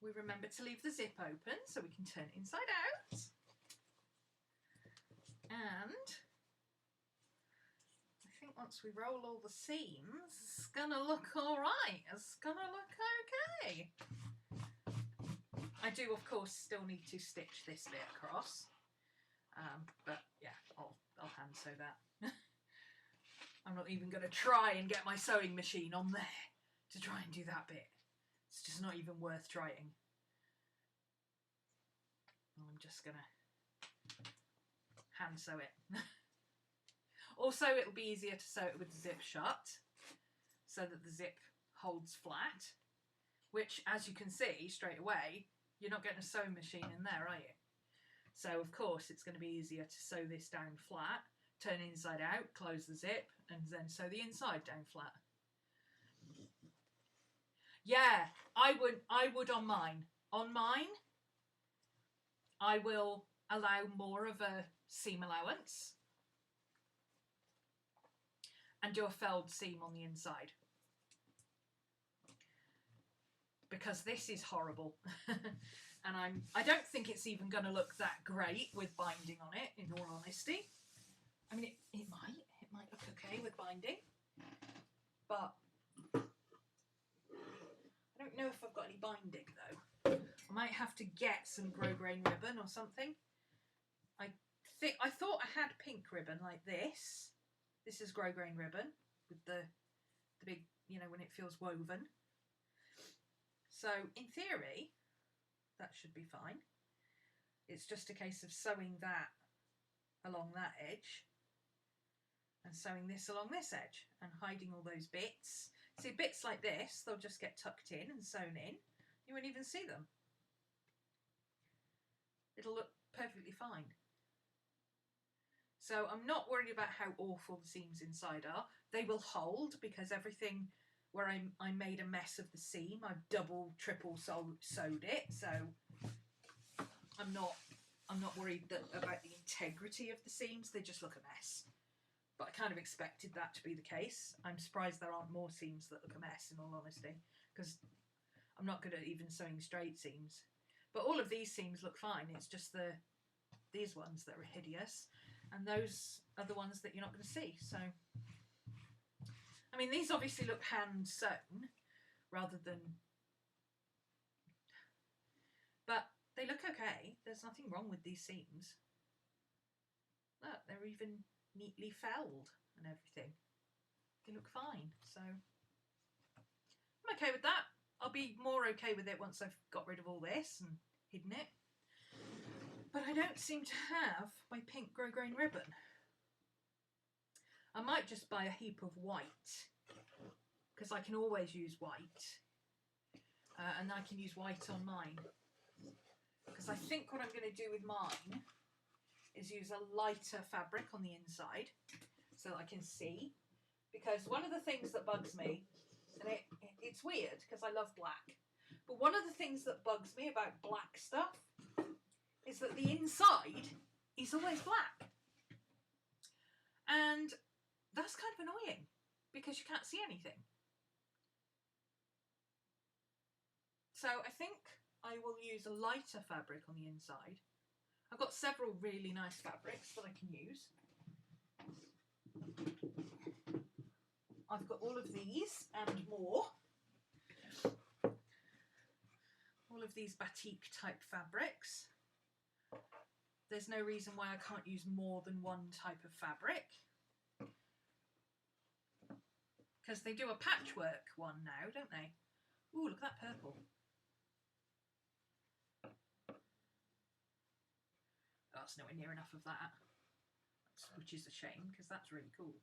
We remember to leave the zip open so we can turn it inside out. And I think once we roll all the seams, it's gonna look all right. It's gonna look okay. I do, of course, still need to stitch this bit across. But yeah, I'll hand sew that. I'm not even going to try and get my sewing machine on there to try and do that bit. It's just not even worth trying. I'm just going to hand sew it. Also, it'll be easier to sew it with the zip shut so that the zip holds flat, which, as you can see straight away, you're not getting a sewing machine in there, are you? So, of course, it's going to be easier to sew this down flat, turn it inside out, close the zip, and then sew the inside down flat. Yeah, I would on mine. On mine, I will allow more of a seam allowance and do a felled seam on the inside. Because this is horrible. And I don't think it's even going to look that great with binding on it, in all honesty. I mean, it might look okay with binding, but I don't know if I've got any binding though. I might have to get some grosgrain ribbon or something. I thought I had pink ribbon like this. This is grosgrain ribbon with the big, you know, when it feels woven. So in theory, that should be fine. It's just a case of sewing that along that edge and sewing this along this edge and hiding all those bits. See, bits like this, they'll just get tucked in and sewn in. You won't even see them. It'll look perfectly fine. So I'm not worried about how awful the seams inside are. They will hold, because everything where I made a mess of the seam, I've double, triple sewed it, so I'm not worried about the integrity of the seams. They just look a mess. But I kind of expected that to be the case. I'm surprised there aren't more seams that look a mess, in all honesty, because I'm not good at even sewing straight seams. But all of these seams look fine. It's just these ones that are hideous, and those are the ones that you're not going to see. So, I mean, these obviously look hand sewn rather than, but they look okay. There's nothing wrong with these seams. Look, they're even neatly felled and everything. They look fine. So I'm okay with that. I'll be more okay with it once I've got rid of all this and hidden it. But I don't seem to have my pink grosgrain ribbon. I might just buy a heap of white, because I can always use white. And I can use white on mine. Because I think what I'm going to do with mine is use a lighter fabric on the inside so that I can see. Because one of the things that bugs me, and it's weird because I love black, but one of the things that bugs me about black stuff is that the inside is always black. And that's kind of annoying because you can't see anything. So I think I will use a lighter fabric on the inside. I've got several really nice fabrics that I can use. I've got all of these and more. All of these batik type fabrics. There's no reason why I can't use more than one type of fabric. Because they do a patchwork one now, don't they? Ooh, look at that purple. That's nowhere near enough of that, which is a shame because that's really cool.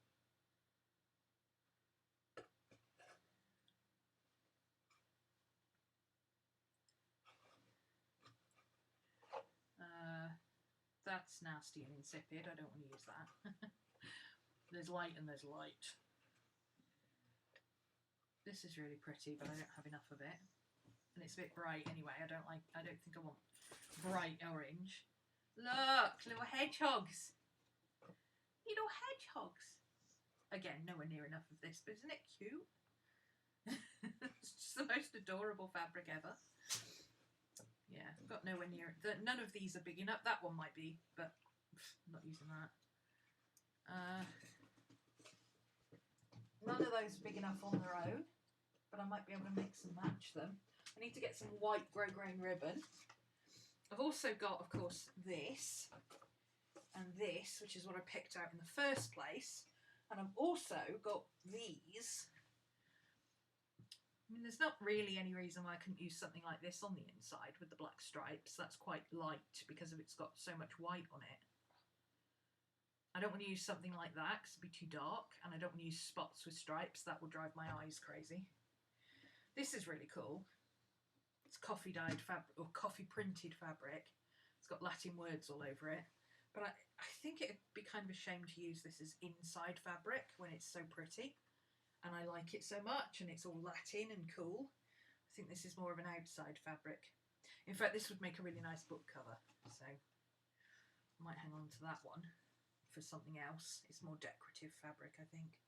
that's nasty and insipid. I don't want to use that. There's light and there's light. This is really pretty, but I don't have enough of it. And it's a bit bright anyway. I don't think I want bright orange. Look, little hedgehogs. Little hedgehogs. Again, nowhere near enough of this, but isn't it cute? It's just the most adorable fabric ever. Yeah, I've got nowhere near it. None of these are big enough. That one might be, but I'm not using that. None of those are big enough on their own, but I might be able to mix and match them. I need to get some white grosgrain ribbon. I've also got, of course, this and this, which is what I picked out in the first place. And I've also got these. I mean, there's not really any reason why I couldn't use something like this on the inside with the black stripes. That's quite light because it's got so much white on it. I don't want to use something like that because it'd be too dark, and I don't want to use spots with stripes. That will drive my eyes crazy. This is really cool. It's coffee dyed fabric, or coffee printed fabric. It's got Latin words all over it. But I think it'd be kind of a shame to use this as inside fabric when it's so pretty. And I like it so much, and it's all Latin and cool. I think this is more of an outside fabric. In fact, this would make a really nice book cover. So I might hang on to that one for something else. It's more decorative fabric, I think.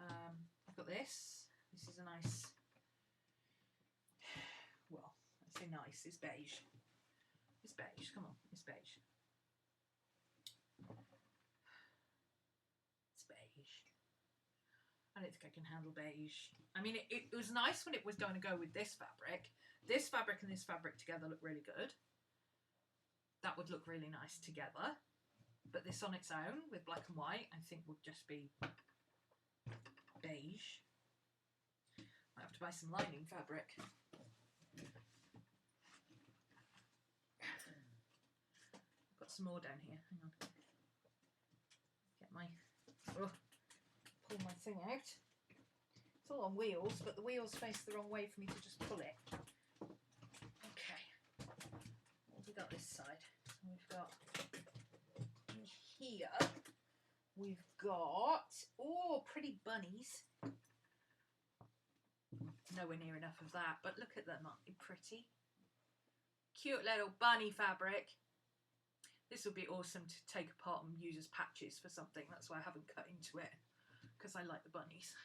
I've got this. This is a nice, well, I say nice, it's beige. It's beige, come on, it's beige. It's beige. I don't think I can handle beige. I mean, it was nice when it was going to go with this fabric. This fabric and this fabric together look really good. That would look really nice together. But this on its own with black and white, I think would just be beige. Might have to buy some lining fabric. I've got some more down here. Hang on. Get my... Oh, pull my thing out. It's all on wheels, but the wheels face the wrong way for me to just pull it. Okay. What have we got this side? So we've got... Here we've got, oh, pretty bunnies. Nowhere near enough of that, but look at them, aren't they pretty? Cute little bunny fabric. This would be awesome to take apart and use as patches for something. That's why I haven't cut into it, because I like the bunnies.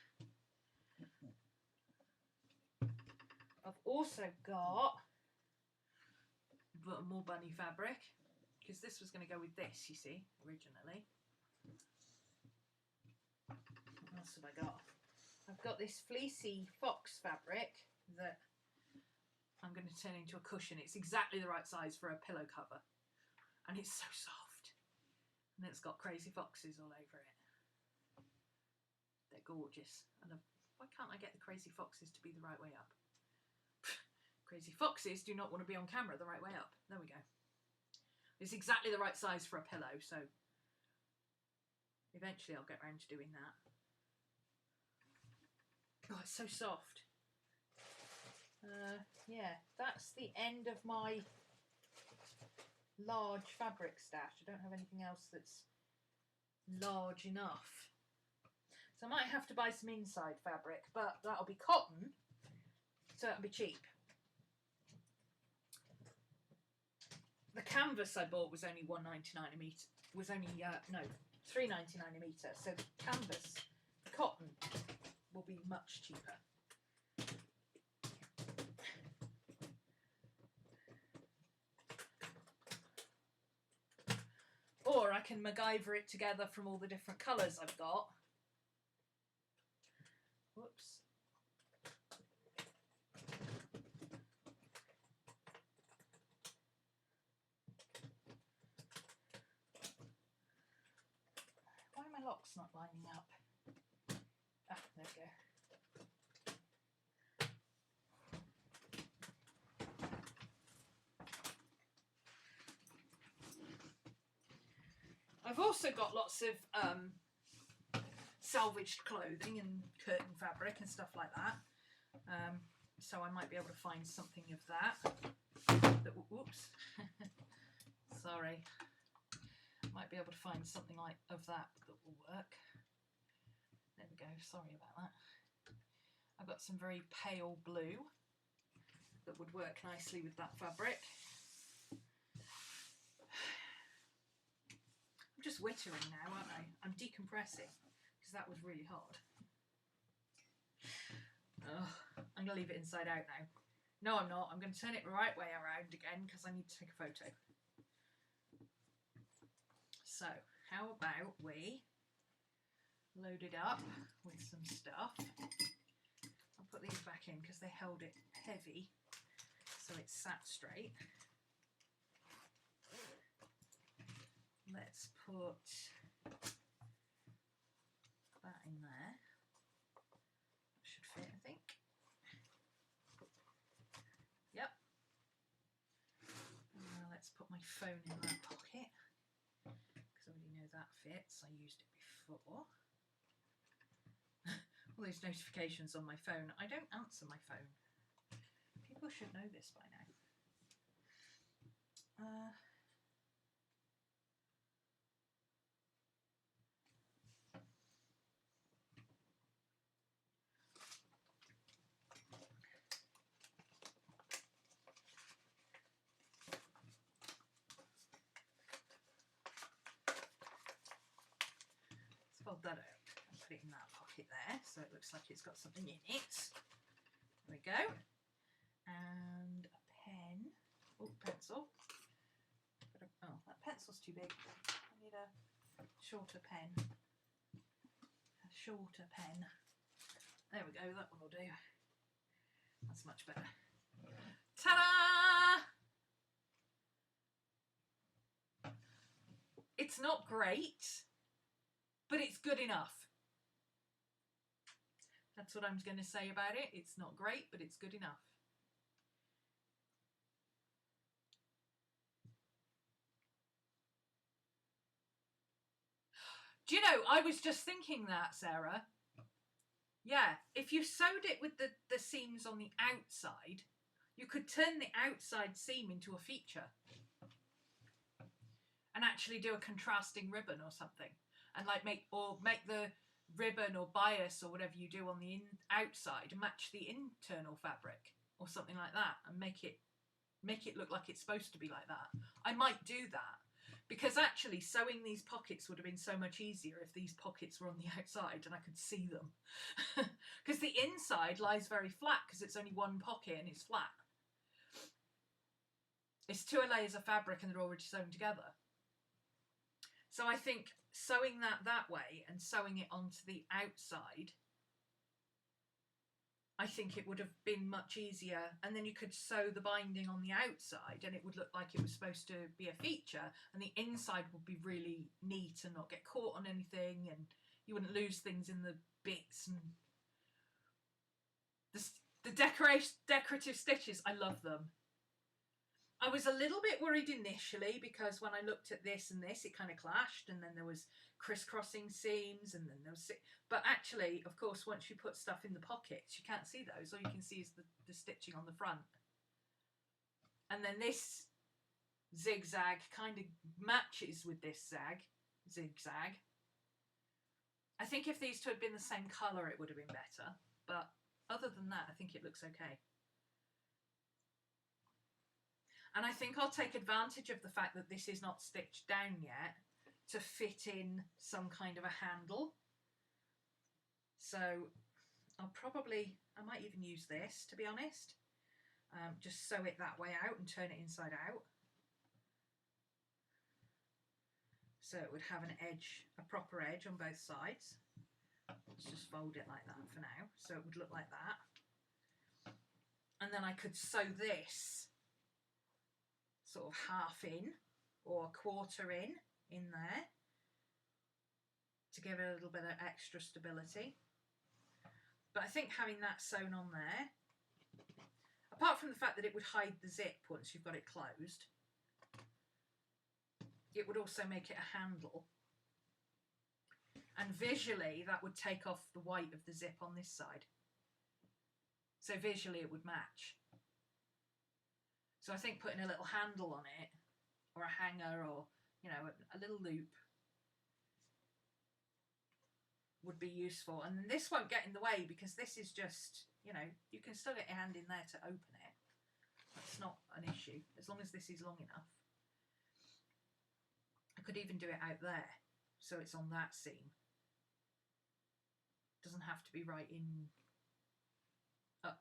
I've also got more bunny fabric, because this was going to go with this, you see, originally. What else have I got? I've got this fleecy fox fabric that I'm going to turn into a cushion. It's exactly the right size for a pillow cover. And it's so soft. And it's got crazy foxes all over it. They're gorgeous. And why can't I get the crazy foxes to be the right way up? Crazy foxes do not want to be on camera the right way up. There we go. It's exactly the right size for a pillow, so eventually I'll get around to doing that. Oh, it's so soft. Yeah, that's the end of my large fabric stash. I don't have anything else that's large enough. So I might have to buy some inside fabric, but that'll be cotton, so that'll be cheap. The canvas I bought was only $1.99 a metre. Was only no, $3.99 a metre. So the canvas, the cotton, will be much cheaper. Or I can MacGyver it together from all the different colours I've got. Whoops. Why are my locks not lining up? Ah, there we go. I've also got lots of salvaged clothing and curtain fabric and stuff like that. So I might be able to find something of that. Whoops. Sorry. Might be able to find something like of that will work. There we go, sorry about that. I've got some very pale blue that would work nicely with that fabric. I'm just wittering now, aren't I? I'm decompressing because that was really hard. Ugh, I'm going to leave it inside out now. No, I'm not. I'm going to turn it the right way around again because I need to take a photo. So, how about we load it up with some stuff. I'll put these back in because they held it heavy, so it sat straight. Let's put that in there. That should fit, I think. Yep. Let's put my phone in that pocket because I already know that fits. I used it before. All those notifications on my phone. I don't answer my phone. People should know this by now. Let's fold that out. Put it in that pocket there so it looks like it's got something in it. There we go. And a pen. Oh, pencil. Oh, that pencil's too big. I need a shorter pen. A shorter pen. There we go, that one will do. That's much better. Ta-da! It's not great, but it's good enough. That's what I'm going to say about it. It's not great, but it's good enough. Do you know, I was just thinking that, Sarah. Yeah, if you sewed it with the seams on the outside, you could turn the outside seam into a feature and actually do a contrasting ribbon or something, and like make the ribbon or bias or whatever you do on the outside match the internal fabric or something like that, and make it look like it's supposed to be like that. I might do that, because actually sewing these pockets would have been so much easier if these pockets were on the outside and I could see them. Because the inside lies very flat because it's only one pocket and it's flat. It's 2 layers of fabric and they're already sewn together. So I think sewing that way and sewing it onto the outside, I think it would have been much easier, and then you could sew the binding on the outside and it would look like it was supposed to be a feature, and the inside would be really neat and not get caught on anything, and you wouldn't lose things in the bits. And the decorative stitches, I love them. I was a little bit worried initially because when I looked at this and this, it kind of clashed, and then there was crisscrossing seams, and then there was... But actually, of course, once you put stuff in the pockets, you can't see those. All you can see is the stitching on the front. And then this zigzag kind of matches with this zigzag. I think if these two had been the same colour, it would have been better. But other than that, I think it looks okay. And I think I'll take advantage of the fact that this is not stitched down yet to fit in some kind of a handle. So I might even use this, to be honest. Just sew it that way out and turn it inside out. So it would have an edge, a proper edge on both sides. Let's just fold it like that for now. So it would look like that. And then I could sew this sort of half in or a quarter in there to give it a little bit of extra stability. But I think having that sewn on there, apart from the fact that it would hide the zip once you've got it closed, it would also make it a handle. And visually that would take off the white of the zip on this side. So visually it would match. So I think putting a little handle on it or a hanger, or, you know, a little loop would be useful. And this won't get in the way because this is just, you know, you can still get your hand in there to open it. That's not an issue, as long as this is long enough. I could even do it out there, so it's on that seam. Doesn't have to be right in up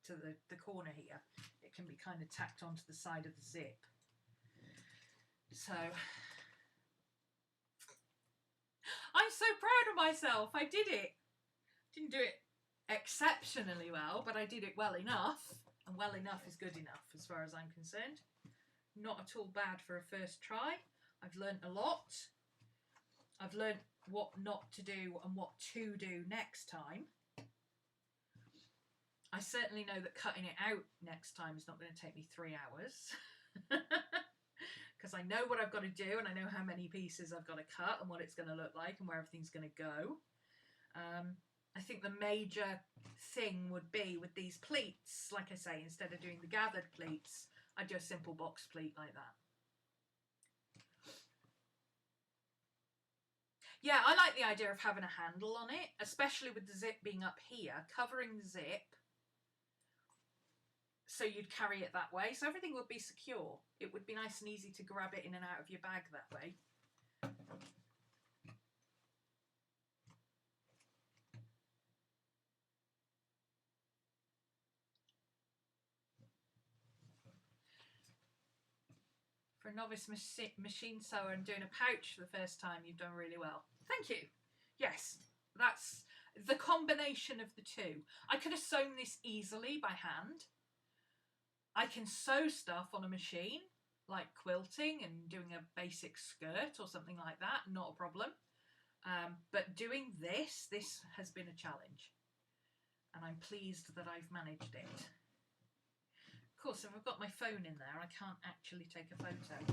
to the corner here. It can be kind of tacked onto the side of the zip. So I'm so proud of myself. I did it. Didn't do it exceptionally well, but I did it well enough. And well enough is good enough as far as I'm concerned. Not at all bad for a first try. I've learnt a lot. I've learnt what not to do and what to do next time. I certainly know that cutting it out next time is not going to take me 3 hours. Because I know what I've got to do, and I know how many pieces I've got to cut and what it's going to look like and where everything's going to go. I think the major thing would be with these pleats, like I say, instead of doing the gathered pleats, I'd do a simple box pleat like that. Yeah, I like the idea of having a handle on it, especially with the zip being up here, covering the zip, so you'd carry it that way. So everything would be secure. It would be nice and easy to grab it in and out of your bag that way. For a novice machine sewer and doing a pouch for the first time, you've done really well. Thank you. Yes, that's the combination of the two. I could have sewn this easily by hand. I can sew stuff on a machine, like quilting and doing a basic skirt or something like that, not a problem. But doing this has been a challenge. And I'm pleased that I've managed it. Of course, if I've got my phone in there, I can't actually take a photo.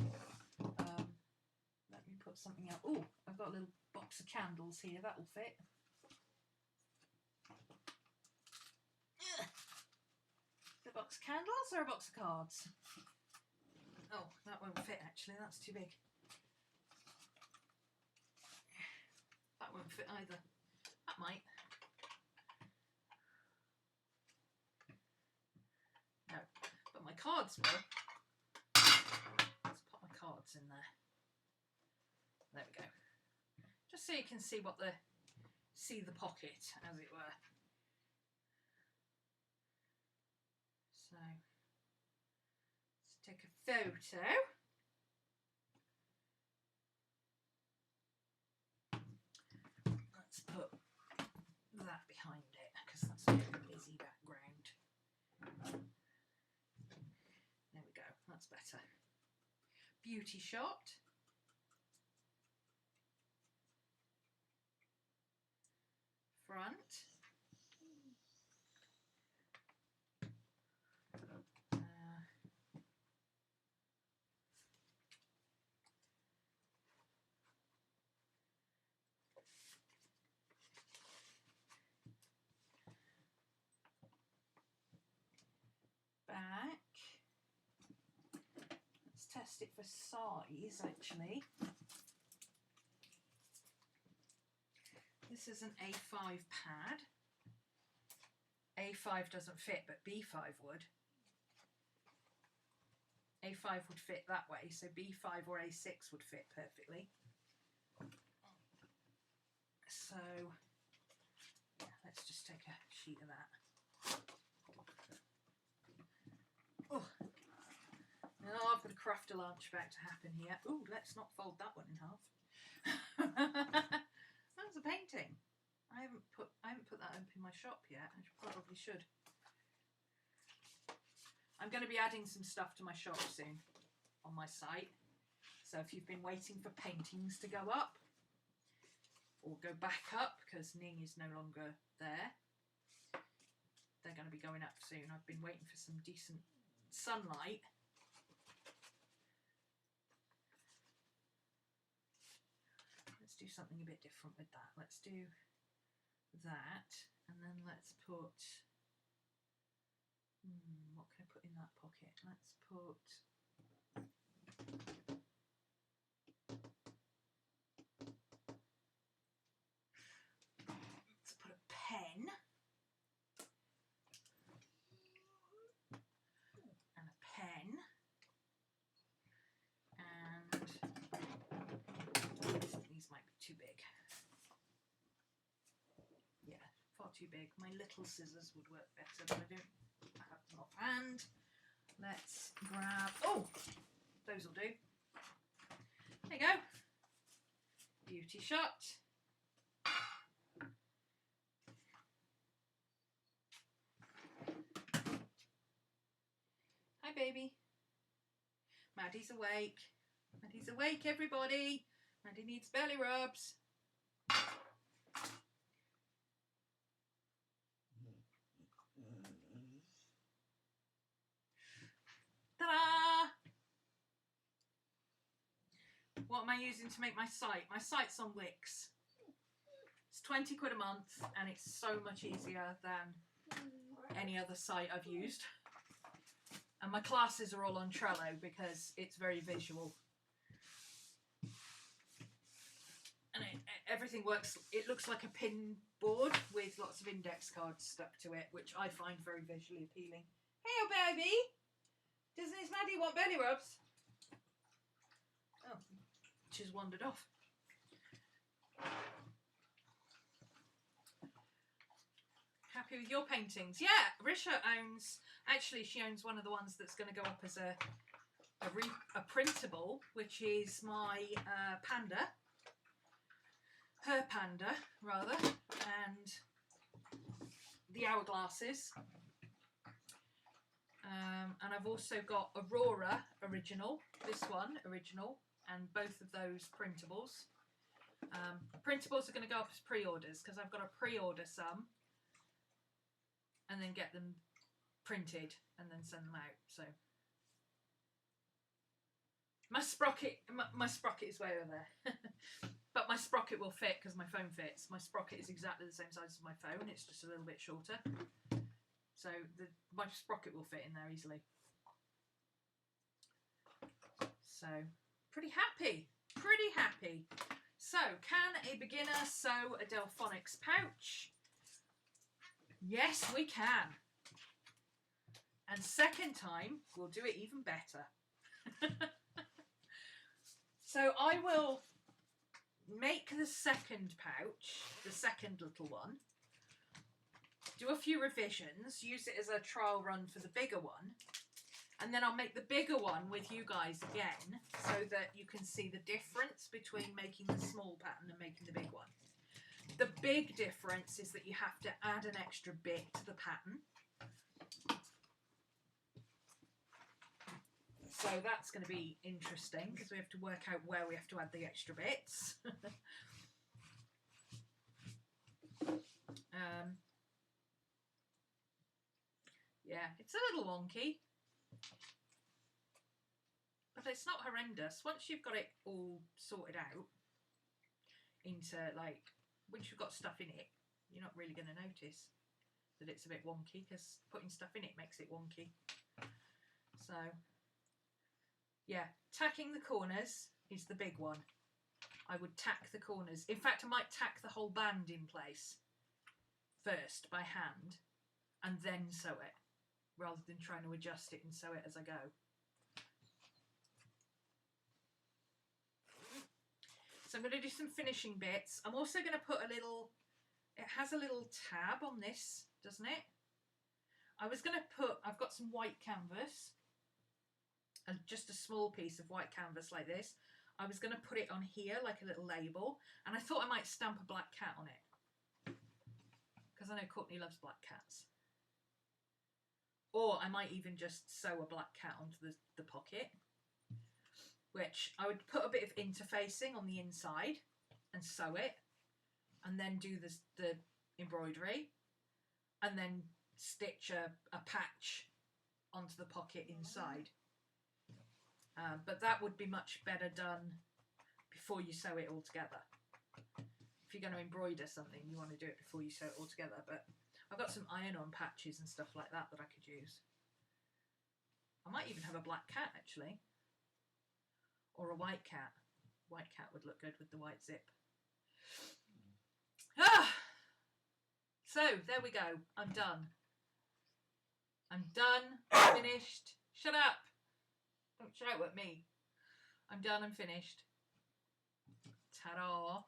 Let me put something out. Oh, I've got a little box of candles here. That will fit. A box of candles or a box of cards? Oh, that won't fit actually. That's too big. That won't fit either. That might. No, but my cards will. Let's put my cards in there. There we go. Just so you can see what see the pocket, as it were. So let's take a photo. Let's put that behind it because that's a very busy background. There we go, that's better. Beauty shot. Front. Back. Let's test it for size actually. This is an A5 pad. A5 doesn't fit, but B5 would. A5 would fit that way, so B5 or A6 would fit perfectly. So, yeah, let's just take a sheet of that. Oh, now I've got a craft a lunch about to happen here. Oh, let's not fold that one in half. That's a painting. I haven't put that up in my shop yet. I probably should. I'm going to be adding some stuff to my shop soon on my site. So if you've been waiting for paintings to go up or go back up because Ning is no longer there, they're going to be going up soon. I've been waiting for some decent sunlight. Let's do something a bit different with that. Let's do that, and then let's put, what can I put in that pocket? Let's put Let's put a pen. And a pen. And these might be too big. Yeah, far too big. My little scissors would work better, but I don't have them offhand. Let's grab, oh, those will do. There you go. Beauty shot. Hi, baby. Maddie's awake. Maddie's awake, everybody. Maddie needs belly rubs. Ta-da! What am I using to make my site? My site's on Wix. It's 20 quid a month and it's so much easier than any other site I've used. And my classes are all on Trello because it's very visual. And everything works, it looks like a pin board with lots of index cards stuck to it, which I find very visually appealing. Hey, baby! Doesn't his Maddie want belly rubs? Oh, she's wandered off. Happy with your paintings? Yeah, Risha owns, actually she owns one of the ones that's going to go up as a printable, which is my panda. Her panda, rather, and the hourglasses. And I've also got Aurora original, this one original, and both of those printables. Printables are going to go up as pre-orders because I've got to pre-order some and then get them printed and then send them out. So my sprocket is way over there. But my sprocket will fit because my phone fits. My sprocket is exactly the same size as my phone. It's just a little bit shorter. So my sprocket will fit in there easily. So pretty happy. Pretty happy. So can a beginner sew a Delfonics pouch? Yes, we can. And second time, we'll do it even better. So I will make the second pouch, the second little one, do a few revisions, use it as a trial run for the bigger one, and then I'll make the bigger one with you guys again so that you can see the difference between making the small pattern and making the big one. The big difference is that you have to add an extra bit to the pattern. So that's going to be interesting because we have to work out where we have to add the extra bits. Yeah, it's a little wonky, but it's not horrendous. Once you've got it all sorted out into, like, once you've got stuff in it, you're not really going to notice that it's a bit wonky because putting stuff in it makes it wonky. So yeah, tacking the corners is the big one. I would tack the corners. In fact, I might tack the whole band in place first by hand and then sew it, rather than trying to adjust it and sew it as I go. So I'm going to do some finishing bits. I'm also going to put a little, it has a little tab on this, doesn't it? I was going to put, I've got some white canvas, and just a small piece of white canvas like this. I was going to put it on here like a little label, and I thought I might stamp a black cat on it, because I know Courtney loves black cats. Or I might even just sew a black cat onto the pocket, which I would put a bit of interfacing on the inside and sew it, and then do the embroidery, and then stitch a patch onto the pocket inside. But that would be much better done before you sew it all together. If you're going to embroider something, you want to do it before you sew it all together. But I've got some iron-on patches and stuff like that that I could use. I might even have a black cat, actually. Or a white cat. White cat would look good with the white zip. Ah! So, there we go. I'm done. I'm done. I'm finished. Shut up. Don't shout at me. I'm done and finished. Ta-da.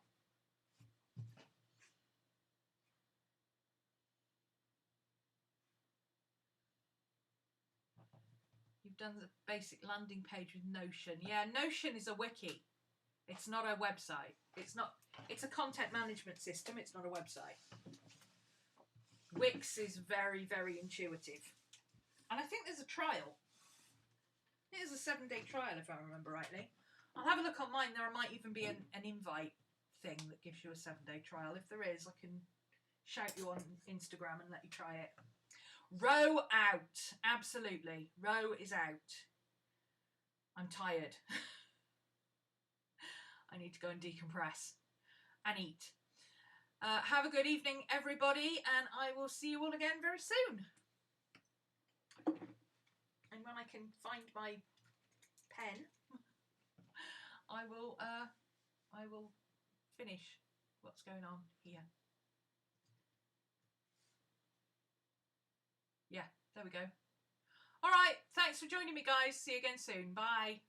You've done the basic landing page with Notion. Yeah, Notion is a wiki. It's not a website. It's a content management system. It's not a website. Wix is very, very intuitive. And I think there's a trial. There's a 7-day trial, if I remember rightly. I'll have a look on mine. There might even be an invite thing that gives you a 7-day trial. If there is, I can shout you on Instagram and let you try it. Rho out. Absolutely. Rho is out. I'm tired. I need to go and decompress and eat. Have a good evening, everybody, and I will see you all again very soon. And when I can find my pen, I will finish what's going on here. Yeah, there we go. All right, thanks for joining me, guys. See you again soon. Bye.